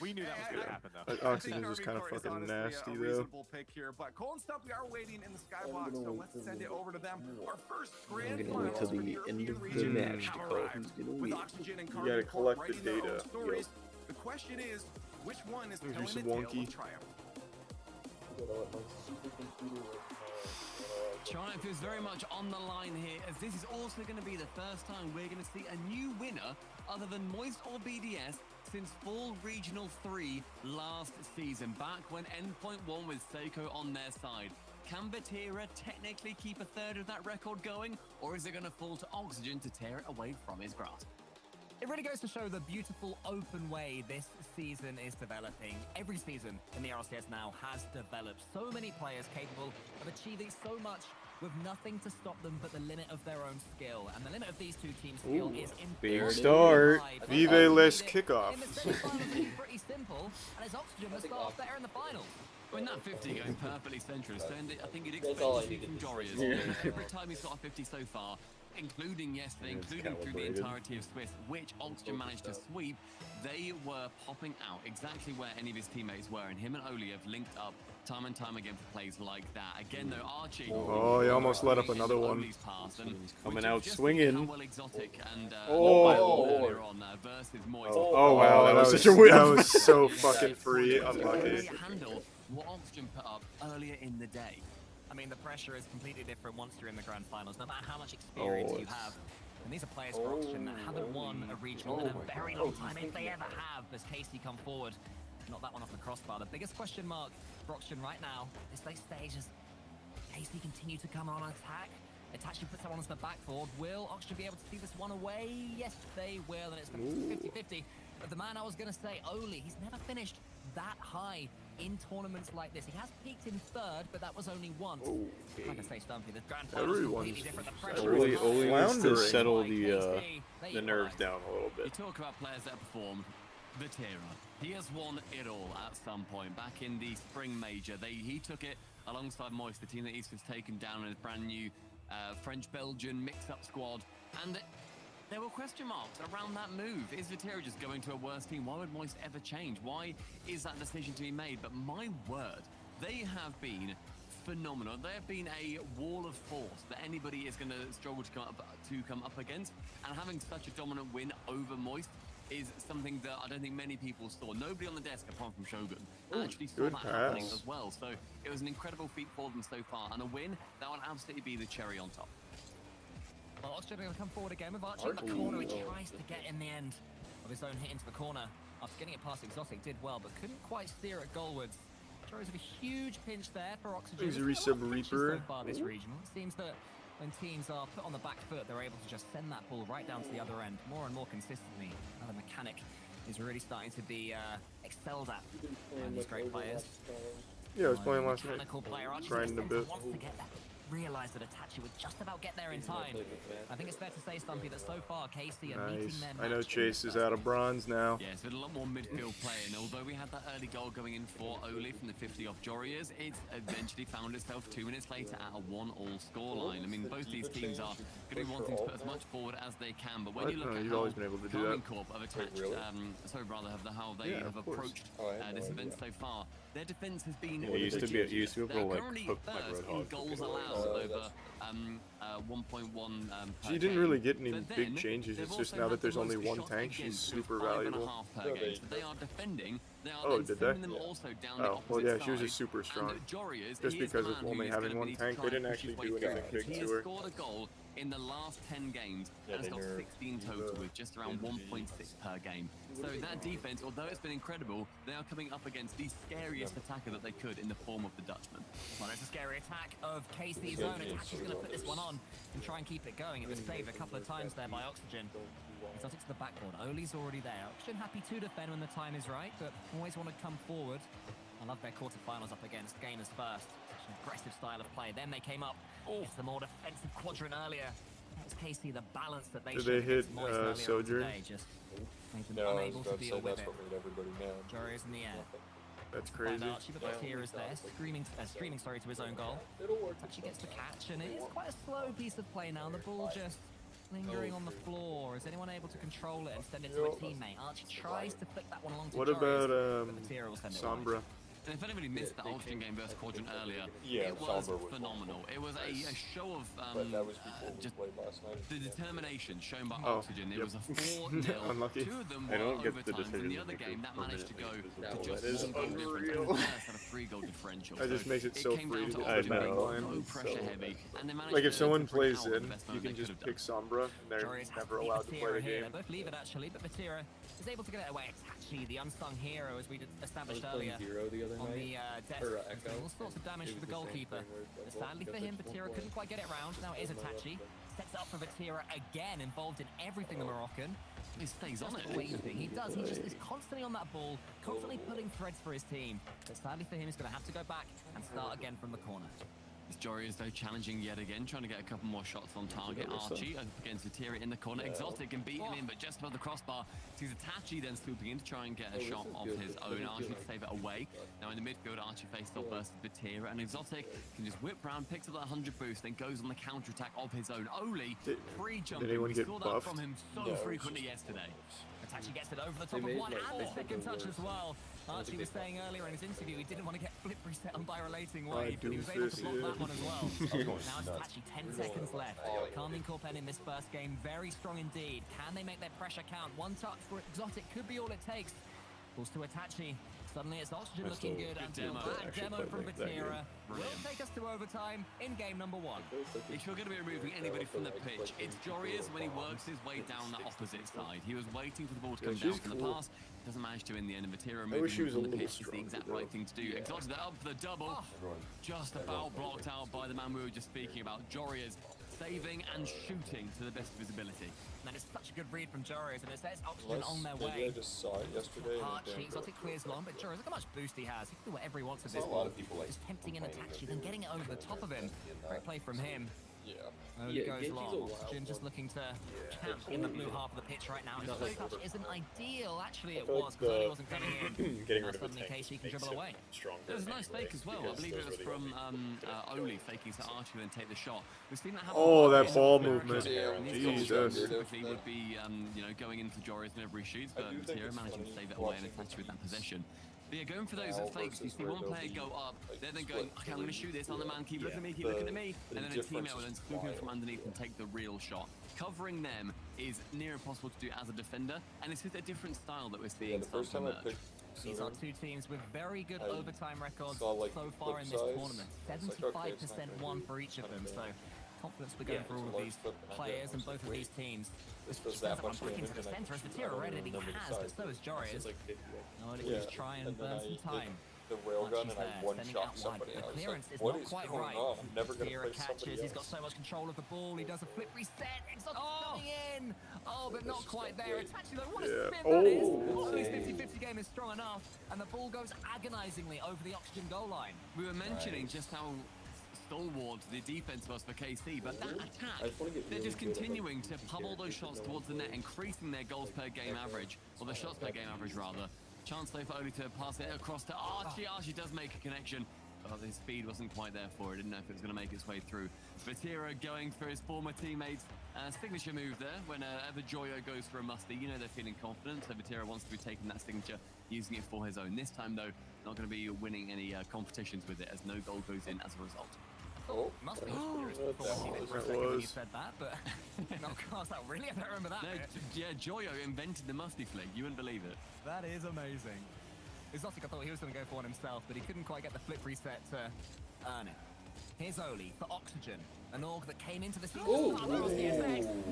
We knew that was going to happen, though. Oxygen's just kind of fucking nasty, a though. reasonable pick here, but Cole and Stuff, we are waiting in the skybox, so let's send it over to them. Our first grand finals for the European region have arrived with Oxygen and Carbon Corp writing their own stories. The question is, which one is telling the tale of triumph? Triumph is very much on the line here, as this is also going to be the first time we're going to see a new winner other than Moist or BDS since Fall Regional 3 last season, back when Endpoint won with Seiko on their side. Can Vatira technically keep a third of that record going, or is it going to fall to Oxygen to tear it away from his grasp? It really goes to show the beautiful open way this season is developing. Every season in the RLCS now has developed so many players capable of achieving so much with nothing to stop them but the limit of their own skill. And the limit of these two teams' skill is Big start. Vive les kickoff. In the semi-finals, it's pretty simple, and it's Oxygen that start off better in the finals. When that 50 going perfectly centrist, and I think you'd That's expect all to I see needed from to Jorius. see. Every time he's got a 50 so far, including yesterday, including through the entirety of Swiss, which Oxygen managed to sweep, they were popping out exactly where any of his teammates were, and him and Oli have linked up time and time again for plays like that. Again, though, Archie... Oh, he almost let up another one. Coming out swinging. Well exotic and, Oh. on, versus Moist. Oh, wow, that was such a win. That was so fucking free. Unlucky. Handle what Oxygen put up earlier in the day. I mean, the pressure is completely different once you're in the grand finals, no matter how much experience you have. And these are players for Oxygen that haven't won a regional in a very long time, if they ever have, as Casey come forward. Not that one off the crossbar. The biggest question mark for Oxygen right now is late stage as Casey continue to come on attack. It actually puts someone on the back forward. Will Oxygen be able to see this one away? Yes, they will, and it's 50-50. But the man I was going to say, Oli, he's never finished that high in tournaments like this. He has peaked in third, but that was only once. Like I say, Stumpy, the grand final is completely different. The pressure is Oli needs to settle Casey, the nerves down a little You bit. talk about players that performed. Vatira, he has won it all at some point. Back in the spring major, he took it alongside Moist, the team that East has taken down in his brand new French-Belgian mix-up squad. And there were question marks around that move. Is Vatira just going to a worse team? Why would Moist ever change? Why is that decision to be made? But my word, they have been phenomenal. They have been a wall of force that anybody is going to struggle to come up against. And having such a dominant win over Moist is something that I don't think many people saw. Nobody on the desk, apart from Shogun, actually saw that happening as well. So it was an incredible feat for them so far. And a win, that would absolutely be the cherry on top. Well, Oxygen going to come forward again with Archie in the corner. He tries to get in the end of his own hit into the corner. After getting it past Exotic, did well, but couldn't quite steer it goalwards. Jory's with a huge pinch there for Oxygen. He's a resub Reaper. So far this regional. It seems that when teams are put on the back foot, they're able to just send that ball right down to the other end more and more consistently. Now the mechanic is really starting to be excelled at by these great players. Yeah, I was playing last night. Mechanical player Archie Grinding a bit. wants to get that. Realised that Itachi would just about get there in time. I think it's fair to say, Stumpy, that so far KC are meeting Nice. their I know match Chase is out of bronze now. Yeah, it's been a lot more midfield play, and although we had that early goal going in for Oli from the 50 off Jorias, it's eventually found itself 2 minutes later at a 1-1 scoreline. I mean, both these teams are going to be wanting to put as much forward as they can, but when you look at you've how always been able to do that. Carmine Corp have attached, how they Yeah, have of course. approached this event so far, their defense has been... Yeah, you used to be able to like currently hook like first in Roadhog. goals allowed over 1.1 per She didn't game. really get any But big then changes. they've It's just also now had that there's the only most one shots tank, she's against super with 5.5 valuable. per game. So they are defending. They are Oh, then did they? sending them also down the Oh, well, opposite yeah, she was just side. super strong. And Jorias, Just he is because the of man only who is having gonna one need to tank, try they and didn't push his actually way do anything through. big He to has her. scored a goal in the last 10 games and has got 16 total with just around 1.6 per game. So that defense, although it's been incredible, they are coming up against the scariest attacker that they could in the form of the Dutchman. Well, there's a scary attack of KC's own. Itachi's going to put this one on and try and keep it going. It was saved a couple of times there by Oxygen. Exotic to the backboard. Oli's already there. Oxygen happy to defend when the time is right, but always want to come forward. I love their quarterfinals up against Gamers first. Such an aggressive style of play. Then they came up against the more defensive quadrant earlier. That was KC, the balance that they Did showed they hit against Moist earlier on Sojourn? today. Just made them No, I was unable to about to deal say with that's it. what made everybody mad. Jory's in the air. That's Find crazy. Archie, but Batir is there, streaming to his own goal. Archie gets the catch, and it is quite a slow piece of play now. The ball just lingering on the floor. Is anyone able to control it and send it to a teammate? Archie tries to flick that one along to What Joris, about but Batir will send it wide. Sombra? And if anybody missed that Oxygen game versus Quadrant earlier, Yeah, it was Sombra was phenomenal. It was a show of But that was before we just played last night. the determination shown by Oh, Oxygen. It yep. was a 4-0. Unlucky. 2 of them I were don't get the overtimes, and the decision other making game that per managed to minute go basis. to No, just that is 1 goal difference. unreal. And the first had a 3-goal differential. That just So makes it so came free down to to get Oxygen being backline. so pressure heavy, and they managed Like if to someone bring plays out the in, best you moment can they just could have pick Sombra, and they're Joris has never beat allowed to play Vatira the here. game. They both leave it actually, but Vatira is able to get it away. Itachi, the unsung hero, as we established I was playing earlier Zero the other on night. the desk. Or, Has done all sorts of damage to the goalkeeper. But sadly for him, Vatira couldn't quite get it round. Now it is Itachi. Sets it up for Vatira again, involved in everything the Moroccan. He stays on it. Waving. He does. He just is constantly on that ball, constantly pulling threads for his team. But sadly for him, he's going to have to go back and start again from the corner. This Jory is though challenging yet again, trying to get a couple more shots on target. Archie up against Vatira in the corner. Exotic can beat him in, but just above the crossbar. Sees Itachi then swooping in to try and get a shot of his own. Archie to save it away. Now in the midfield, Archie faced off versus Vatira, and Exotic can just whip round, picks up that 100 boost, then goes on the counter attack of his own. Oli pre-jumping. anyone We get saw buffed? that from him so frequently yesterday. Itachi gets it over the top of one and the second touch as well. Archie was saying earlier in his interview he didn't want to get flip reset on by relating wave, but he was able to block that one as well. Now it's Itachi, 10 seconds left. Carmine Corpen in this first game, very strong indeed. Can they make their pressure count? One touch for Exotic could be all it takes. Balls to Itachi. Suddenly it's Oxygen looking good, and a bad demo from Vatira will take us to overtime in game number 1. If you're going to be removing anybody from the pitch, it's Jorias when he works his way down that opposite side. He was waiting for the ball to come down she's from the cool. pass. Doesn't manage to in the end. Vatira I wish she moving was a from the little pitch is the stronger, exact though. right thing to do. Exotic up for the double. Just about blocked out by the man we were just speaking about. Jorias saving and shooting to the best of his ability. That is such a good read from Joris, and it says Oxygen on their Maybe way. I just saw it yesterday. and Archie, it Exotic clears long, but Joris, look how much boost he has. He can do whatever he wants with There's this a lot ball. of people, like, Just tempting in Itachi, then getting it over the top of him. Great play from him. Only goes Genji's a long. wild Oxygen just one. looking to camp Yeah. in the blue half of the pitch right now. His Not low like touch over. isn't ideal. Actually, I it feel like was because Oli wasn't coming in. Getting Now rid of the suddenly tank Casey can makes dribble him away. stronger There was a nice anyway, fake as well. I because believe it there's was really from Oli faking to Archie and then take the shot. We've seen that happen. Oh, that in ball America. movement. Jesus. Typically would be going into Joris whenever he shoots, but Matera managing to save it away and attach with that possession. But yeah, going for those fakes, you see one player go up, they're then going, okay, I'm going to shoot this on the man, keep looking at me, keep looking at me, and then a teammate will then swoop in from underneath and take the real shot. Covering them is near impossible to do as a defender, and it's just a different style that we're seeing start to emerge. These are two teams with very good overtime records saw, like, so far in this clip size. tournament. It's like, okay, it's 75% not won gonna for be each of them, kinda so confidence we're going for all of large these clip, and I players was and both like, of wait, these teams. this This does depends that on much back into damage, the and I center as shoot, the I tier don't already remember the has, size. but so is Joris. It's like 50. Oli Yeah, is trying and and then burn I some did time. the railgun and I Archie's one sending shot out wide. somebody. The I was like, clearance is what not is quite going right. on? I'm never gonna Tira play catches. somebody He's got else. so much control of the ball. He does a flip reset. Exotic coming in. Oh, but not quite there. Itachi though, what a Yeah. spin that is. Oh. Oli's 50-50 game is strong enough, and the ball goes agonizingly over the Oxygen goal line. We were mentioning just how stalwart the defense was for KC, but that attack, they're just continuing to pummel those shots towards the net, increasing their goals per game average, or the shots per game average rather. Chance though for Oli to pass it across to Archie. Archie does make a connection, but his speed wasn't quite there for it. Didn't know if it was going to make its way through. Vatira going for his former teammates. Signature move there. Whenever Joyo goes for a musty, you know they're feeling confident. So Vatira wants to be taking that signature, using it for his own. This time though, not going to be winning any competitions with it, as no goal goes in as a result. Oh, Must be. That When you was. said that, but not was that really? I don't remember that. No, bit. yeah, Joyo invented the musty flick. You wouldn't believe it. That is amazing. Exotic, I thought he was going to go for one himself, but he couldn't quite get the flip reset to earn it. Here's Oli for Oxygen, an org that came into the season.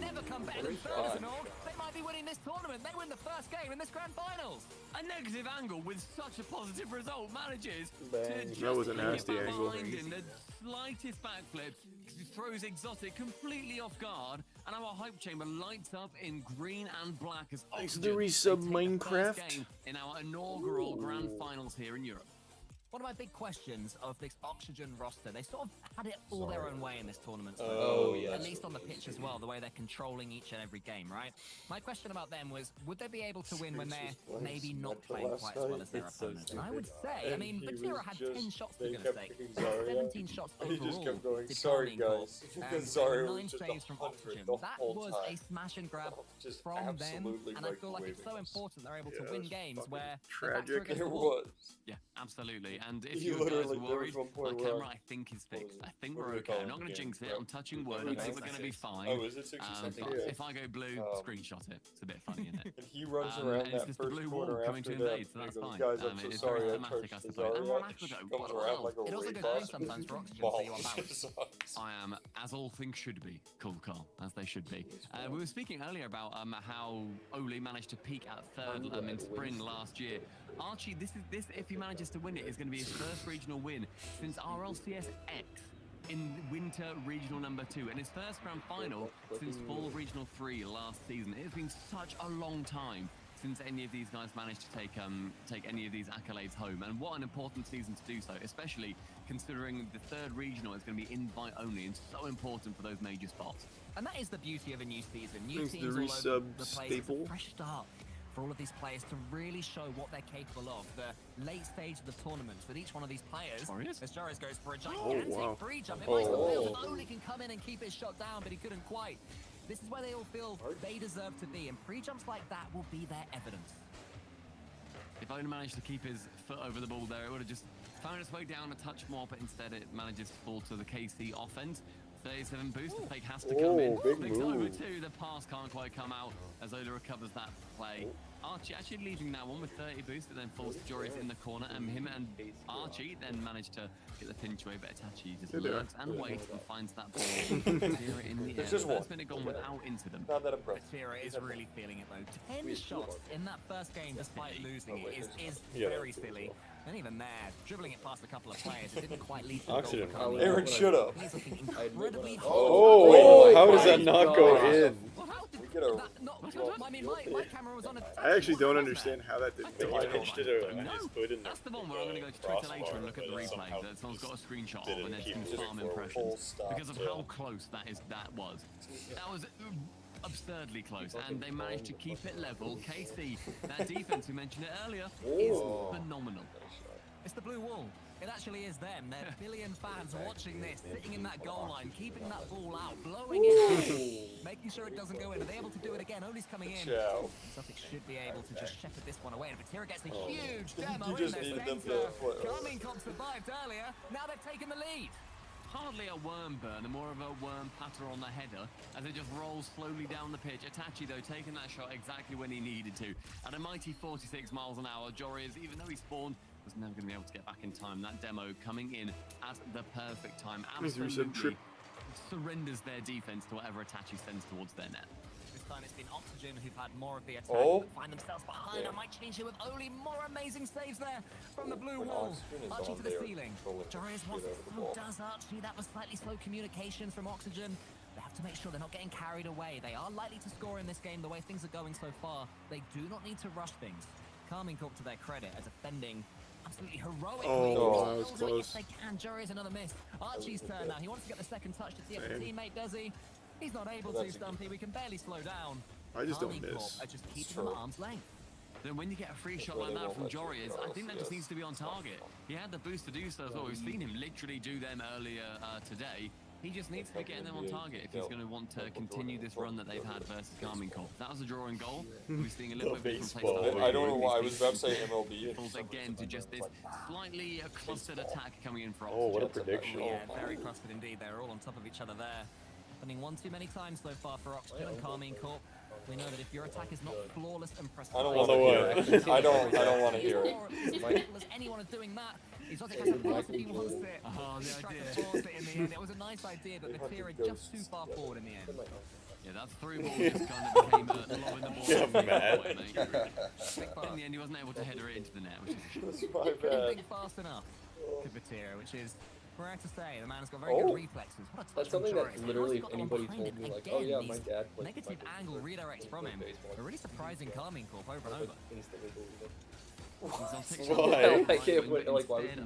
Never come better than third as an org. They might be winning this tournament. They win the first game in this grand finals. A negative angle with such a positive result manages Bang. to just That was a get nasty back angle. behind him. The slightest backflip throws Exotic completely off guard, and our hype chamber lights up in green and black as Thanks Oxygen to they resub take the first Minecraft. game in our inaugural grand finals here in Europe. One of my big questions of this Oxygen roster, they sort of had it all their own way in this tournament. So Oh, yeah. At least on the pitch as well, the way they're controlling each and every game, right? My question about them was, would they be able to win when they're maybe not playing quite as well as their opponents? And I would say, I mean, Vatira had 10 shots for goodness sake. 17 shots He overall. just kept going, did sorry Carmine guys. call. Because sorry 9 was just saves from 100 Oxygen. the That whole was time. a smash and grab Just from them, absolutely and I feel like it's so microwaving us. important they're able to Yeah, win that's games fucking where tragic. the backs are against It the wall. was. Yeah, absolutely. And if He you guys literally- are there was worried, one my point where camera I- I think is fixed. I think what we're do they okay. call I'm it not going to again? jinx it. I'm touching Yeah. wood. I think we're going to be fine. Oh, is it 60 But seconds? if I go blue, screenshot it. It's a bit funny, isn't it? And he runs And around it's that just the first blue wall corner coming after to that. invade, so and that's he goes, fine. guys, I'm so It's sorry, very I thematic, touched I the suppose. And Zarya. relax with it. Comes What around else? like a It also really goes green fast sometimes for Oxygen, so ball. you are balanced. I am, as all things should be, cool, Carl, as they should be. We were speaking earlier about how Oli managed to peak at third in spring last year. Archie, this if he manages to win it, is going to be his first regional win since RLCS X in Winter Regional number 2, and his first grand final since Fall Regional 3 last season. It's been such a long time since any of these guys managed to take any of these accolades home, and what an important season to do so, especially considering the third regional is going to be invite only and so important for those major spots. And that is the beauty of a new season. New Thanks to teams the all over resub the place. staple. It's a fresh start for all of these players to really show what they're capable of. The late stage of the tournament with each one of these players. As Joris goes for a gigantic wow. free jump. It might not feel if Oli can come in and keep his shot down, but he couldn't quite. This is where they all feel they deserve to be, and pre-jumps like that will be their evidence. If Oli managed to keep his foot over the ball there, it would have just found its way down a touch more, but instead it manages to fall to the KC offense. 37 boost, the fake has to come in. big Flick's over move. 2, the pass can't quite come out as Ola recovers that play. Archie actually leading that one with 30 boost, but then falls Joris in the corner, and him and Archie then managed to get the pinch away, but Itachi just lurks and waits and finds that ball. Vatira in the air. It's just The one. first minute gone without into them. Not that impressed. Vatira is really feeling it though. 10 shots in that first game despite losing it is Yeah, very that's silly. And even there, dribbling it past a couple of players, it didn't quite lead to the Oxygen. goal. for Aaron Carmine. should have. He's looking incredibly Oh, wait, how does that not go in? We get a. I mean, my camera was on a... I actually don't understand how that didn't go He in. pitched it on his hood in That's the one where I'm going to go to Twitter later and look at the replay that someone's got a screenshot of, and there's some farm impressions because of how close that was. That was absurdly close, and they managed to keep it level. KC, that defense, we mentioned it earlier, is phenomenal. It's the blue wall. It actually is them. There are billion fans watching this, sitting in that goal line, keeping that ball out, blowing it out, making sure it doesn't go in. Are they able to do it again? Oli's coming in. Celtic should be able to just shepherd this one away. And Vatira gets a huge demo in their centre. Carmine Corp survived earlier. Now they've taken the lead. Hardly a worm burner, more of a worm patter on the header as it just rolls slowly down the pitch. Itachi, though, taking that shot exactly when he needed to. At a mighty 46 miles an hour, Jorius, even though he spawned, was never going to be able to get back in time. That demo coming in at the perfect time. Absolutely surrenders their defense to whatever Itachi sends towards their net. This time it's been Oxygen who've had more of the attack, but find themselves behind. I might change it with Oli. More amazing saves there from the blue wall. Archie to the ceiling. Jorius wants it. So does Archie. That was slightly slow communication from Oxygen. They have to make sure they're not getting carried away. They are likely to score in this game the way things are going so far. They do not need to rush things. Carmine Corp, to their credit, are defending absolutely heroically. Oh, that was close. If they can. Jorius another miss. Archie's turn now. He wants to get the second touch to see if the teammate does he. He's not able to, Stumpy. We can barely slow down. I just don't Carmine Corp miss. are just keeping them at arm's length. Then when you get a free shot like that from Jorius, I think that just needs to be on target. He had the boost to do so as well. We've seen him literally do them earlier today. He just needs to be getting them on target if he's going to want to continue this run that they've had versus Carmine Corp. That was a drawing goal. We're seeing a little bit different play. I don't know why. I was about to say MLB. Again, to just this slightly clustered attack coming in for Oh, what a prediction. Yeah, very clustered indeed. They're all on top of each other there. Happening one too many times so far for Oxygen and Carmine Corp. We know that if your attack is not flawless and precise, I don't want to hear it. I don't want to hear it. As anyone is doing that, Exotic has a pass if he wants it. He tried to force it in the end. It was a nice idea, but Vatira just too far forward in the end. Yeah, that through ball just kind of became lobbing the ball. In the end, he wasn't able to header it into the net, which is my couldn't bad. think fast enough to Vatira, which is rare to say. The man's got very good reflexes. What a touch That's from something Jorius. that literally He's if got the one anybody behind told him. me, like, Again, oh yeah, these my dad played negative angle redirects from him. A really surprising Carmine Corp over and over. Instantly believe it. Why? Instead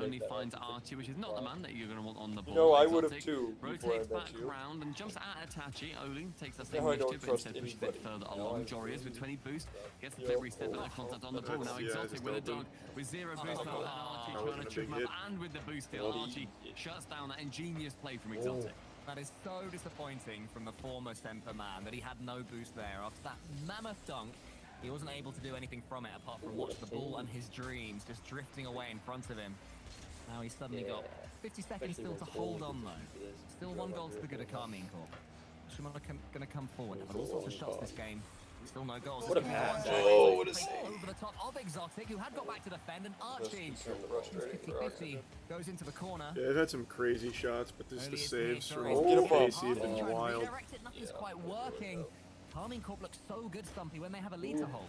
only finds Archie, which is not the man that you're going to want on the ball. No, I would have Exotic too. Before I rotates met back you. round and jumps at Itachi. Oli takes that same Now I don't initiative, but trust instead pushes it anybody. further along. Jorius with 20 boost gets the flip reset, but no contact on the ball. Now Exotic with a dunk with 0 boost. Archie trying to trip him up, and with the boost steal, Archie shuts down that ingenious play from Exotic. That is so disappointing from the former Semper man that he had no boost there. After that mammoth dunk, he wasn't able to do anything from it apart from watch the ball and his dreams just drifting away in front of him. Now he's suddenly got 50 seconds still to hold on though. Still one goal to the good of Carmine Corp. Shimano going to come forward, having all sorts of shots this game. Still no goals. What a pass. Oh, what a save. Over the top of Exotic, who had got back to defend, and Archie, 50-50, goes into the corner. Yeah, they've had some crazy shots, but this the saves from Jorius. KC have been wild. Redirect it, nothing's quite working. Carmine Corp looks so good, Stumpy, when they have a lead to hold.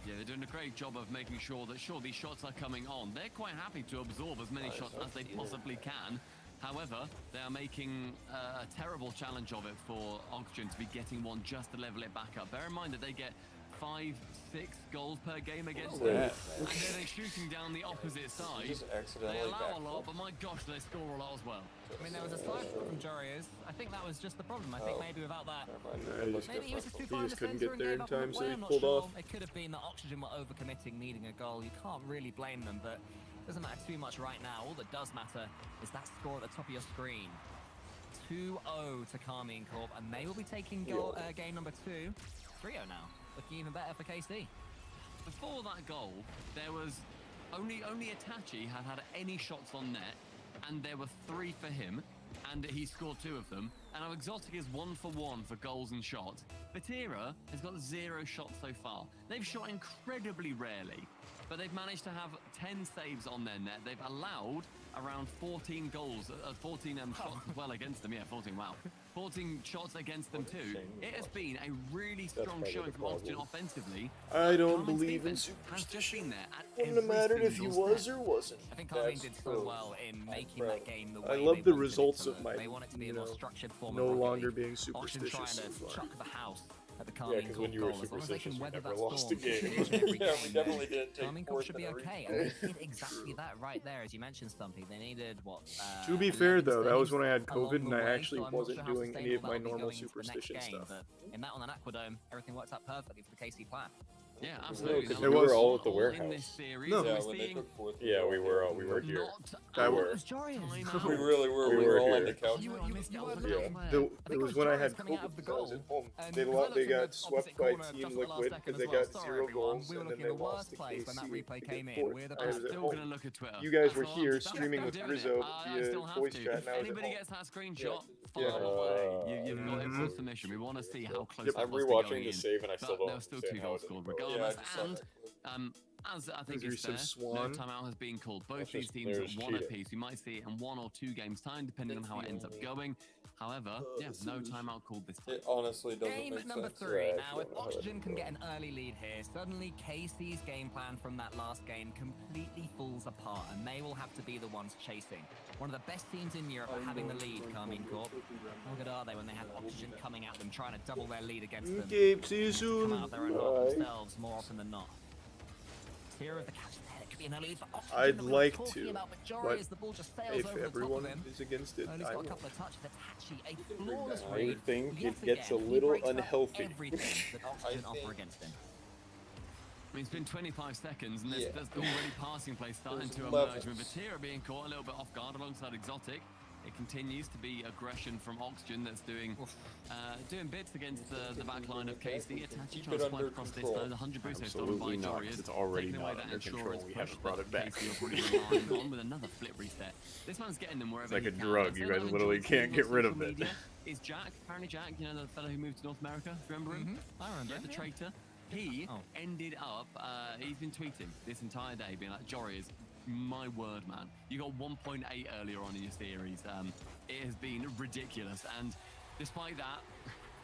Yeah, they're doing a great job of making sure that, these shots are coming on. They're quite happy to absorb as many shots as they possibly can. However, they are making a terrible challenge of it for Oxygen to be getting one just to level it back up. Bear in mind that they get 5-6 goals per game against them. And then they're shooting down the opposite side. They allow a lot, but my gosh, they score a lot as well. I mean, there was a side from Jorius. I think that was just the problem. I think maybe without that, maybe he was just too far in the couldn't centre get there in and gave up on time, the so play. he I'm not pulled sure. off. It could have been that Oxygen were overcommitting, needing a goal. You can't really blame them, but it doesn't matter too much right now. All that does matter is that score at the top of your screen. 2-0 to Carmine Corp, and they will be taking game number 2. 3-0 now. Looking even better for KC. Before that goal, there was only Itachi had any shots on net, and there were 3 for him, and he scored 2 of them. And now Exotic is 1 for 1 for goals and shots. Vatira has got 0 shots so far. They've shot incredibly rarely. but they've managed to have 10 saves on their net. They've allowed around 14 goals, 14 shots as well against them. Yeah, 14, wow. 14 shots against them too. It has been a really strong showing from Oxygen offensively. I don't believe in superstition. Wouldn't have mattered if he was or wasn't. I think Carmine did so well in making that game the way I love they the wanted results it of my, they want it to be a more structured form no of rugby longer league. being Oxygen superstitious. trying to is chuck the house at the Yeah, Carmine 'cause when you were goal. As long as they can superstitious, we weather never that lost storm a game. each and every Yeah, we game, definitely didn't take Carmine fourth should in be a okay. region. And they did exactly that right there, as you mentioned, Stumpy. They needed what? To be fair though, that was when I had along COVID and the I way, actually so I'm not wasn't sure how doing any of my sustainable that'll be normal going into the next superstition game, stuff. but in that on an Aquadome, everything worked out perfectly for the KC plan. Yeah, absolutely. Because Now, we was were all at the in warehouse. this series, No. we're Yeah, when they seeing took fourth. Yeah, we were here. I out were. of timeout. We really were. We We were were all here. on the couch. You missed out. It was when I had COVID because I was at home. They got swept by Team Liquid because they got 0 goals and then they lost to KC. when that replay came in. fourth. We're the I was best. at Still home. gonna look at Twitter. You guys were That's all. here I'm streaming still with doing Rizzo it. I via still have voice to. chat, If and I was at anybody home. gets that screenshot, Yeah. fire away. You've got it for submission. We want to see how close it I'm was to rewatching going the in. save and I still But there don't were still understand 2 how goals it scored didn't work. regardless. Yeah, I just saw And that. as I think There's it's some fair, no Swan. timeout has been called. Both That's these just- teams there's one cheating. apiece. We might see it in 1 or 2 games' time, depending on how it ends up going. However, yeah, no timeout called this time. It honestly doesn't Game make number sense. 3. Yeah, Now, if I don't know how that Oxygen can would get an early lead here, suddenly KC's game plan from that last game completely falls apart, and they will have to be the ones chasing. One of the best teams in Europe are having the lead, Carmine Corp. How good are they when they have Oxygen coming at them, trying to double their lead against them? Okay, see you Come soon. out of their own half themselves more often than not. Here of the catch there. It could be an early lead for Oxygen. I'd that we were like talking to, about, Jory but as the ball just sails if over the top everyone of him. is against it, Only's I got a won't. couple of touches. Tachi, a flawless I read. think Yet it gets a again, he little breaks up unhealthy. Everything that Oxygen offer against him. I mean, it's been 25 seconds, and there's, Yeah. there's already passing play starting There's to levels. emerge. With Vatira being caught a little bit off guard alongside Exotic. It continues to be aggression from Oxygen that's doing bits against the back line of KC. Itachi Keep trying it to swipe under across this control. 100 boost stolen by Absolutely not, Jorius. 'cause it's already taking away not that under insurance control. We push haven't brought that it back. KC are already relying on with another flip reset. This man's getting them wherever It's like he a can. drug. I'd You say guys I've literally enjoyed seeing can't on get rid of social it. media Is Jack, apparently Jack, you know, the fellow who moved to North America, remember him? I remember Yeah, him, the yeah. traitor. He ended up, he's been tweeting this entire day, being like, Jory is my word, man. You got 1.8 earlier on in your series. It has been ridiculous. And despite that,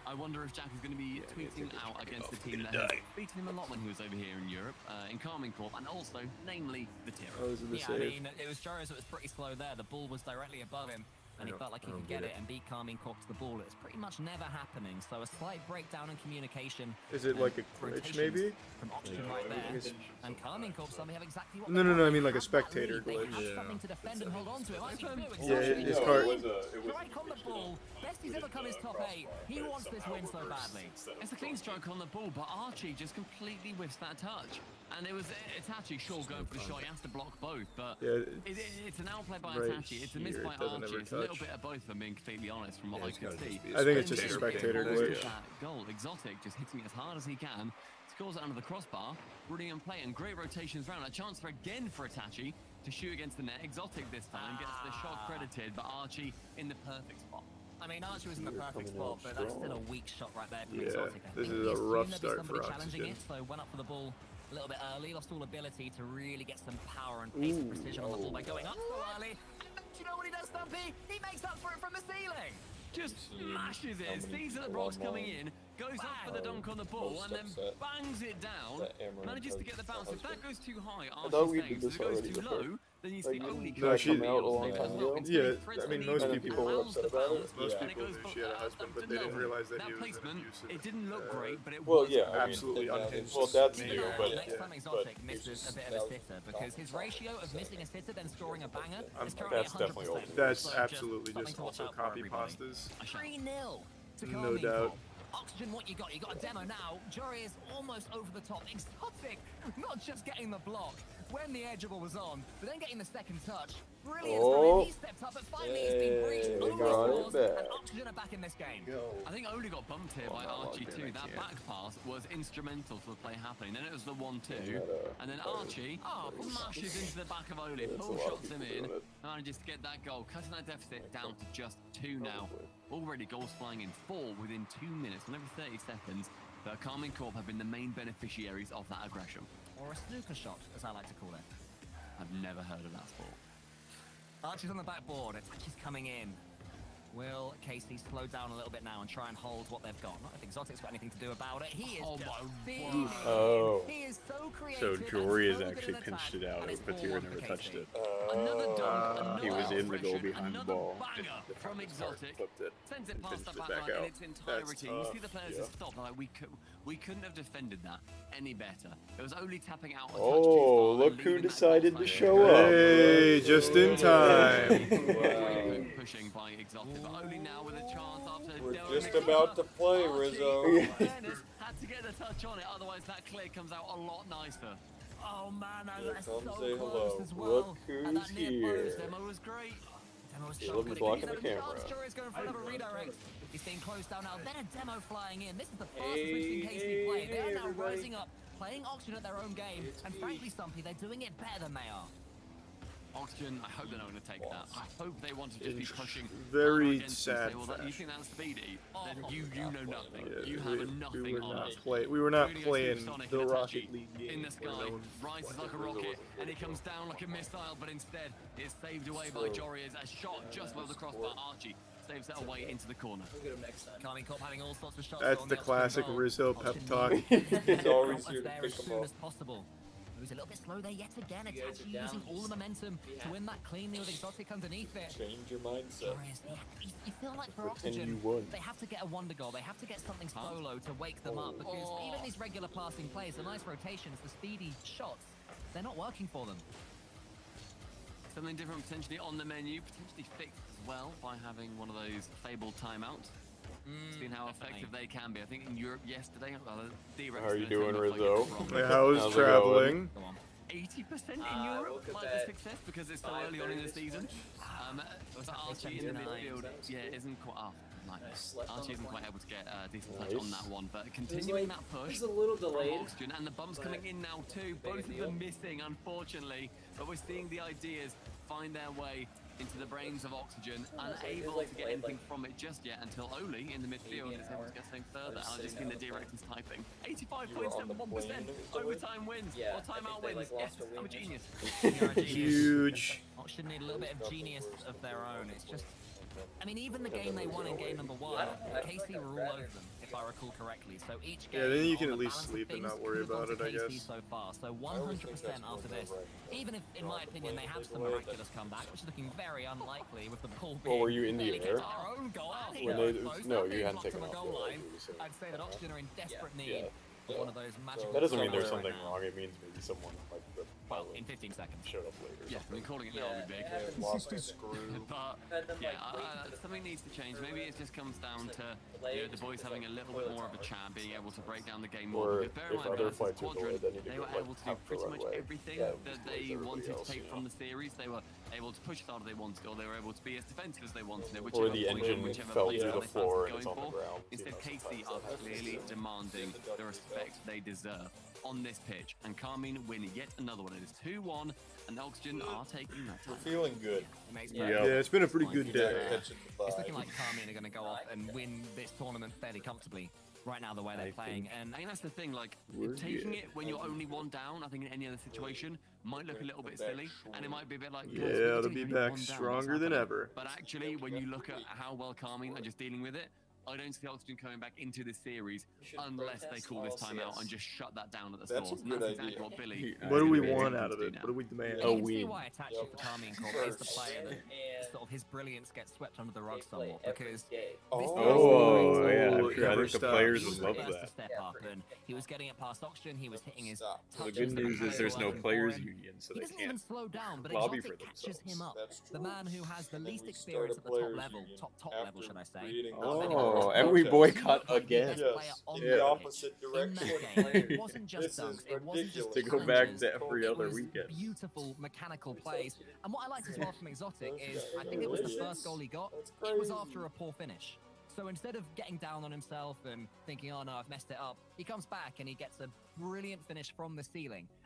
I wonder if Jack is going to be tweeting out against the team that has beaten him a lot when he was over here in Europe, in Carmine Corp, and also, namely, the Tiro. Yeah, I mean, it was Joris that was pretty slow there. The ball was directly above him, and he felt like he could get it and beat Carmine Corp to the ball. It's pretty much never happening. So a slight breakdown in communication. Is it like a glitch, rotations maybe? From Oxygen right there. And Carmine Corp suddenly have exactly what No, they no, no, I want. mean like a They have that spectator lead. They glitch. have something to defend and hold on to. It might be blue. Yeah, Exotic his is card. in. Strike on the ball. Best he's ever come his top 8. He wants this win so badly. It's a clean strike on the ball, but Archie just completely whiffs that touch. And it was Itachi, sure, going for the shot. He has to block both, but Yeah, it's an outplay by right Itachi. It's a miss here, by it doesn't Archie. ever It's a little touch. bit of both, if I'm being completely honest, from what I can see. I think it's just a spectator glitch. That goal, Exotic just hitting as hard as he can, scores it under the crossbar, brilliant play and great rotations round. A chance for again for Itachi to shoot against the net. Exotic this time gets the shot credited, but Archie in the perfect spot. I mean, Archie was in the perfect spot, but that's still a weak shot right there from Yeah, Exotic. I this think is he a rough assumed there'd be start somebody for challenging Oxygen. it, so went up for the ball a little bit early, lost all ability to really get some power and pace and precision on the ball by going up so early. And do you know what he does, Stumpy? He makes up for it from the ceiling. Just smashes it, sees that the block's coming in, goes up for the dunk on the ball, and then bangs it down, manages to get the bounce. If that goes too high, Archie saves. If it goes too low, then he's the only No, she, coach out a long time ago. yeah, I mean, most people were allows upset the about it. bounce, Most and it people goes knew she had a husband, but they didn't realize that he was an placement, abusive. it didn't look great, but it Well, was yeah, I mean, absolutely unhinged. well, that's man. new, Next but time Exotic misses a bit of a sitter, because his ratio of missing a sitter then scoring a banger is currently That's definitely 100%. old. That's So absolutely something just to watch also out for, copy everybody. pastas. 3-0 to No Carmine doubt. Corp. Oxygen, what you got? You got a demo now. Jory is almost over the top. Exotic, not just getting the block when the edgeable was on, but then getting the second touch. Brilliant Oh. stuff. He stepped up, but finally he's been breached. Hey, Only got it scores, back. and Oxygen are back in this game. I think Oli got bumped here by Archie too. That back pass was instrumental to the play happening. Then it was the 1-2, and then Archie smashes into the back of Oli, pull shots him in, and manages to get that goal, cutting that deficit down to just 2 now. Already goals flying in 4 within 2 minutes, and every 30 seconds. But Carmine Corp have been the main beneficiaries of that aggression. or a snooker shot, as I like to call it. I've never heard of that sport. Archer's on the backboard, Itachi's coming in. Will Casey slow down a little bit now and try and hold what they've got? Not if Exotic's got anything to do about it. He is defeated. Oh. He is so So creative. Jory has and so actually good an pinched attack, it out. and it's Patira 4-1 never for touched Casey. it. Another dunk, He was in the goal Aggression, behind the another ball. banger from Exotic. Flipped it. Sends it and past the finished it back back line in out. its entirety. You see the players yeah. that stop. Like we couldn't have defended that any better. It was only tapping out a touch Oh, too far look and who leaving that decided to crossbar. show up. Hey, just in time. Really pushing by Exotic, but only now with a chance after We're Dylan just McDonough. about to play, Archie, Rizzo. in fairness, had to get a touch on it, otherwise that clear comes out a lot nicer. Oh man, Here that's come so say close hello. as well. Look And who's that near post here. Demo was great. Demo was He so looked good. blocking He's the had a camera. chance. Jory's going for another redirect. He's being closed down now. Then a Demo flying in. This is the fastest we've seen Casey play. They are now rising up, playing Oxygen at their own game. And frankly, Stumpy, they're doing it better than they are. Oxygen, I hope they're not going to take that. I hope they want to just be pushing. Very harder against sad and say, well, that, you think that's speedy? Then you know nothing. You we, have nothing we were on not us. we were not We're gonna go playing Supersonic the and Rocket Itachi League game. in the sky, rises like a rocket, and it comes down like a missile, but instead is saved away by Jory as a shot just below the crossbar. Archie saves that away into the corner. We'll get him next time. Carmine Corp having all sorts of shots. That's on the Oxygen classic goal. Rizzo pep Oxygen talk. needs He's always to here to there pick as them soon up. as possible. He was a little bit slow there yet again. You guys Itachi are down. using all the momentum to win that cleanly with Exotic underneath it. Change your mindset. You feel like for Pretend Oxygen, you won. they have to get a wonder goal. They have to get something solo to wake them up because even these regular passing plays, the nice rotations, the speedy shots, they're not working for them. Something different potentially on the menu, potentially fixed as well by having one of those fabled timeouts. Seeing how effective they can be. I think in Europe yesterday, D-Rex How are you did a thing doing, like Rizzo? it wrong. Yeah, how's How's it traveling? 80% in Look Europe at might that. be success because it's so early on in the season. But Archie in the midfield, isn't quite. Oh, nice. Archie isn't quite able to get a decent touch on that one, but continuing that push. He's a little delayed. Oxygen, and the bumps coming in now too. Both of them missing, unfortunately. But we're seeing the ideas find their way into the brains of Oxygen, unable to get anything from it just yet until Oli in the midfield is able to get something further. And I've just seen the directors typing 85.71% overtime wins or timeout wins. Yes, I'm a genius. Huge. Oxygen need a little bit of genius of their own. It's just, I mean, even the game they won in game number 1, Casey were all over them, if I recall correctly. So each game, Yeah, then you can on at the least balance of sleep and things, not worry could have about gone it, to I Casey guess. So far, so 100% after this. Even if, in my opinion, they have some miraculous comeback, which is looking very unlikely with the ball being. Well, were you in the nearly air? kept our own goal out When here, they- I suppose. no, Not you being hadn't blocked taken from the off goal the line. line. I'd say that Oxygen are in desperate need Yeah. of one of those magical. That doesn't mean there's somewhere something right now. wrong. It means maybe someone like the Well, in 15 seconds. showed up later. Yeah, I mean, calling it now would be big. Lost a screw. But yeah, something needs to change. Maybe it just comes down to the boys having a little bit more of a chat, being able to break down the game more. Or Because bear in if mind, other versus fights are delayed, Quadrant, then you need they to were get, able to do like, pretty the much runway. everything Yeah, that just they like wanted everybody to else, take you from the series. They were able to push as hard as they wanted, or they were able to be as defensive as they wanted. Or Whichever the point, engine whichever fell play to style the they floor fancy and it's on going the for. ground. Instead, You know, Casey sometimes are that happens. clearly demanding the respect they deserve on this pitch, and Carmine win yet another one. It is 2-1, and Oxygen are taking that We're time. feeling good. Yeah, it's been a pretty good day. It's looking like Carmine are going to go off and win this tournament fairly comfortably right now the way they're playing. And I think that's the thing, like, We're taking good. it when you're only one down, I think in any other situation, might look a little bit silly, and it might be a bit like, guys, Yeah, what are you they'll doing? be You're only back one down, what's stronger than happening? ever. But actually, when you look at how well Carmine are just dealing with it, I don't see Oxygen coming back into this series unless they call this timeout and just shut that down at the That's a source. And good that's exactly idea. what Billy What do we is want going out to of do it? now. What do we demand? you can see why Itachi for Carmine Corp is the First. player that sort of his brilliance gets swept under the rug somewhat because Oh, yeah, I'm Oh, sure. I never think the stops. players he was would the love first to that. step up and he was getting it past Oxygen, he was hitting his Stop. The touches good that news were is there's no working for players him. union, so He they doesn't even can't slow down, but lobby Exotic for catches themselves. him up. That's The true. man who has the And then least we experience at the started top players level, union top after level, should I say. creating Oh, the and we protest. boycott again. Best Yes. player on In the the pitch opposite in direction. that game. It wasn't just This is dunks, it wasn't just ridiculous. To go back challenges, to every it other was weekend. beautiful mechanical plays. And what I liked as well from Exotic is I think it was the first goal he got. That's It was crazy. after a poor finish. So instead of getting down on himself and thinking, oh no, I've messed it up, he comes back and he gets a brilliant finish from the ceiling.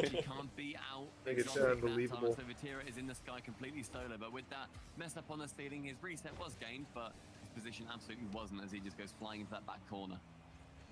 He can't be out. think it's exotic that unbelievable. time, so Vatira is in the sky completely solo, but with that mess up on the ceiling, his reset was gained, but his position absolutely wasn't as he just goes flying into that back corner.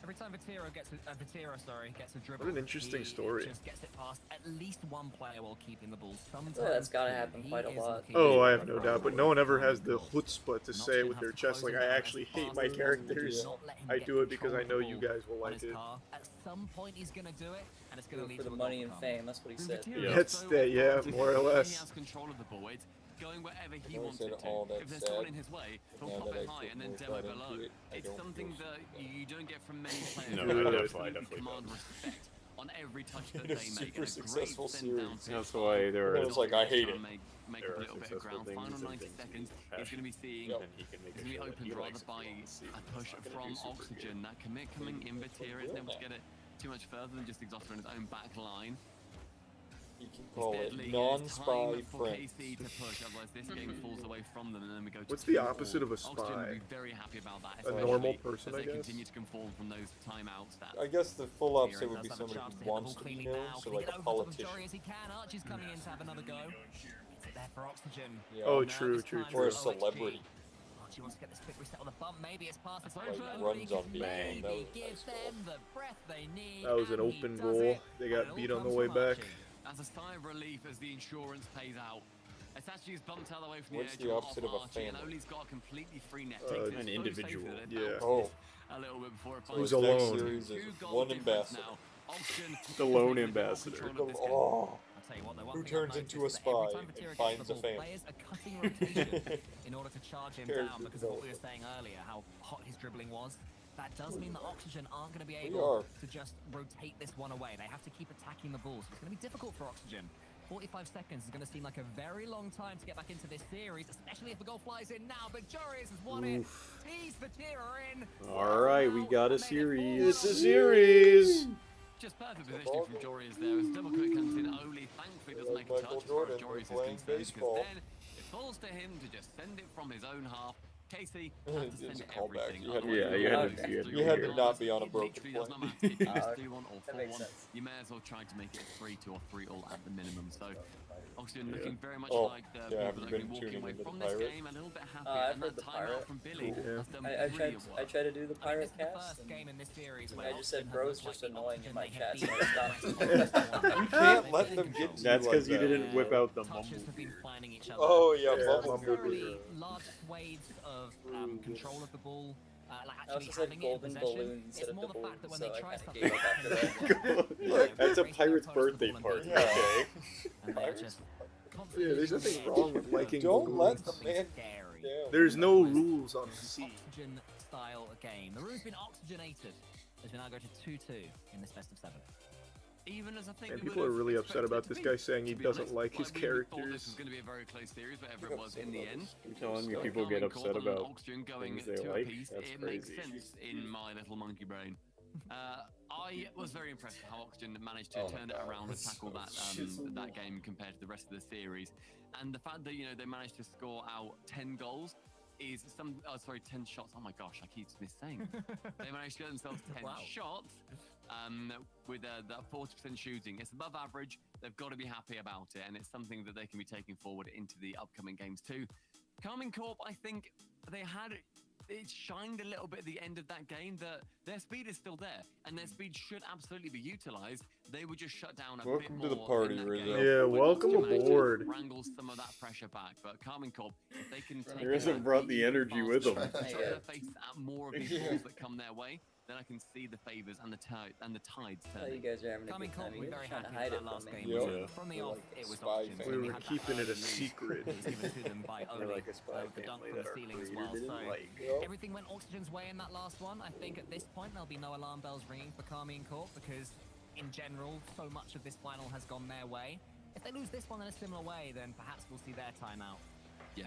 Every time Vatira gets a dribble, What an interesting he story. just gets it past at least one player while keeping the ball. Sometimes that's gotta happen quite a lot. Oh, I have no doubt, but no one ever has the chutzpah to say with their chest, like, I actually hate my characters. I do it because I know you guys will like it. At some point, he's gonna do it, and it's gonna lead For to the a money goal and fame, that's what he said. That's that, yeah, more or He less. has control of the ball. It's going wherever he I wants said it to. all that If there's sad, someone in his way, he'll now pop that it I high put and then more demo thought into below. it, I It's don't something feel that you don't get from many players. No, who I absolutely definitely command don't. respect on every touch that In a they make. super And a successful great send down series. to That's why there It are. was like, I hate it. make There up a are little bit of successful ground. things Final and 90 things seconds. he's He's going to be seeing. and he can make He's going to be it show that opened he rather likes it. by See, a push not gonna from do super Oxygen. good. That commit coming in Vatira is able to get it too much further than just exhausted on his own back line. You can call it Steadily, non-spy time for friends. KC to push, otherwise this game falls away from them, and then we go to What's the 2-4. opposite of a Oxygen would spy? be very happy about that, A normal especially person, as I they guess? continue to conform from those timeouts. That I guess the full Vatira opposite would does be have a somebody chance to hit who the wants ball to be cleanly known, now. so Can he like get a over top of politician. Jory as he can? Archie's coming in to have another go. It's it there for Oxygen. Yeah. Oh, Now true, this true, time Or a for celebrity. Archie wants to get this quick reset on the bump. Maybe it's past the Like, threshold. runs on beat. Maybe That was a gives nice them the breath they need. That was an and he open does goal. it, They and got it all beat on the comes way from back. Archie. as a sigh of relief as the insurance pays out. Itachi is bumped out of the way from What's the the edge opposite of a Archie, and family? Oli's got a completely free net. An Takes it so individual. safe that it Yeah. bounces Oh. a little bit before it Who's finds alone? Next series is Two goal one difference ambassador. now. Oxygen The lone completely got ambassador. control of this game. Oh. I'll tell you what, though, one Who thing I've turns into noticed a is that every spy time and Vatira gets finds the a ball, family? players are cutting rotation in order to charge him Character down because of what we were development. saying earlier, how hot his dribbling was. That does mean that Oxygen aren't going to be We able are. to just rotate this one away. They have to keep attacking the ball, so it's going to be difficult for Oxygen. 45 seconds is going to seem like a very long time to get back into this series, especially if the goal flies in now. But Joris has won it. Tease Vatira in. All right, we got a series. It's a series. Just perfect positioning from Joris there as double quick comes in. Oli thankfully doesn't make a Michael touch as far Jordan, as Joris is playing concerned, because baseball. then it falls to him to just send it from his own half. Casey had to It's send a callback. everything. You had to- Yeah, you had to- You had to not be on a It broken literally does not plane. matter if you miss 2-1 or That makes 4-1. sense. You may as well try to make it 3-2 or 3-all at the minimum. So Oxygen looking very much Oh, like the yeah, have people you that are been walking tuning away into from the this Pirate? game a little bit happy. I've And heard that the timeout Pirate. from Billy Cool. has done I brilliant work. tried to do the I pirate think this is the cast, first and game in this series I where just said Oxygen bro's has just looked like annoying the in my Oxygen chat, they so I have stopped. beat You can't let them get to That's you because you like that. didn't whip out the Touches mumble. have been finding each other. Oh yeah, Yeah, bubble Mumble Fairly Boo. large swathes of control of the ball. Like I actually also said having it in golden possession. balloon instead It's of more the the balloon, fact that when so they I try kinda something gave up after that. That's a race pirate's their opponents birthday the ball and party. do Yeah. Okay. And they're just Yeah, there's nothing wrong with liking Don't let balloons. the man scary. down. There's no rules on the sea. Oxygen style game. The room's been oxygenated as we now go to 2-2 in this best of 7. Even as I think And we people are would've really upset expected about it this to guy be, saying he to be doesn't honest. like his We thought this was characters. going to be a very close series, whatever it was in the end. You're telling me So people get Carmine upset Corbin and about Oxygen going things they two like? apiece. That's It makes crazy. sense in my little monkey brain. I was very impressed with how Oxygen managed to Oh my turn it God, around and that's tackle so that game compared to the rest of the series, and the fact that they managed to score out 10 goals is 10 shots. Oh my gosh, I keep missaying. They managed to get themselves 10 Wow. shots with that 40% shooting. It's above average. They've got to be happy about it, and it's something that they can be taking forward into the upcoming games too. Carmine Corp, I think it shined a little bit at the end of that game that their speed is still there, and their speed should absolutely be utilized. They were just shut down a Welcome bit to the more party, in that Rizzo. game. Yeah, When welcome Oxygen managed to aboard. Wrangle some of that pressure back, but Carmine Corp, if they can take Rizzo that brought the energy with him. and try Yeah. to face at more of these balls that come their way, then I can see the favors and the tides Oh, you turning. guys are having a Carmine good Corp time. were You're very trying to happy hide with it that last from me. game. Yeah. From the They're off, like it was spy Oxygen. family. We We were had that keeping it a early lead secret. that was given to them by They're Oli, like a spy the dunk family from the that our ceiling as creator well. didn't So like. Yep. everything went Oxygen's way in that last one. I think at this point there'll be no alarm bells ringing for Carmine Corp because in general so much of this final has gone their way. If they lose this one in a similar way, then perhaps we'll see their timeout. Yeah.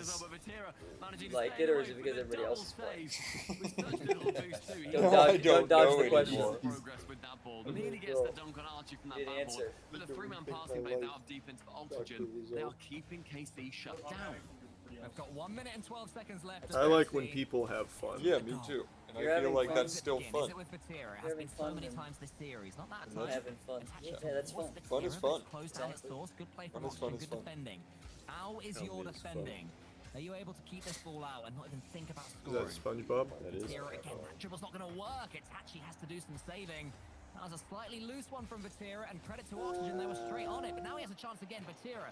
because you like it, or is it because everybody else is playing? Don't dodge the question. Nearly gets the dunk on Archie from that Didn't backboard. answer. With a 3-man passing play now deep into Oxygen, they are keeping KC shut down. I've got 1 minute and 12 seconds left. I like when people have fun. Yeah, me too. And You're I feel having like fun. that's still Is fun. it with Vatira? It You're has been having so fun, many man. times this series. Not that I'm time. having fun. Attaching Yeah, that's towards fun. Fun is Vatira, fun. but closed down its source. Good play from Fun is fun Oxygen. is Good fun. defending. How is Tell your me it's fun. defending? Are you able to keep this ball out and not even think about Is scoring? that SpongeBob? That is. Vatira again. That dribble's not going to work. Itachi has to do some saving. That was a slightly loose one from Vatira, and credit to Oxygen, they were straight on it. But now he has a chance again. Vatira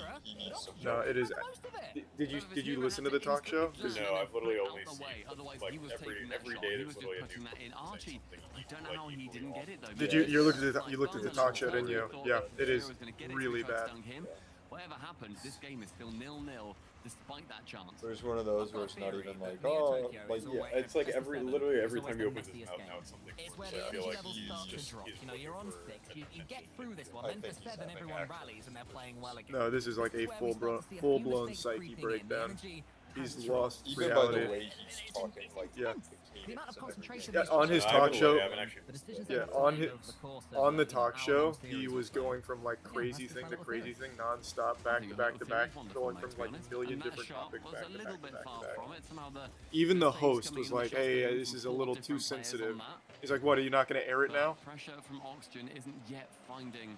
he needs some. No, it is. Did you listen to the talk show? No, I've literally only seen like every day there's literally a new Did you looked at the talk show, didn't you? Yeah, it is really bad. Whatever happened, this game is still 0-0 despite that chance. There's one of those where it's not even like, oh, like yeah, it's like literally every time he opens his mouth now, it's something. It's where So the I feel like levels he's start to just drop. You know, you're on 6, you get through this one, then for 7 everyone rallies and they're playing well again. No, this is like a full-blown psyche breakdown. He's lost even reality. by the way he's talking, like yeah. The amount of concentration On his talk show, yeah, on the talk show, he was going from like crazy thing to crazy thing, non-stop, back to back to back, going from like a million different topics back to back to back to back. Even the host was like, "Hey, this is a little too sensitive." He's like, "What? Are you not going to air it now?" Pressure from Oxygen isn't yet finding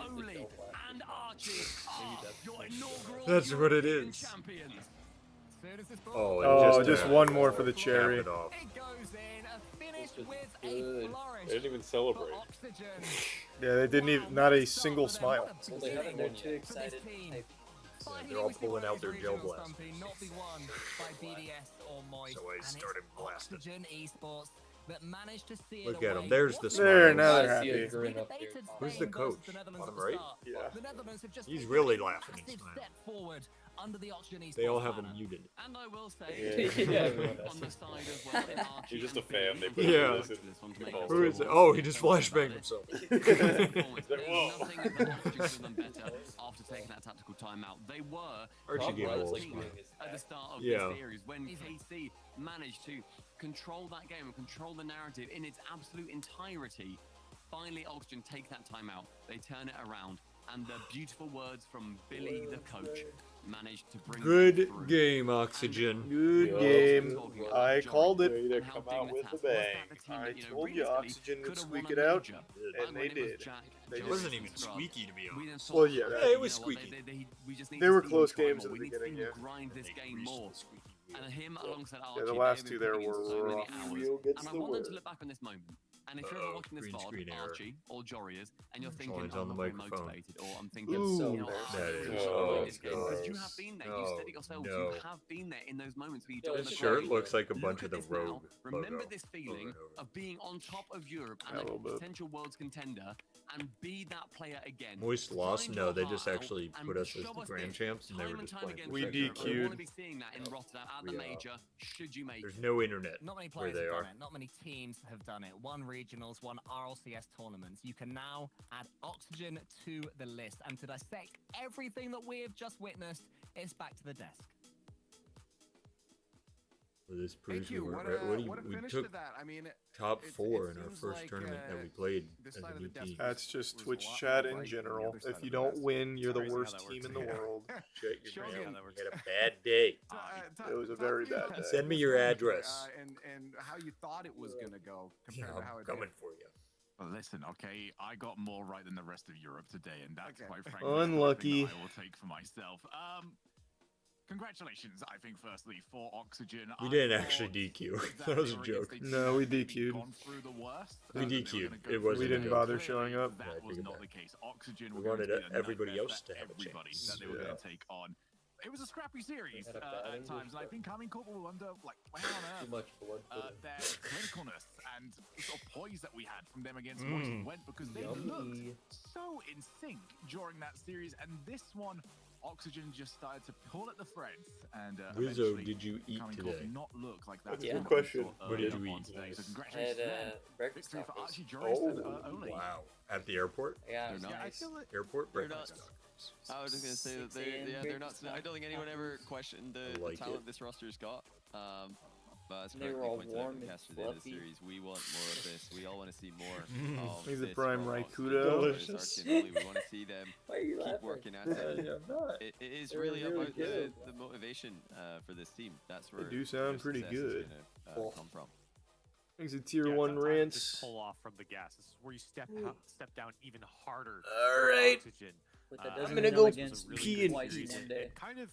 Oli and Archie are your inaugural That's what it European is. champions. Oh, just one more for the cherry. It goes in, a finish with a flourish. They didn't even celebrate. Yeah, they didn't even, not a single smile. Well, they haven't won yet. They're all pulling out their gel blast. Not be won by BDS or Moist. So I started blasting. Oxygen Esports, but managed to see Look it at away. him. There's the There, smile. now they're I see a happy. grin up there. Who's the coach? Bottom right? Yeah. The Netherlands have just He's taken really a laughing and massive smiling. step forward under the Oxygen They all Esports have him banner. muted. And I will say, Yeah, everyone has on it. the side as well, in Archie He's just a and fan. They Billy, put Yeah. this in this one to make the us Who is all it? Oh, he feel just better flashbanged about himself. it. Whoa. There's nothing that Archie could have done better after taking that tactical timeout. They were Archie Tom gave Wright's balls. like doing his at the act. start of Yeah. the series when KC managed to control that game and control the narrative in its absolute entirety. Finally, Oxygen take that timeout. They turn it around, and the beautiful words from Billy, the coach, managed to bring them Good through. game, Oxygen. Good Yeah. game. Talking I about called Jory it. Either and how come big out the with task a was. Was bang. that the team I that, told you realistically Oxygen would could have squeak won it a out, major? and Back they when it was did. Jack, They Jones, It wasn't and even Scrub, squeaky, to be we honest. then saw, Well, yeah, Yeah, it was you know what, squeaky. we just need They to were see him close try games more. at the We need to see beginning, him yeah. grind this game more. And him alongside Archie, Yeah, the they've last been two there putting in were so many rough. hours. Wheel gets And I the want them to word. look back on this moment. And if you're ever watching this green VOD, screen error. Archie or Jorias, and you're thinking, Sean's oh, on the I'm not very microphone. motivated, or I'm thinking, Ooh, you know, that I is really so enjoy this game, because you gross. have been there. No, You said it yourselves. no. You have been there in those moments where you Yeah, don't his His look shirt great. looks like a Look bunch at of the this now. Rogue Remember logo this over feeling and over. of being on top of Europe Yeah, a and little a bit. potential world's contender, and be that player again. Moist lost? Find No, your they just heart out actually and put us as show the us grand this champs, and they time were and just time playing again. for We second We or want to DQ'd. be seeing that in Rotterdam at the We, major. Should you make There's it? no internet Not many where players they have are. done it. Not many teams have done it. One regionals, one RLCS tournaments. You can now add Oxygen to the list. And to dissect everything that we have just witnessed, it's back to the desk. Well, this proves Thank you. we What weren't. a, what a We finish took to that. I mean, top it 4 in our seems first like, tournament that we played this as side a of new the desk team. That's just was a Twitch lot chat more in like the general. other side If of you the don't desk. win, you're the Sorry, how worst that team works. in the Yeah. world. Check your Shows mail. how that works. You had a bad day. It was a very bad day. Send me your address. And how you thought it was gonna go compared Yeah, to how I'm it coming did. for you. Well, listen, okay, I got more right than the rest of Europe today, and that's Okay. quite frankly Unlucky. something that I will take for myself. Congratulations, I think, firstly, for Oxygen. We I didn't thought actually DQ. that That was a they were joke. against a No, team we that had maybe DQ'd. gone through the worst, We that they were DQ'd. gonna go It through wasn't We a didn't joke. bother Clearly, showing up. That Yeah, I was figured not that. the case. Oxygen We were going to wanted be the everybody nutmeg else to for have a everybody chance. that they were Yeah. going to take on. It was a scrappy series Had a bad at English times, and I though. think Coming Corp will wonder, like, where on Too earth much blood. their clinicalness and sort of poise that we had from them against Moist went, because they looked so in sync during that series, and this one, Oxygen just started to pull at the threads, and Wizzo, eventually did you eat Coming Corp today? not look like that. That's a Yeah. good question. What did you eat? Today. So I congratulations to them. had breakfast Victory for tacos. Archie Joris and Oh, Ole. wow. At the airport? Yeah, They're it was not- Yeah, I nice. feel like Airport They're breakfast not- tacos. I was just gonna say that 6 a.m. they're not. breakfast I don't think anyone ever questioned the like talent it. this roster's got. But as And they were correctly all pointed out warm in the and cast for the end of the fluffy. series, we want more of this. We all want to see more of He's a this prime from Raikudo. Oxygen, Delicious. Archie and Ole. We want to see them Why are you keep laughing? working at it. I'm not. It is They're really really about good. the motivation for this team. That's where They do sound their pretty success is good. gonna, come from. Thanks to Tier Yeah, 1 sometimes rants. just pull off from the gas. This is where you step down even harder. All for right. Oxygen. But that I'm doesn't gonna mean go I'm against really pee good and twice in series. one day. And kind of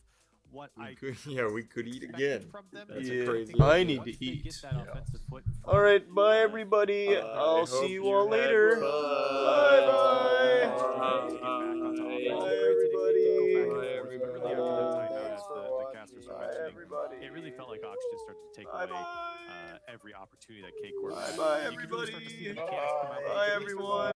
what We I could, yeah, we could eat expected again. from them. That's Yeah, a crazy I idea. need Once to they eat. get that offensive foot in front All right, of bye you, everybody. I I'll hope see you you all had later. fun. Bye bye. get back onto offense. Bye, Granted, it did go back and everybody. forth, but really after that timeout, as the casters were Bye, mentioning, everybody. it really felt like Oxygen started to take Bye away bye. every opportunity that K-Corp had. Bye bye You could really start to see the everybody. mechanics come out. Bye everyone.